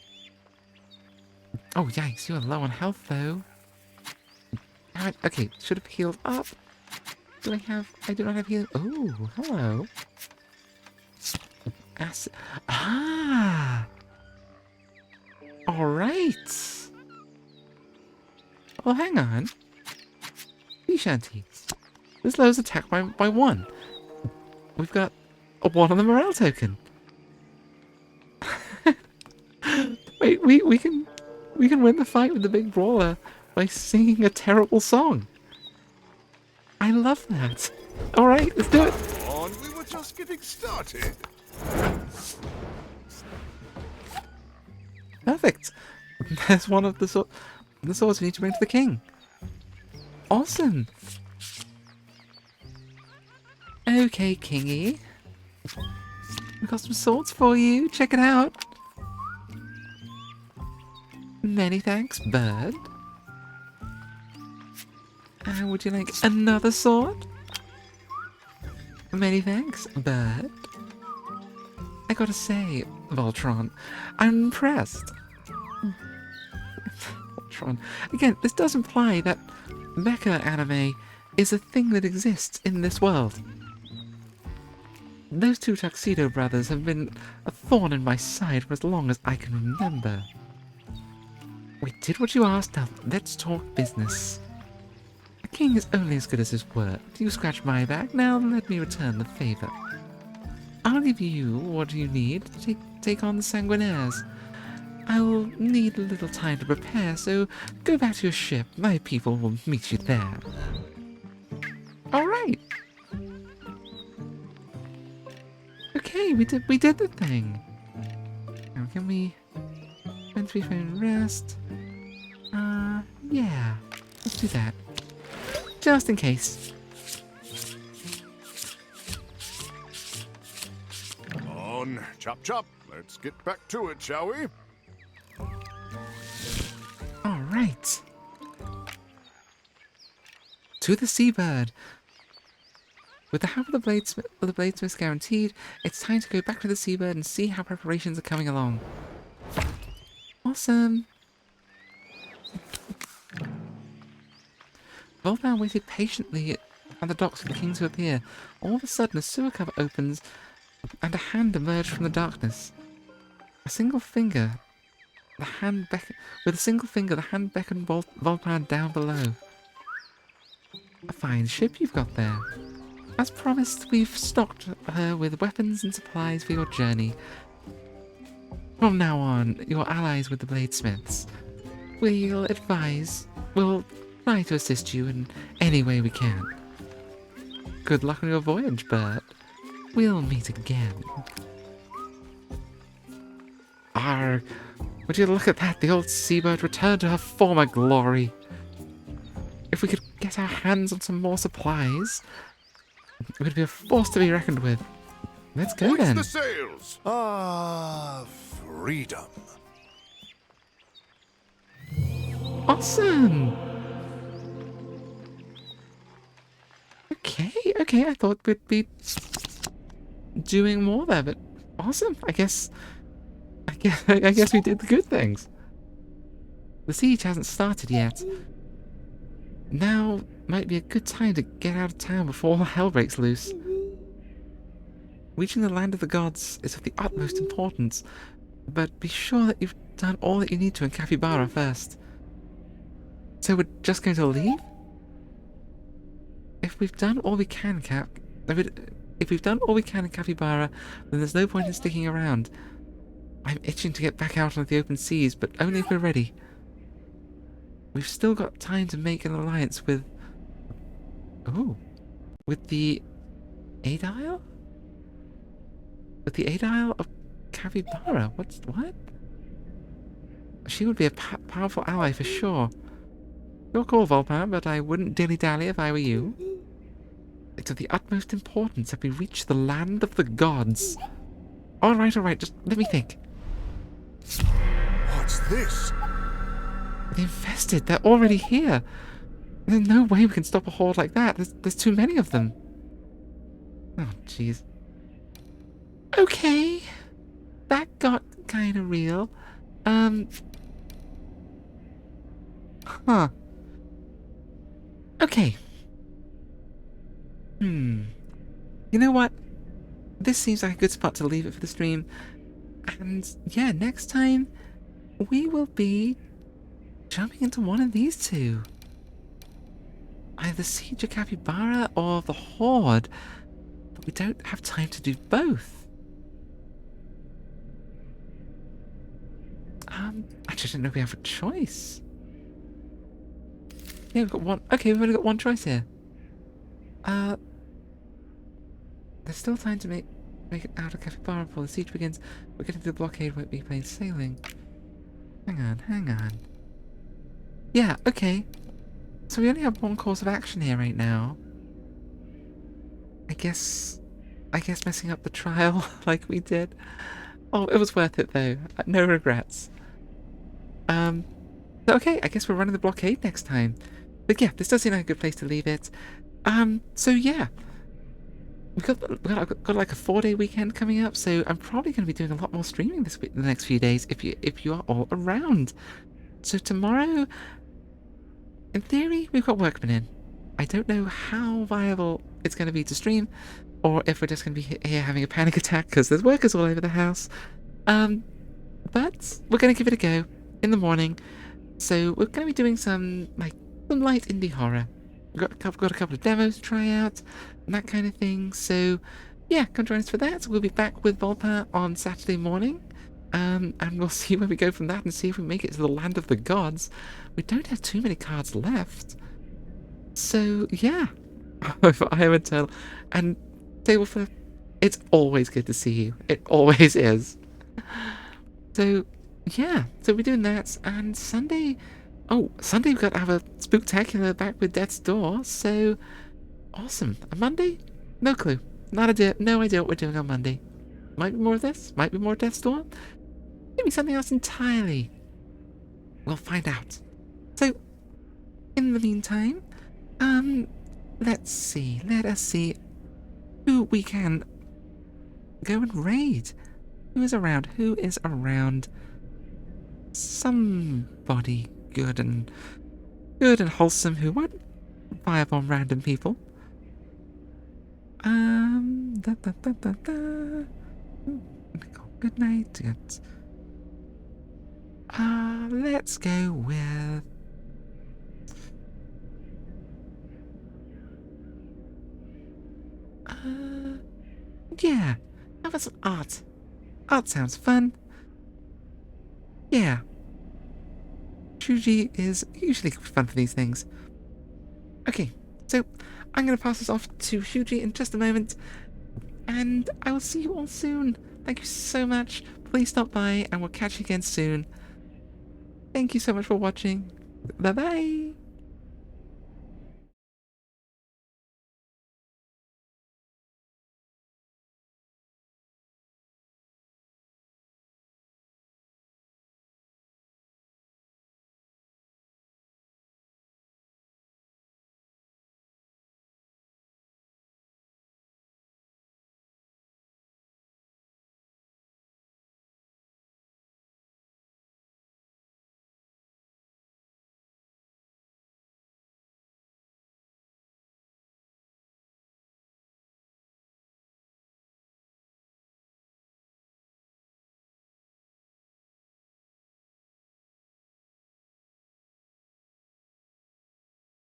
Oh, yikes, you're low on health, though. Damn it. Okay, should have healed up. Do I have... I do not have healing... Oh, hello. Ah! Alright. Well, hang on. Sea shanty. This lowers attack by 1. We've got a 1 on the morale token. Wait, we can win the fight with the big brawler by singing a terrible song. I love that. All right, let's do it. Come on, we were just getting started. Perfect. There's one of the swords we need to bring to the king. Awesome. Okay, Kingy. We've got some swords for you. Check it out. Many thanks, bird. Would you like another sword? Many thanks, bird. I gotta say, Voltron, I'm impressed. Voltron. Again, this does imply that mecha anime is a thing that exists in this world. Those 2 Tuxedo brothers have been a thorn in my side for as long as I can remember. We did what you asked, now let's talk business. A king is only as good as his word. You scratch my back, now let me return the favour. I'll give you what you need to take on the Sanguinaires. I'll need a little time to prepare, so go back to your ship. My people will meet you there. Alright. Okay, we did the thing. Now can we... Mentally phone rest. Yeah. Let's do that. Just in case. Come on, chop chop. Let's get back to it, shall we? Alright. To the seabird. With the help of the bladesmiths guaranteed, it's time to go back to the seabird and see how preparations are coming along. Awesome. Volpan waited patiently at the docks for the king to appear. All of a sudden, a sewer cover opens and a hand emerged from the darkness. A single finger, the hand beckoned Volpan down below. A fine ship you've got there. As promised, we've stocked her with weapons and supplies for your journey. From now on, you're allies with the bladesmiths. We'll try to assist you in any way we can. Good luck on your voyage, Bert. we'll meet again. Arg. Would you look at that? The old seabird returned to her former glory. If we could get our hands on some more supplies, it would be a force to be reckoned with. Let's go Hoist then. the sails! Ah, freedom. Awesome! Okay, I thought we'd be doing more there, but awesome. I guess we did the good things. The siege hasn't started yet. Now might be a good time to get out of town before all hell breaks loose. Reaching the land of the gods is of the utmost importance, but be sure that you've done all that you need to in Capybara first. So we're just going to leave? If we've done all we can, if we've done all we can in Capybara, then there's no point in sticking around. I'm itching to get back out on the open seas, but only if we're ready. We've still got time to make an alliance with... Oh. With the Aedile? With the Aedile of Capybara? What? She would be a powerful ally for sure. Your call, Volpa, but I wouldn't dilly-dally if I were you. It's of the utmost importance that we reach the land of the gods. Alright, just let me think. What's this? They're infested. They're already here. There's no way we can stop a horde like that. There's too many of them. Oh, jeez. Okay. That got kind of real. Huh. Okay. You know what? This seems like a good spot to leave it for the stream. And yeah, next time we will be jumping into one of these two. Either Siege of Capybara or the Horde. But we don't have time to do both. I just didn't know we have a choice. Yeah, we've got one. Okay, we've only got one choice here. There's still time to make it out of Capybara before the siege begins. We're getting to the blockade, won't be plain sailing. Hang on. Yeah, okay. So we only have one course of action here right now. I guess messing up the trial like we did. Oh, it was worth it though. No regrets. Okay, I guess we're running the blockade next time. But yeah, this does seem like a good place to leave it. So yeah. We've got like a 4-day weekend coming up, so I'm probably going to be doing a lot more streaming this week, the next few days, if you are all around. So tomorrow, in theory, we've got workmen in. I don't know how viable it's going to be to stream, or if we're just going to be here having a panic attack because there's workers all over the house. But we're going to give it a go in the morning. So we're going to be doing some light indie horror. We've got a couple of demos to try out and that kind of thing. So yeah, come join us for that. We'll be back with Volpa on Saturday morning. And we'll see where we go from that and see if we make it to the land of the gods. We don't have too many cards left. So yeah. I am Eternal. And Tableflip, it's always good to see you. It always is. So yeah, so we're doing that. And Sunday we've got to have a spooktacular back with Death's Door. So awesome. On Monday? No clue. No idea what we're doing on Monday. Might be more of this. Might be more Death's Door. Maybe something else entirely. We'll find out. So, in the meantime, let us see who we can go and raid. Who is around? Somebody good and wholesome who won't firebomb random people. Good night. Let's go with... yeah. How about some art? Art sounds fun. Yeah. Shuji is usually fun for these things. Okay, so I'm going to pass this off to Shuji in just a moment. and I will see you all soon. Thank you so much. Please stop by, and we'll catch you again soon. Thank you so much for watching. Bye-bye.